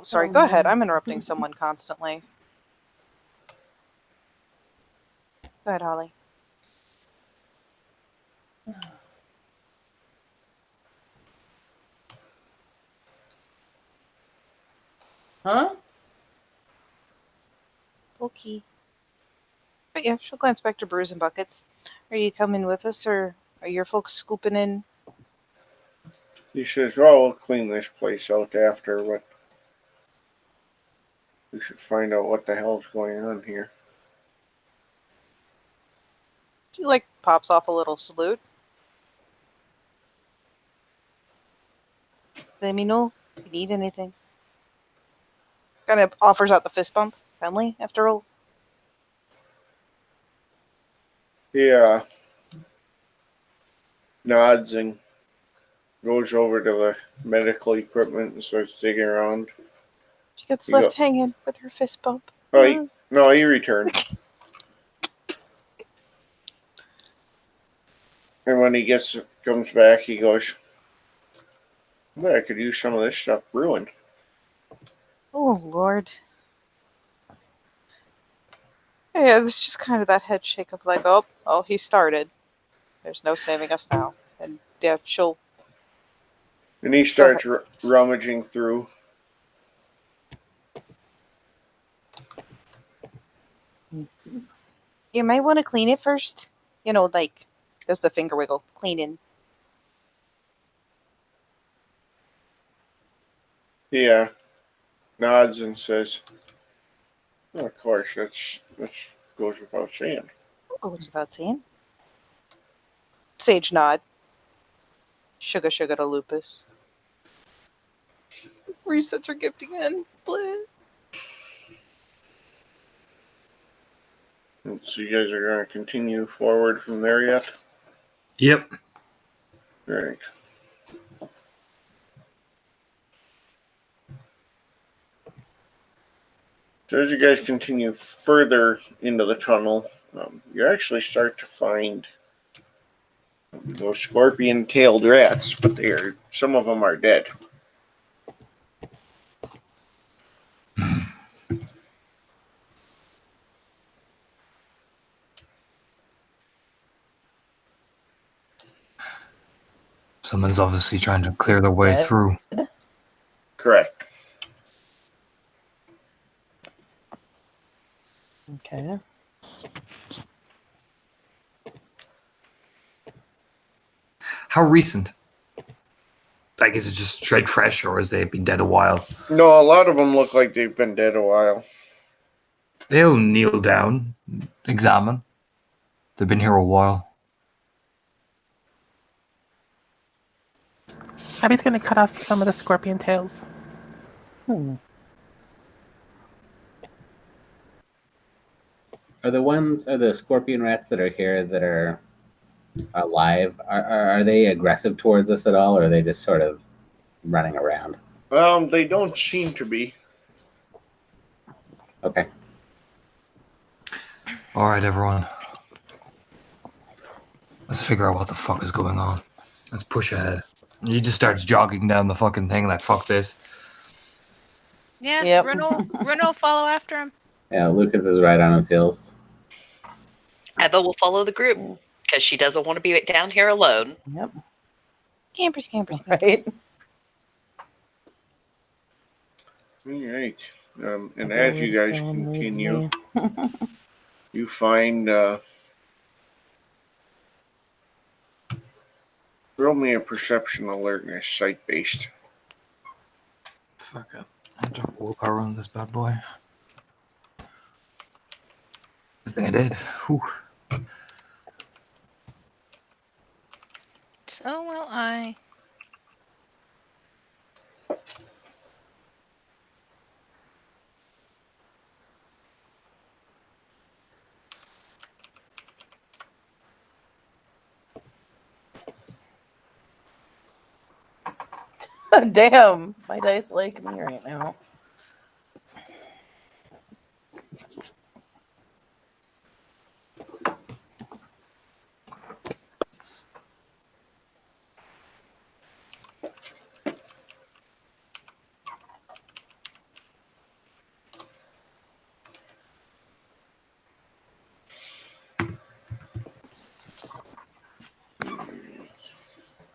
sorry. Go ahead. I'm interrupting someone constantly. Go ahead, Holly. Huh? Okay. But yeah, she'll glance back to Bruise and Buckets. Are you coming with us, or are your folks scooping in? He says, well, we'll clean this place out after, but we should find out what the hell's going on here. She like pops off a little salute. Let me know if you need anything. Kind of offers out the fist bump. Family, after all. He nods and goes over to the medical equipment and starts digging around. She gets You left go- hanging with her fist bump. Oh, he returns. And when he comes back, he goes, well, I could use some of this stuff brewing. Oh, Lord. Yeah, there's just kind of that head shake of like, oh, he started. There's no saving us now. And yeah, she'll... And he starts rummaging through. You might want to clean it first. You know, like, does the finger wiggle. Cleaning. Yeah. Nods and says, well, of course, that goes without saying. Goes without saying. Sage nod. Sugar to Lupus. Resets her gift again. Bleh. So you guys are going to continue forward from there yet? Yep. Right. So as you guys continue further into the tunnel, you actually start to find those scorpion-tailed rats, but some of them are dead. Someone's obviously trying to clear their way Dead? through. Correct. Okay. How recent? Like, is it just straight fresh, or has they been dead a while? No, a lot of them look like they've been dead a while. They'll kneel down, examine. They've been here a while. Abby's gonna cut off some of the scorpion tails. Are the scorpion rats that are here that are alive, are they aggressive towards us at all, or are they just sort of running around? They don't seem to be. Okay. All right, everyone. Let's figure out what the fuck is going on. Let's push ahead. He just starts jogging down the fucking thing like, fuck this. Yeah, Yep. Runo follow after him. Yeah, Lucas is right on his heels. Eva will follow the group because she doesn't want to be down here alone. Yep. Campers. Right. All right. And as you guys continue, you find. Roll me a perception alertness, site based. Fuck it. I'll drop willpower on this bad boy. I think I did. Whew. So will I. Damn, my dice like me right now.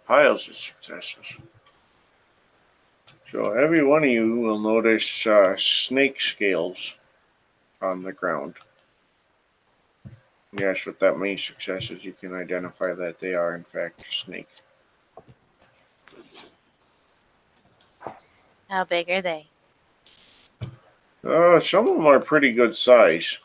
Piles of successes. So every one of you will notice snake scales on the ground. Yes, with that many successes, you can identify that they are in fact a snake. How big are they? Some of them are pretty good size.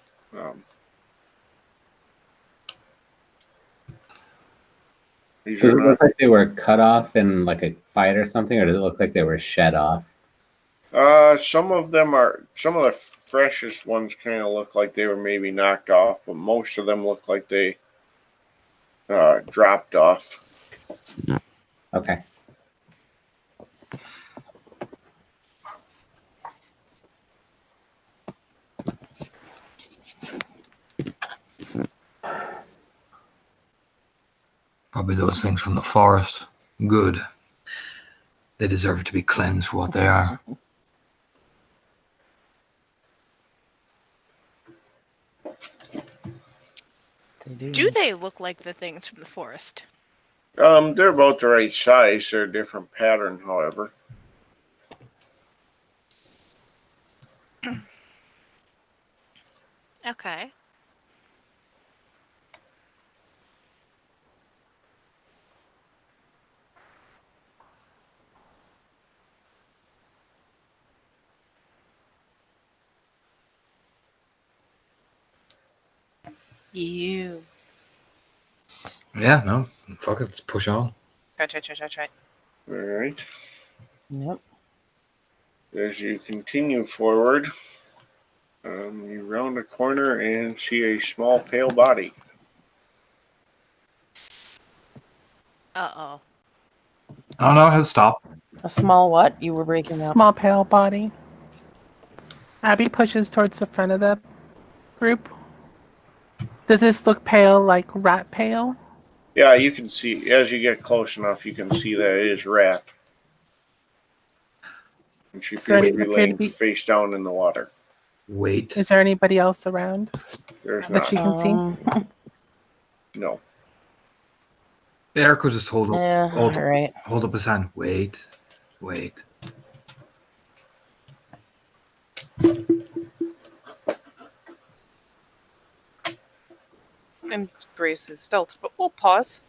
These Does are it look not. like they were cut off in like a fight or something, or does it look like they were shed off? Some of the freshest ones kind of look like they were maybe knocked off, but most of them look like they dropped off. Okay. Probably those things from the forest. Good. They deserve to be cleansed for what they are. Do they look like the things from the forest? They're about the right size. They're a different pattern, however. Okay. You. Yeah, no. Fuck it, let's push on. Try. All right. Yep. As you continue forward, you round a corner and see a small, pale body. Uh-oh. Oh no, he'll stop. A small what? You were breaking up. Small pale body. Abby pushes towards the front of the group. Does this look pale, like rat pale? Yeah, you can see, as you get close enough, you can see that it is Rat. And she Does there appears to be appear to laying be? face down in the water. Wait. Is there anybody else around There's that not. she can see? No. Eric will just hold Yeah, all right. up his hand. Wait. And Grace is stealth, but we'll pause.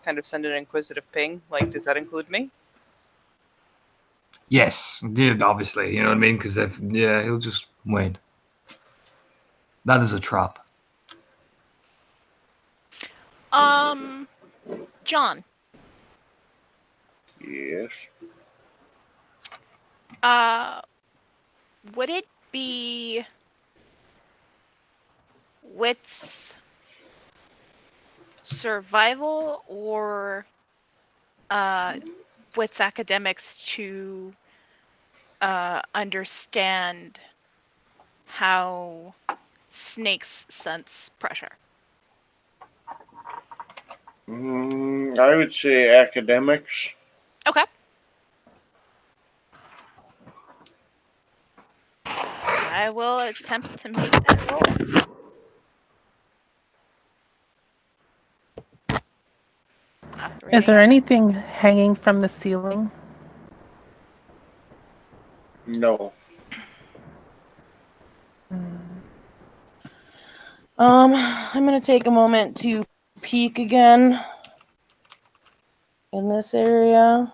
Kind of send an inquisitive ping. Like, does that include me? Yes, yeah, obviously. You know what I mean? Because he'll just win. That is a trap. John, Yes. would it be wits survival or wits academics to understand how snakes sense pressure? I would say academics. Okay. I will attempt to make that roll. Is there anything hanging from the ceiling? No. I'm gonna take a moment to peek again in this area.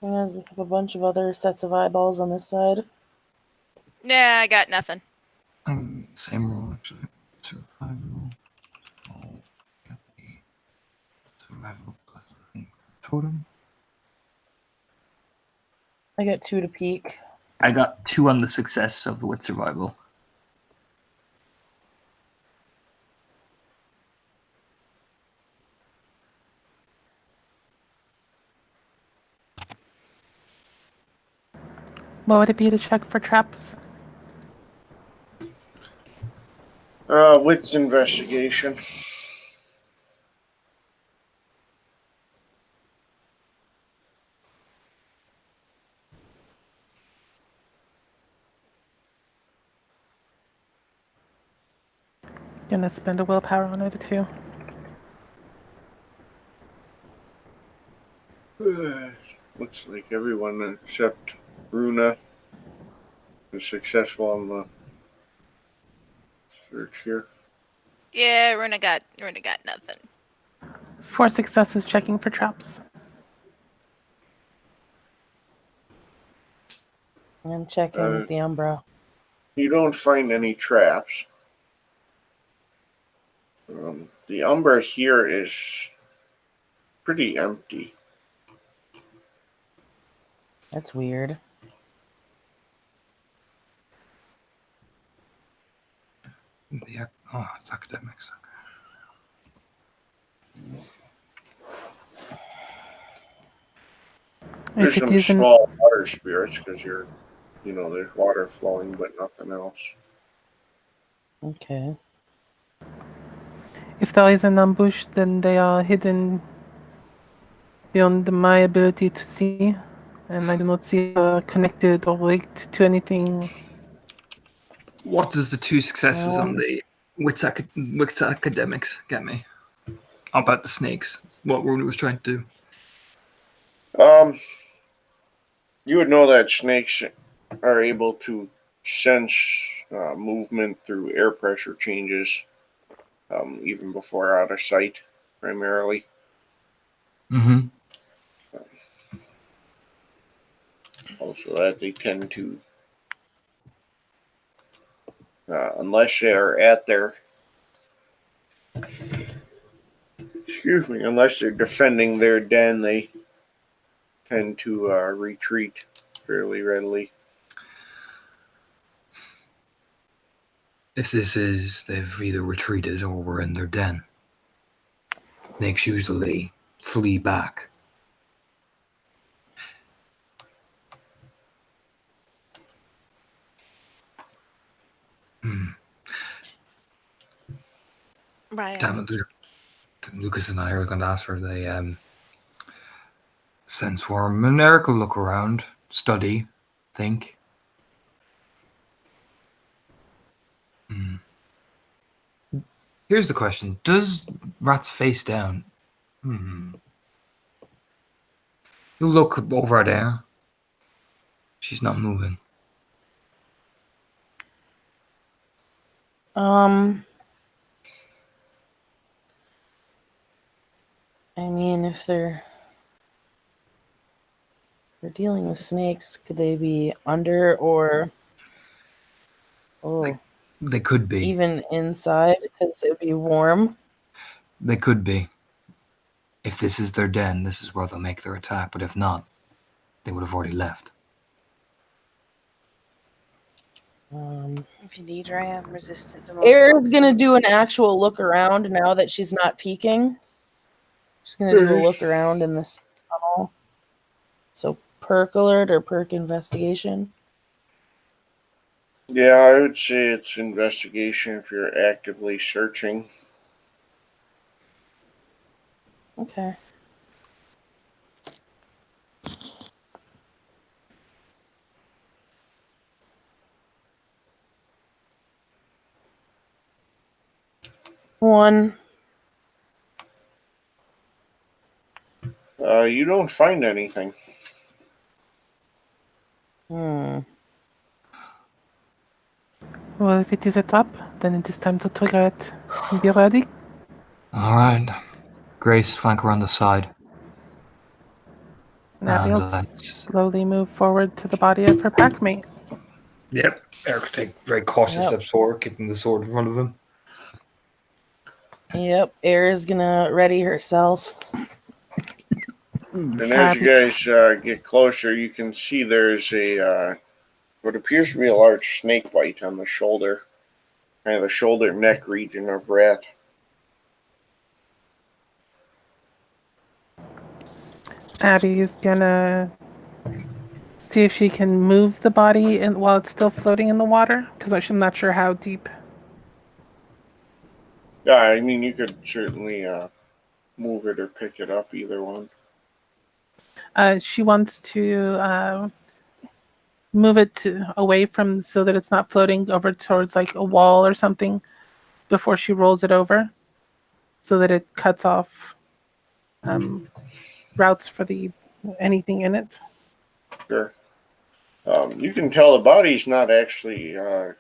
And we have a bunch of other sets of eyeballs on this side. Nah, I got nothing. Same roll, actually. Survival. Oh, get the survival plus the thing. Totem. I got 2 to peek. I got 2 on the success of the wit survival. What would it be to check for traps? Wits investigation. Gonna spend a willpower on it too. Looks like everyone except Runa is successful on the search here. Yeah, Runa got nothing. 4 successes checking for traps. I'm checking the Umbra. You don't find any traps. The Umbra here is pretty empty. That's weird. It's academics. There's some small water spirits because there's water flowing, but nothing else. Okay. If there is an ambush, then they are hidden beyond my ability to see, and I do not see connected or linked to anything. What does the 2 successes on the wits academics get me? About the snakes. It's what Runa was trying to do. You would know that snakes are able to sense movement through air pressure changes, even before out of sight, primarily. Mm-hmm. Also, that they tend to unless they are at their, unless they're defending their den, they tend to retreat fairly readily. If this is, they've either retreated or were in their den. Snakes usually flee back. Right. Damn it, Lucas and I are going to ask for the sense worm. And Eric will look around, study, think. Here's the question. Does rats face down? You look over there. She's not moving. I mean, if they're dealing with snakes, could they be under or They could be. even inside because it would be warm? They could be. If this is their den, this is where they'll make their attack. But if not, they would have already left. If you need her, I am resistant to most Air's spells. gonna do an actual look around now that she's not peeking. She's gonna do a look around in this tunnel. So perk alert or perk investigation. Yeah, I would say it's investigation if you're actively searching. Okay. One. You don't find anything. Well, if it is a trap, then it is time to trigger it. Be ready. All right. Grace, flank around the side. Now And we'll let's... slowly move forward to the body of her packmate. Yep. Eric take very cautious steps forward, keeping the sword in front of him. Yep. Air is gonna ready herself. And as you guys get closer, you can see there's a what appears to be a large snake bite on the shoulder, kind of the shoulder neck region of rat. Abby is gonna see if she can move the body while it's still floating in the water, because I'm not sure how deep. Yeah, I mean you could certainly move it or pick it up, either one. She wants to move it away from so that it's not floating over towards like a wall or something before she rolls it over, so that it cuts off routes for anything in it. Sure. You can tell the body's not actually.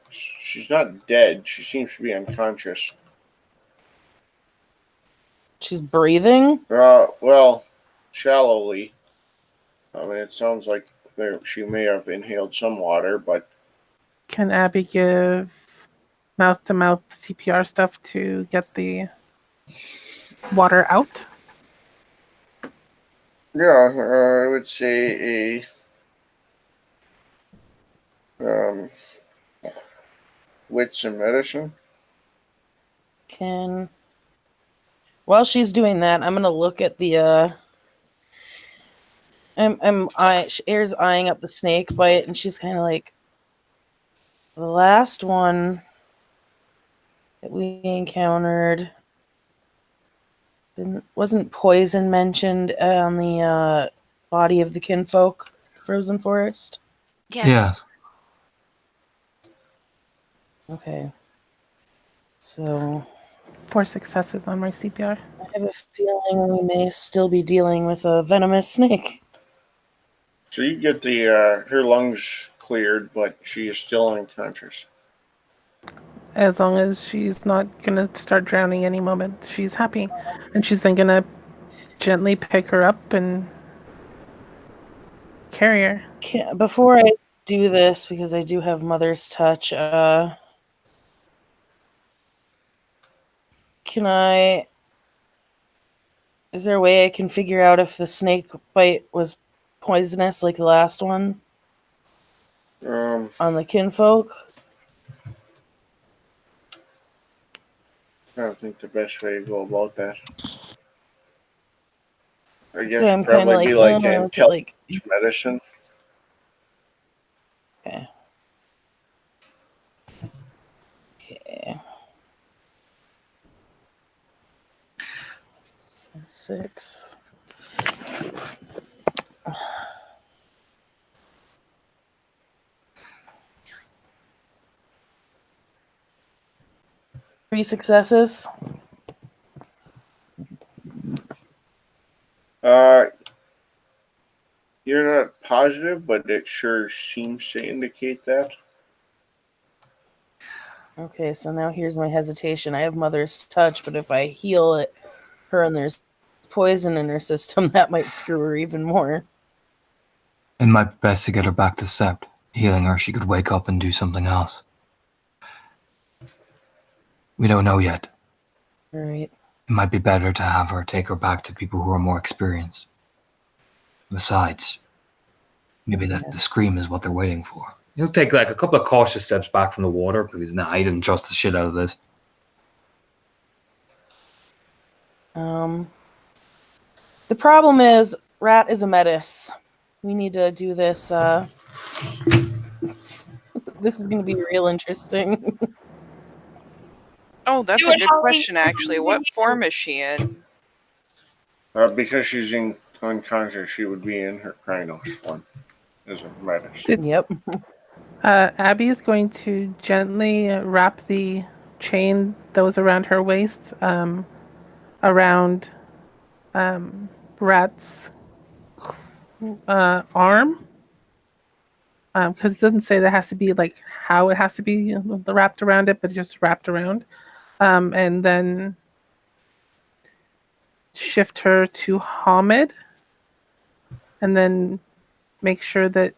She's not dead. She seems to be unconscious. She's breathing? Well, shallowly. I mean, it sounds like she may have inhaled some water, but... Can Abby give mouth-to-mouth CPR stuff to get the water out? Yeah, I would say wits and medicine. While she's doing that, I'm gonna look at the Air's eyeing up the snake bite, and she's kind of like, the last one that we encountered wasn't poison mentioned on the body of the kinfolk frozen forest? Yes. Yeah. Okay. So 4 successes on my CPR. I have a feeling we may still be dealing with a venomous snake. So you get the her lungs cleared, but she is still unconscious. As long as she's not gonna start drowning any moment, she's happy. And she's then gonna gently pick her up and carry her. Before I do this, because I do have Mother's Touch, Is there a way I can figure out if the snake bite was poisonous like the last one on the kinfolk? I don't think the best way to go about that. I guess So I'm kind probably of like, be like is it like medicine. okay? Okay. 6. 3 successes. You're not positive, but it sure seems to indicate that. Okay, so now here's my hesitation. I have Mother's Touch, but if I heal her and there's poison in her system, that might screw her even more. It might be best to get her back to Sept. Healing her, she could wake up and do something else. We don't know yet. All right. It might be better to have her take her back to people who are more experienced. Besides, maybe the scream is what they're waiting for. You'll take like a couple of cautious steps back from the water because I didn't trust the shit out of this. The problem is, Rat is a metis. We need to do this. This is going to be real interesting. Oh, that's Do a it, good Holly. question, actually. What form is she in? Because she's unconscious, she would be in her Krynos form as a medicine. Yep. Abby is going to gently wrap the chain that was around her waist around Rat's arm. Because it doesn't say that has to be like how it has to be wrapped around it, but just wrapped around. And then shift her to Hamid. And then make sure that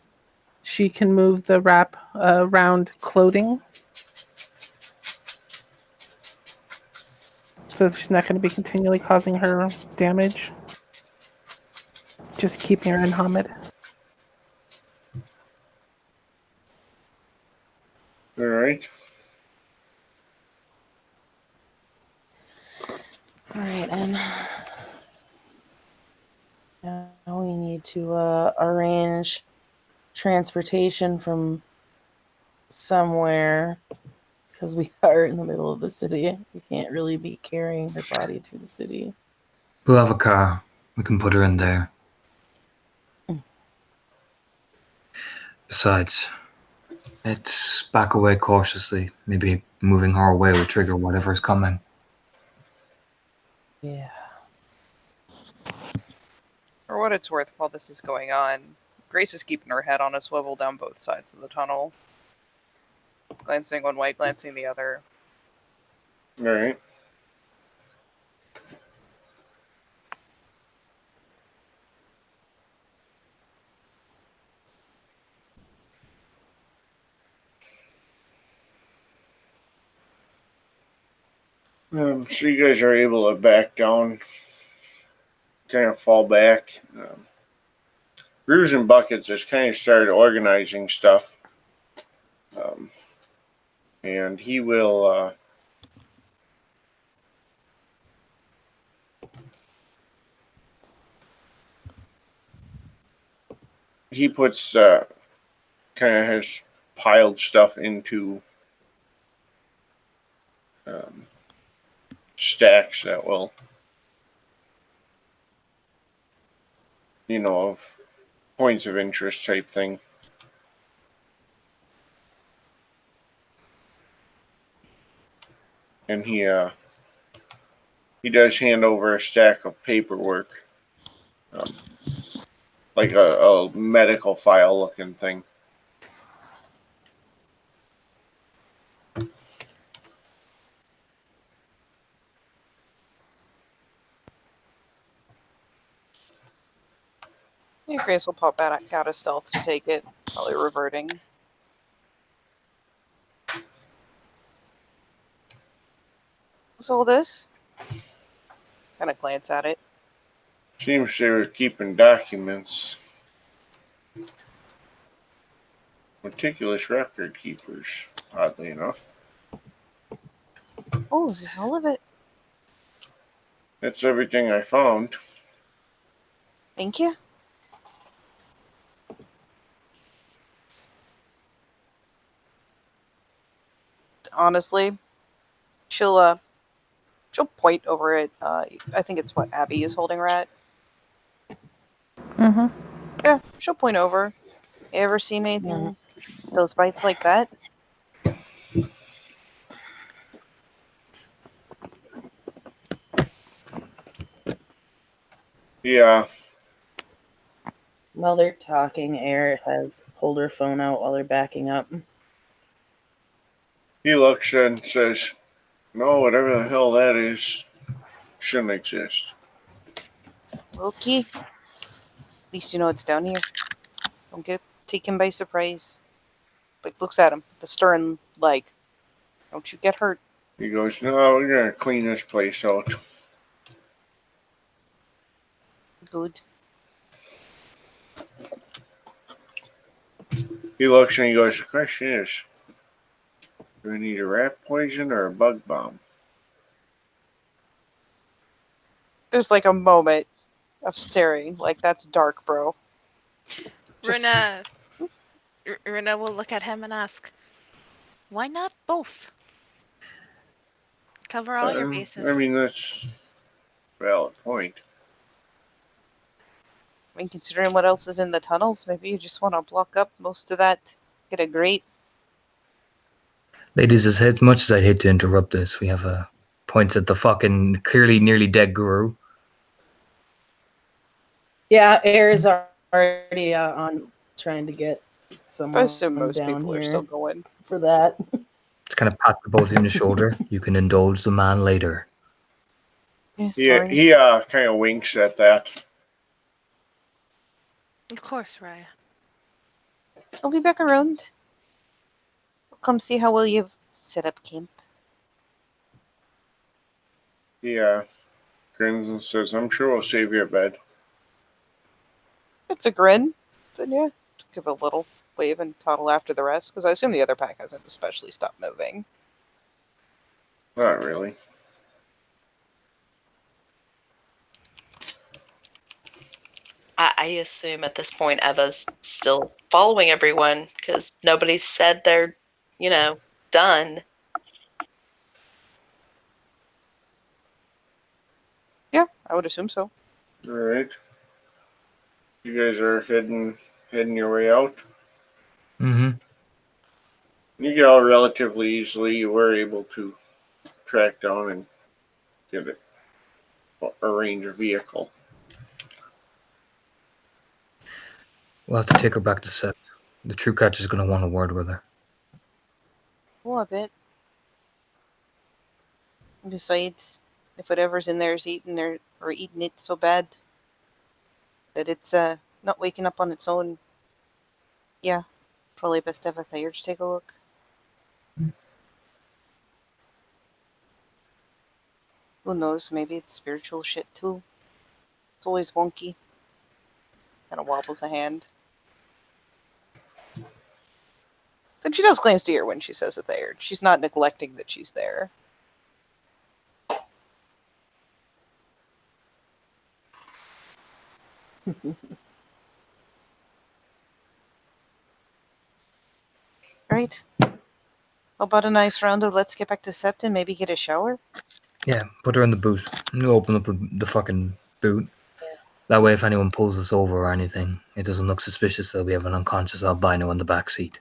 she can move the wrap around clothing. So she's not going to be continually causing her damage. Just keeping her in Hamid. All right. All right, and now we need to arrange transportation from somewhere because we are in the middle of the city. We can't really be carrying her body through the city. We'll have a car. We can put her in there. Besides, let's back away cautiously. Maybe moving her away will trigger whatever's coming. Yeah. For what it's worth, while this is going on, Grace is keeping her head on a swivel down both sides of the tunnel. Glancing one way, glancing the other. All right. So you guys are able to back down, kind of fall back. Brews and Buckets has kind of started organizing stuff. And he will he puts kind of has piled stuff into stacks that will, of points of interest type thing. And he does hand over a stack of paperwork, like a medical file looking thing. Yeah, Grace will pop back out of stealth to take it, probably reverting. What's all this? Kind of glance at it. Seems they were keeping documents. Meticulous record keepers, oddly enough. Oh, is this all of it? That's everything I found. Thank you. Honestly, she'll point over at I think it's what Abby is holding her at. Mm-hmm. Yeah, she'll point over. You ever seen anything those bites like that? Yeah, While they're talking, Eric has pulled her phone out while they're backing up. he looks and says, no, whatever the hell that is, shouldn't exist. Okay. At least you know it's down here. Don't get taken by surprise. Like looks at him, the stern leg. Don't you get hurt. He goes, no, we're going to clean this place out. Good. He looks and he goes, the question is, do we need a rat poison or a bug bomb? There's like a moment of staring. Like that's dark, bro. Just- Runa will look at him and ask, why not both? Cover all your bases. I mean, that's a valid point. I mean, considering what else is in the tunnels, maybe you just want to block up most of that. Get a grate. Ladies, as much as I'd hate to interrupt this, we have points at the fucking clearly nearly dead guru. Yeah, Air is already on trying to get I someone assume most down people are here still going. for that. Just kind of pat the both of you on the shoulder. You can indulge the man later. Yeah, He sorry. kind of winks at that. Of course, Raya. I'll be back around. We'll come see how well you've set up camp. He grins and says, I'm sure we'll save your bed. It's a grin, but yeah, give a little wave and toddle after the rest, because I assume the other pack hasn't especially stopped moving. Not really. I assume at this point Eva's still following everyone because nobody's said they're, done. Yeah, I would assume so. All right. You guys are heading your way out. Mm-hmm. You get out relatively easily. You were able to track down and arrange a vehicle. We'll have to take her back to Sept. The true catch is going to want a word with her. Well, a bit. Besides, if whatever's in there is eating it so bad that it's not waking up on its own, yeah, probably best to have a Thayer to take a look. Who knows? Maybe it's spiritual shit too. It's always wonky. Kind of wobbles a hand. Then she does glance to ear when she says it there. She's not neglecting that she's there. Right. How about a nice round of let's get back to Sept and maybe get a shower? Yeah, put her in the boot. You open up the fucking boot. That way, if anyone pulls us over or anything, it doesn't look suspicious that we have an unconscious albino in the back seat.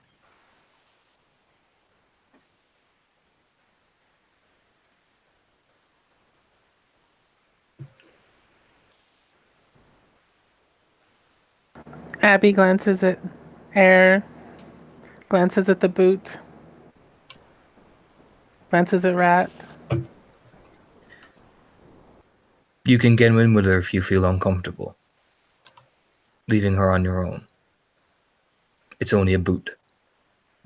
Abby glances at Air, glances at the boot, glances at Rat. You can get in with her if you feel uncomfortable. Leaving her on your own. It's only a boot.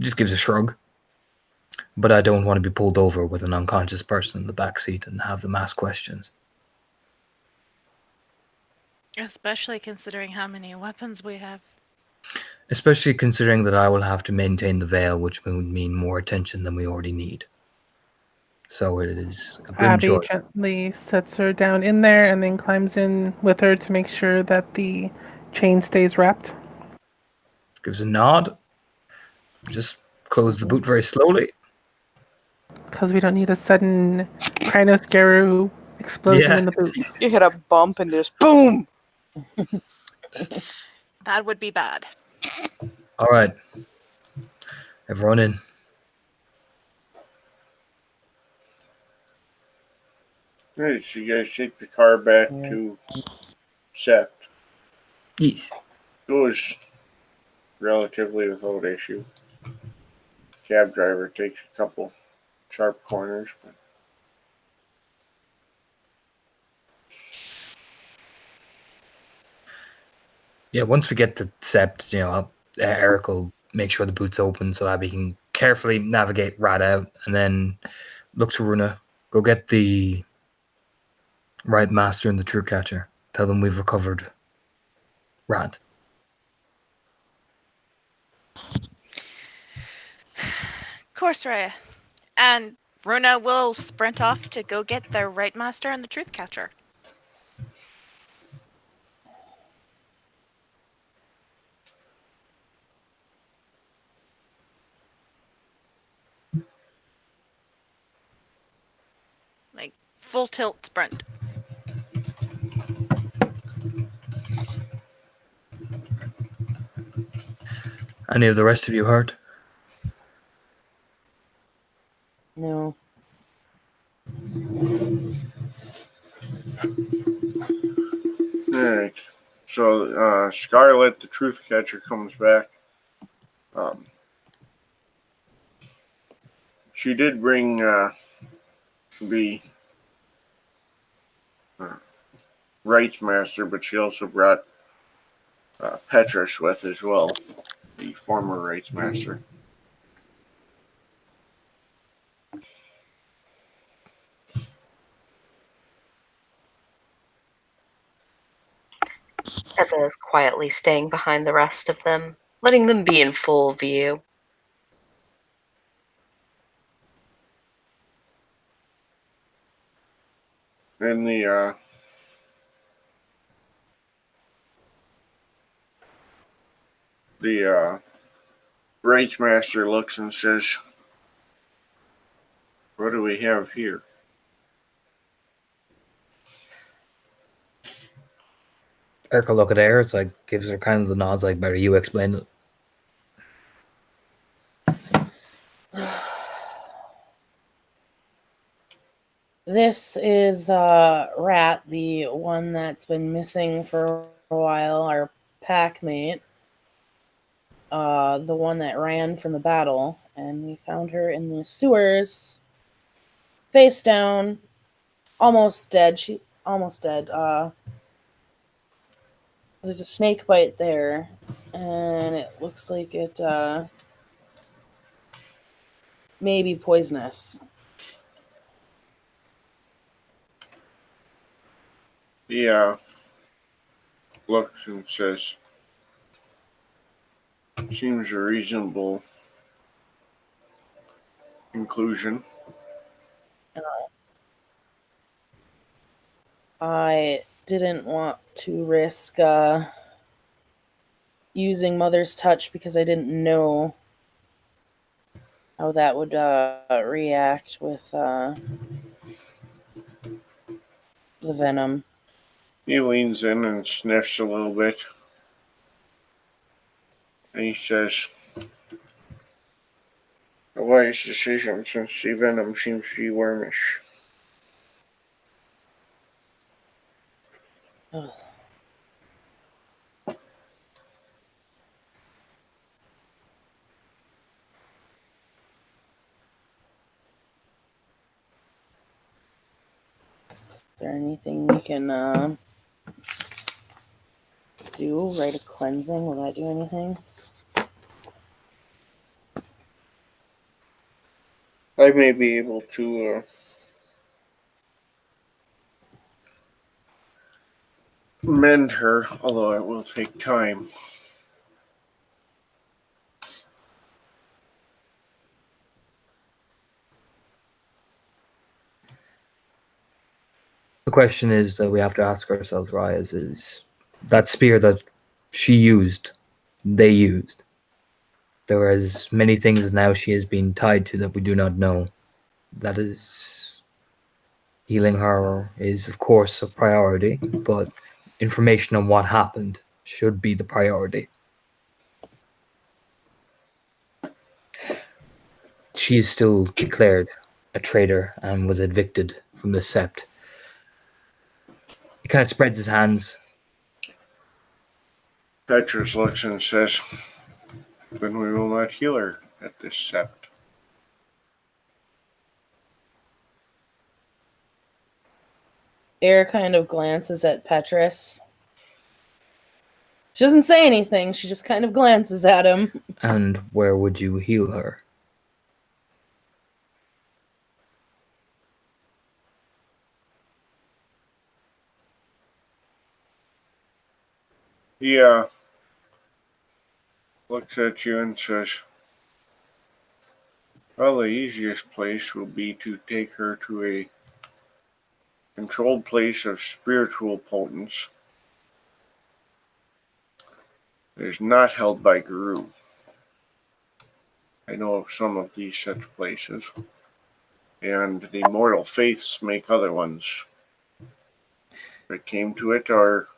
Just gives a shrug. But I don't want to be pulled over with an unconscious person in the back seat and have them ask questions. Especially considering how many weapons we have. Especially considering that I will have to maintain the veil, which would mean more attention than we already need. So it is a grim Abby choice. gently sets her down in there and then climbs in with her to make sure that the chain stays wrapped. Gives a nod. Just close the boot very slowly. Because we don't need a sudden Crino explosion Yeah. in the boot. You hit a bump and just boom. That would be bad. All right. Everyone in. Right, so you guys take the car back to Sept. Yes. Goes relatively without issue. Cab driver takes a couple sharp corners, but Yeah, once we get to Sept, Eric will make sure the boot's open so that we can carefully navigate right out and then look to Runa. Go get the right master and the true catcher. Tell them we've recovered Rad. Of course, Raya. And Runa will sprint off to go get the right master and the truth catcher. Like full tilt sprint. Any of the rest of you hurt? No. alright. So Scarlet, the truth catcher, comes back. She did bring the rights master, but she also brought Petrus with as well, the former rights master. Eva is quietly staying behind the rest of them, letting them be in full view. And the rights master looks and says, "What do we have here?" Eric will look at Air. It's like, gives her kind of the nods, like, better you explain it. This is Rat, the one that's been missing for a while, our pack mate. The one that ran from the battle, and we found her in the sewers, face down, almost dead. She almost dead. There's a snake bite there, and it looks like it may be poisonous. He looks and says, "Seems a reasonable conclusion." I didn't want to risk using Mother's Touch because I didn't know how that would react with the venom. He leans in and sniffs a little bit. And he says, "A wise decision since the venom seems to be wormish." Ugh. Is there anything we can do? Write a cleansing? Will that do anything? I may be able to mend her, although it will take time. The question is that we have to ask ourselves, Reyes, is that spear that she used, they used. There are as many things now she has been tied to that we do not know. That is, healing her is, of course, a priority, but information on what happened should be the priority. She is still declared a traitor and was evicted from the sept. He kind of spreads his hands. Petrus looks and says, "Then we will not heal her at this sept." Air kind of glances at Petrus. She doesn't say anything, she just kind of glances at him. And where would you heal her? He looks at you and says, "Well, the easiest place will be to take her to a controlled place of spiritual potence that is not held by Guru. I know of some of these such places, and the mortal faiths make other ones. If it came to it, our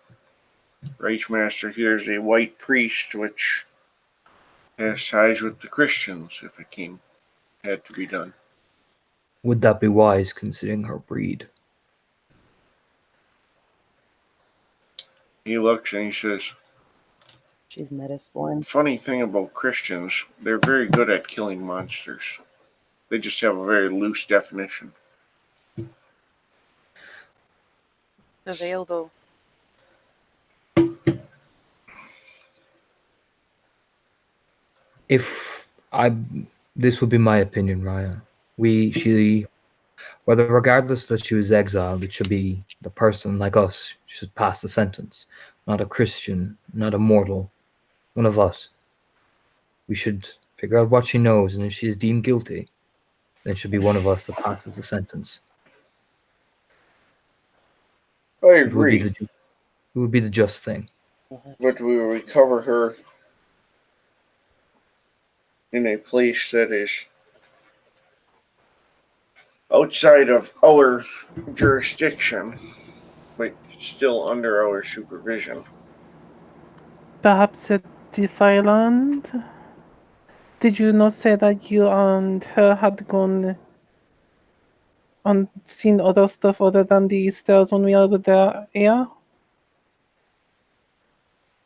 Reichmaster here is a white priest, which has ties with the Christians, if it had to be done." Would that be wise considering her breed? He looks and he says, She's Metasborn. "Funny thing about Christians, they're very good at killing monsters. They just have a very loose definition." The veil, though. This would be my opinion, Raya. Whether regardless that she was exiled, it should be the person like us should pass the sentence, not a Christian, not a mortal, one of us. We should figure out what she knows, and if she is deemed guilty, then it should be one of us that passes the sentence. I It would be agree, the just thing. but we will recover her in a place that is outside of our jurisdiction, but still under our supervision. Perhaps at this island? Did you not say that you and her had gone and seen other stuff other than the stairs when we were there here?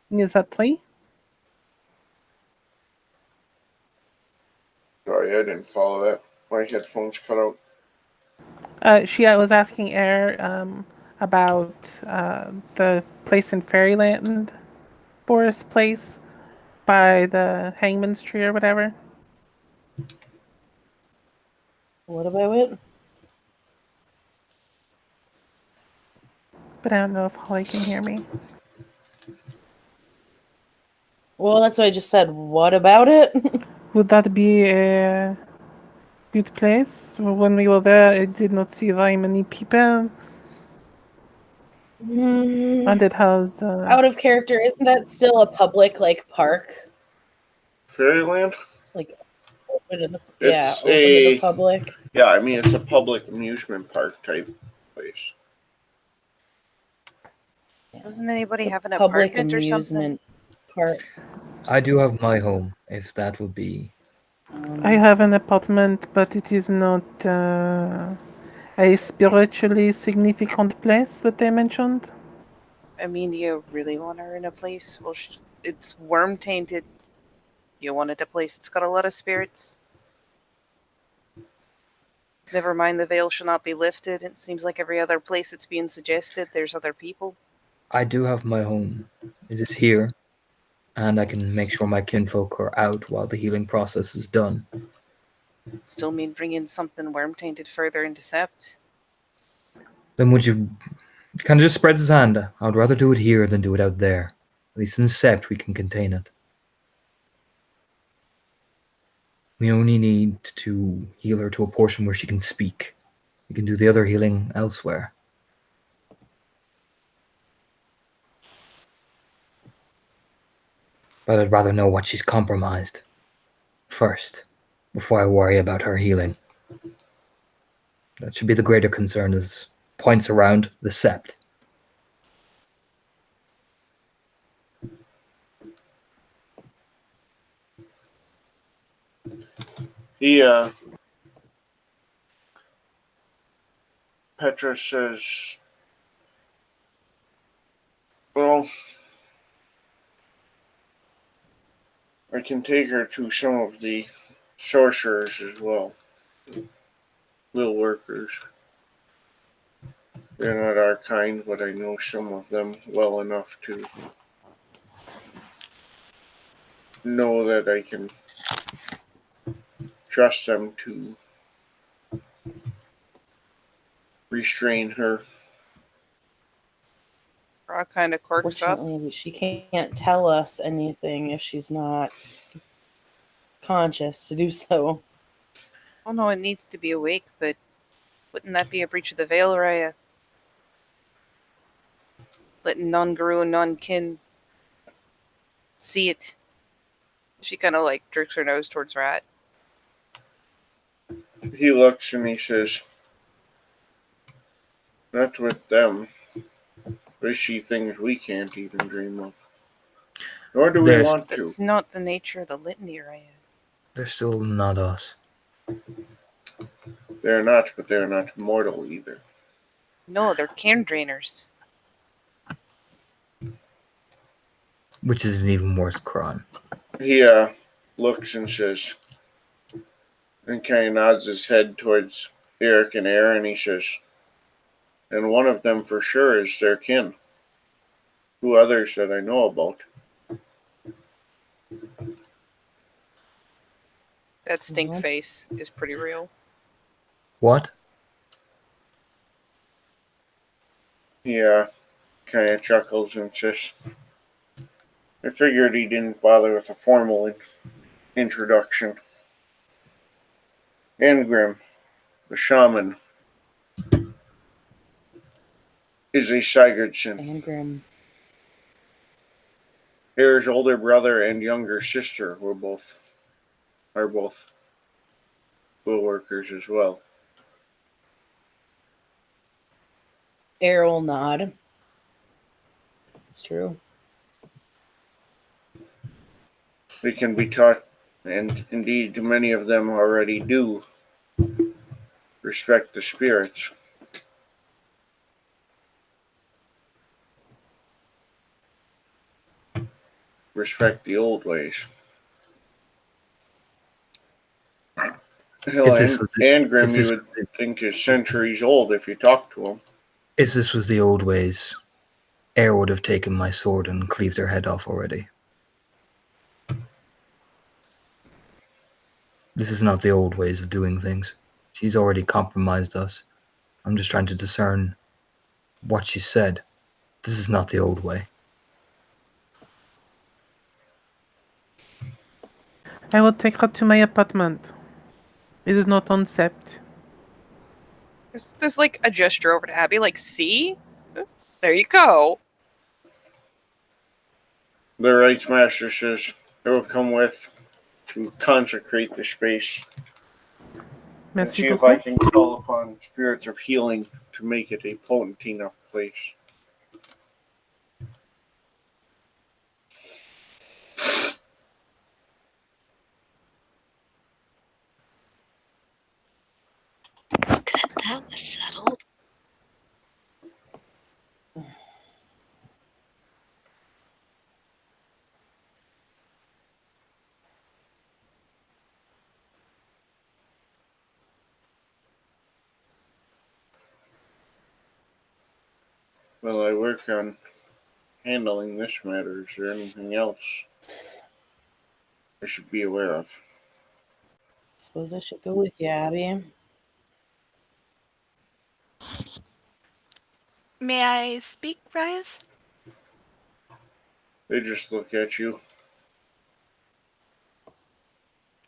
Is that right? Sorry, I didn't follow that. My headphones cut out. She was asking Air about the place in Fairyland, Boris Place, by the Hangman's Tree or whatever. What about it? But I don't know if Holly can hear me. Well, that's what I just said. What about it? Would that be a good place? When we were there, I did not see very many people, and it has. Out of character, isn't that still a public park? Fairyland? Like open to the It's open to the public. Yeah, I mean it's a public amusement park type place. Doesn't anybody It's a have an public apartment or something? amusement park. I do have my home, if that would be. I have an apartment, but it is not a spiritually significant place that they mentioned. I mean, do you really want her in a place? Well, it's worm tainted. You wanted a place that's got a lot of spirits. Never mind, the veil shall not be lifted. It seems like every other place it's being suggested, there's other people. I do have my home. It is here, and I can make sure my kinfolk are out while the healing process is done. Still mean bring in something worm tainted further into Sept. Then would you kind of just spreads his hand? I would rather do it here than do it out there. At least in Sept we can contain it. We only need to heal her to a portion where she can speak. We can do the other healing elsewhere. But I'd rather know what she's compromised first, before I worry about her healing. That should be the greater concern, is points around the sept. Petra says, well, I can take her to some of the sorcerers as well. Little workers. They're not our kind, but I know some of them well enough to know that I can trust them to restrain her. Ra kind of quirks up. Fortunately, she can't tell us anything if she's not conscious to do so. Oh no, it needs to be awake, but wouldn't that be a breach of the veil, Raya? Letting non-guru and non-kin see it. She kind of like jerks her nose towards Rat. He looks and he says, not with them. They see things we can't even dream of. Nor do we want to. That's not the nature of the litany, Raya. They're still not us. They're not, but they're not mortal either. No, they're cairn drainers. Which is an even worse crime. He looks and says, and kind of nods his head towards Eric and Aaron. He says, and one of them for sure is their kin. Who others that I know about? That stink face is pretty real. What? He kind of chuckles and says, I figured he didn't bother with a formal introduction. Angrim, the shaman, is a Sigurdsson. Angrim. Air's older brother and younger sister are both will workers as well. Air will nod. It's true. They can be taught, and indeed many of them already do, respect the spirits. Respect the old ways. Hell, Angrim, you would think is centuries old if you talk to him. If this was the old ways, Air would have taken my sword and cleaved her head off already. This is not the old ways of doing things. She's already compromised us. I'm just trying to discern what she said. This is not the old way. I will take her to my apartment. It is not on sept. There's like a gesture over to Abby, like, see? There you go. The Rites Master says, I will come with to consecrate the space. And see if I can call upon spirits of healing to make it a potent enough place. Good, that was settled. Well, I work on handling this matter. Is there anything else I should be aware of? Suppose I should go with you, Abby. May I speak, Ryas? They just look at you.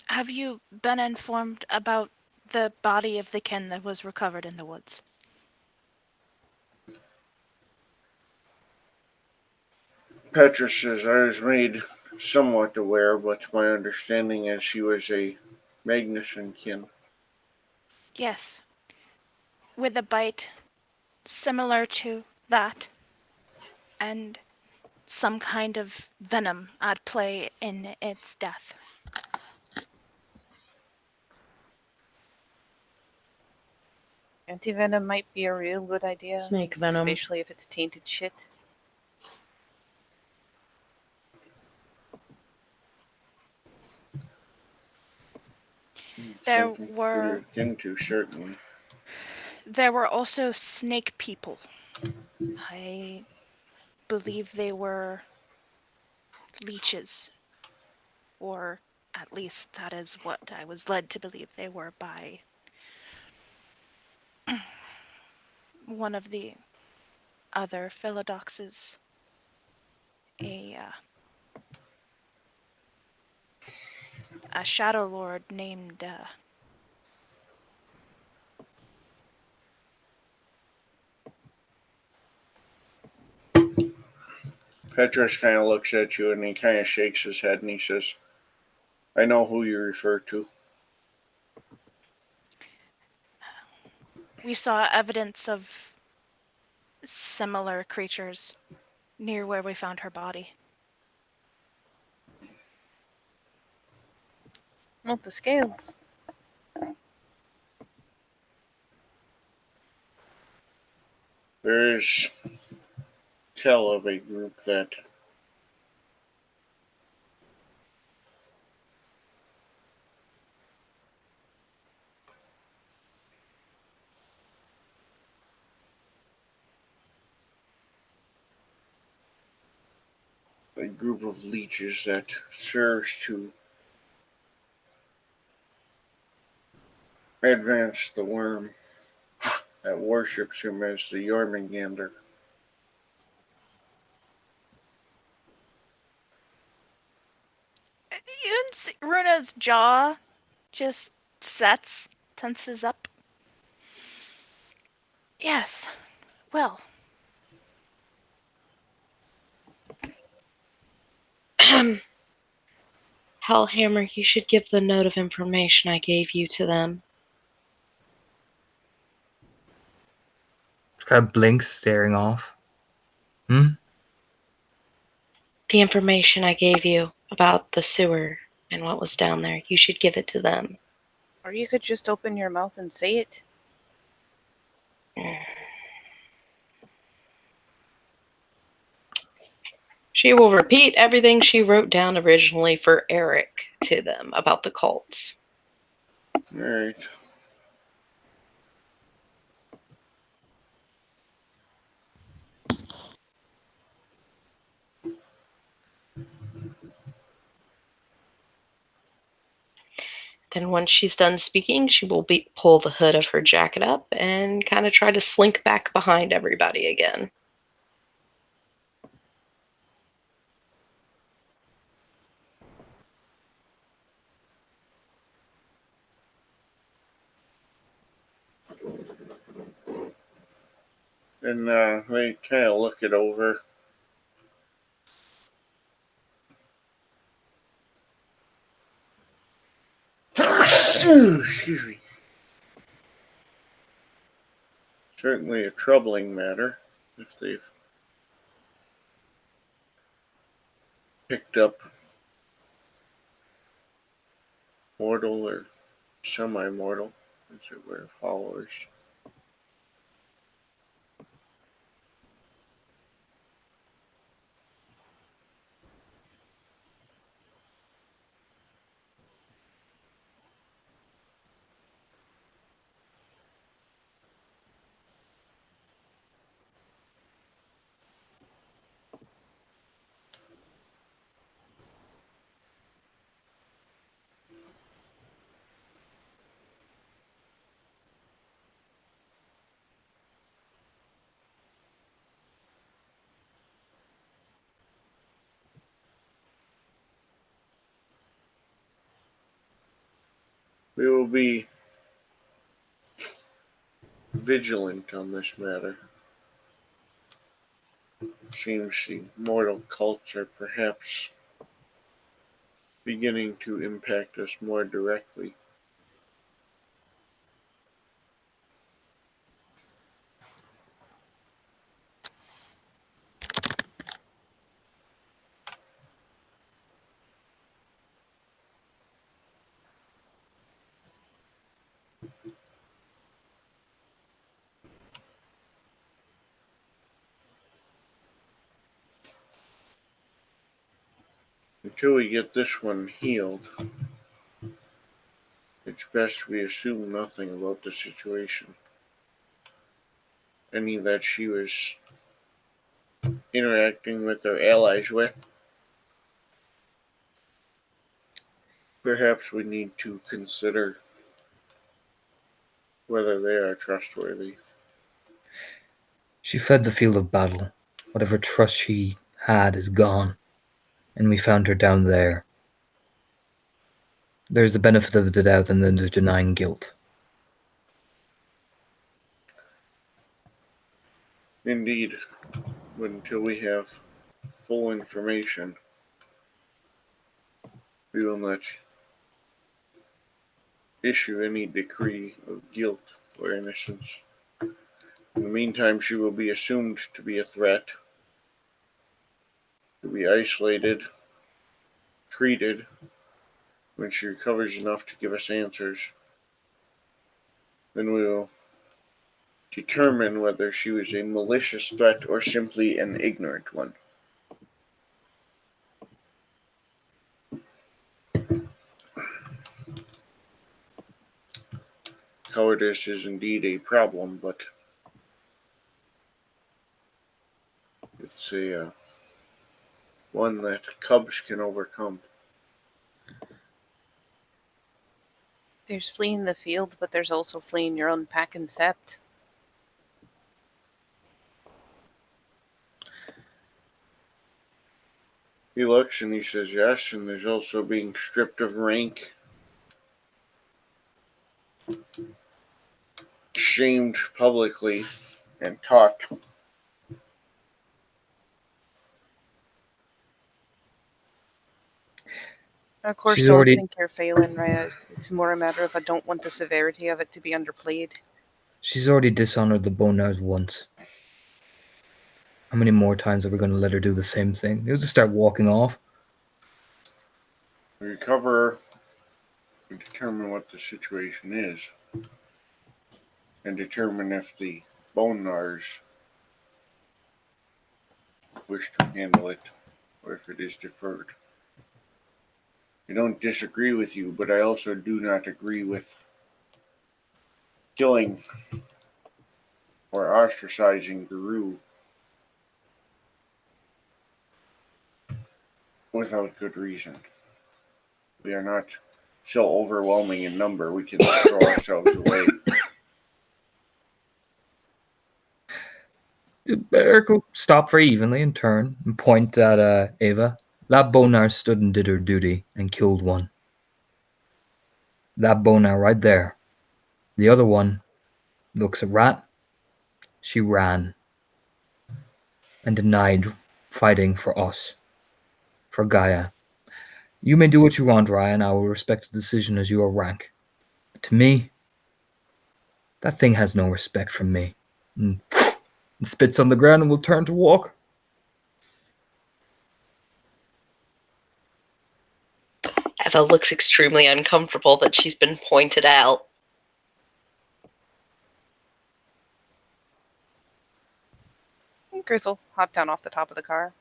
Have you been informed about the body of the kin that was recovered in the woods? Petrus says, I was made somewhat aware, but my understanding is he was a Magnuson kin. Yes. With a bite similar to that, and some kind of venom at play in its death. Antivenom might be a real good idea. Snake venom. Especially if it's tainted shit. There Something to were look into, certainly. also snake people. I believe they were leeches, or at least that is what I was led to believe they were by one of the other Philodoxes, a shadow lord named Petrus kind of looks at you and he kind of shakes his head and he says, I know who you refer to. We saw evidence of similar creatures near where we found her body. Well, the scales. There is tell of a group that of leeches that serves to advance the worm that worships him as the Jormungandr. Runa's jaw just tenses up. Yes, well, Hellhammer, you should give the note of information I gave you to them. Kind of blinks, staring off. Hmm? The information I gave you about the sewer and what was down there, you should give it to them. Or you could just open your mouth and say it. She will repeat everything she wrote down originally for Eric to them about the cults. Alright. Then once she's done speaking, she will pull the hood of her jacket up and kind of try to slink back behind everybody again. And they kind of look it over. Excuse me. Certainly a troubling matter if they've picked up mortal or semi-mortal, as it were, followers. We will be vigilant on this matter. Seems the mortal cults are perhaps beginning to impact us more directly. Until we get this one healed, it's best we assume nothing about the situation. Any that she was interacting with or allies with. Perhaps we need to consider whether they are trustworthy. She fled the field of battle. Whatever trust she had is gone, and we found her down there. There's the benefit of the doubt, and then there's denying guilt. Indeed, but until we have full information, we will not issue any decree of guilt or innocence. In the meantime, she will be assumed to be a threat, to be isolated, treated. When she recovers enough to give us answers, then we will determine whether she was a malicious threat or simply an ignorant one. Cowardice is indeed a problem, but it's a one that cubs can overcome. There's fleeing the field, but there's also fleeing your own pack and sept. He looks and he says yes, and there's also being stripped of rank, shamed publicly, and taught. Of course, She's don't already- think you're failing, right? It's more a matter of I don't want the severity of it to be underplayed. She's already dishonored the Bonars once. How many more times are we going to let her do the same thing? You'll just start walking off. We recover and determine what the situation is, and determine if the Bonars wish to handle it, or if it is deferred. I don't disagree with you, but I also do not agree with killing or ostracizing Guru without good reason. We are not so overwhelming in number we can throw ourselves away. Eric will stop very evenly and turn and point at Ava. That Bonar stood and did her duty and killed one. That Bonar right there. The other one looks at Rat. She ran and denied fighting for us, for Gaia. You may do what you want, Ryan. I will respect the decision as your rank. But to me, that thing has no respect from me. And spits on the ground and will turn to walk. Eva looks extremely uncomfortable that she's been pointed out. Grizzle hopped down off the top of the car.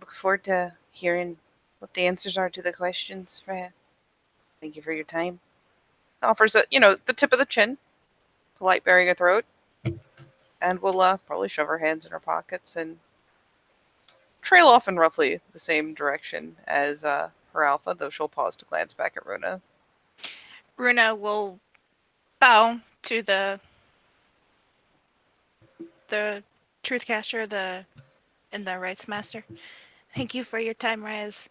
Look forward to hearing what the answers are to the questions, right? Thank you for your time. Offers the tip of the chin, polite baring a throat, and we'll probably shove our hands in our pockets and trail off in roughly the same direction as her alpha, though she'll pause to glance back at Runa. Runa will bow to the Truthcaster, and the Rights Master. Thank you for your time, Reyes.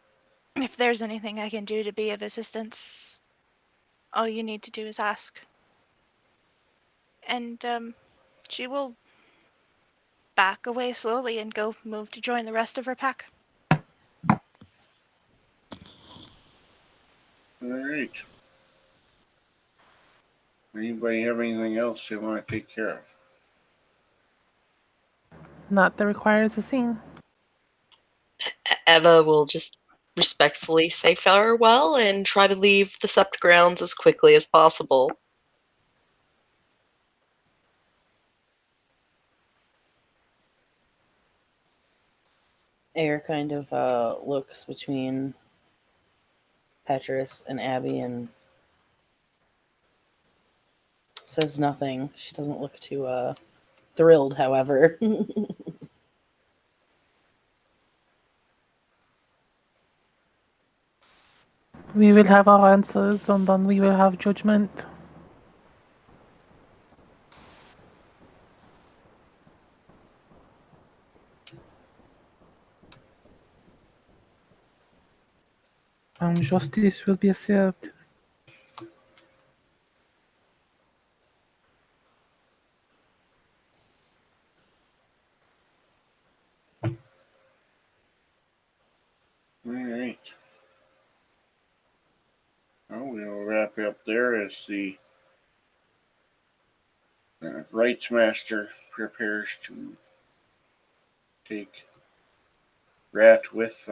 If there's anything I can do to be of assistance, All you need to do is ask. And she will back away slowly and go move to join the rest of her pack. All right. Anybody have anything else they want to take care of? Not that requires a scene. Eva will just respectfully say farewell and try to leave the Sept grounds as quickly as possible. Air kind of looks between Petrus and Abby and says nothing. She doesn't look too thrilled, however. We will have our answers and then we will have judgment. And justice will be served. All right. Well, we'll wrap it up there as the rights master prepares to take Rat with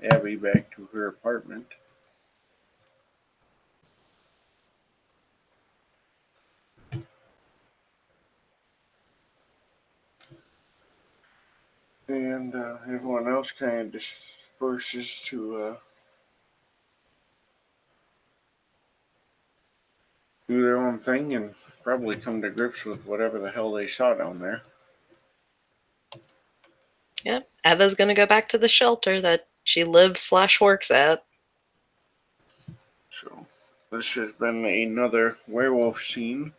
Abby back to her apartment. And everyone else kind of disperses to do their own thing and probably come to grips with whatever the hell they saw down there. Yep, Eva's gonna go back to the shelter that she lives/works at. So this has been another werewolf scene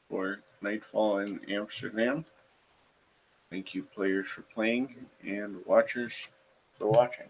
for Nightfall in Amsterdam. Thank you, players, for playing, and watchers for watching.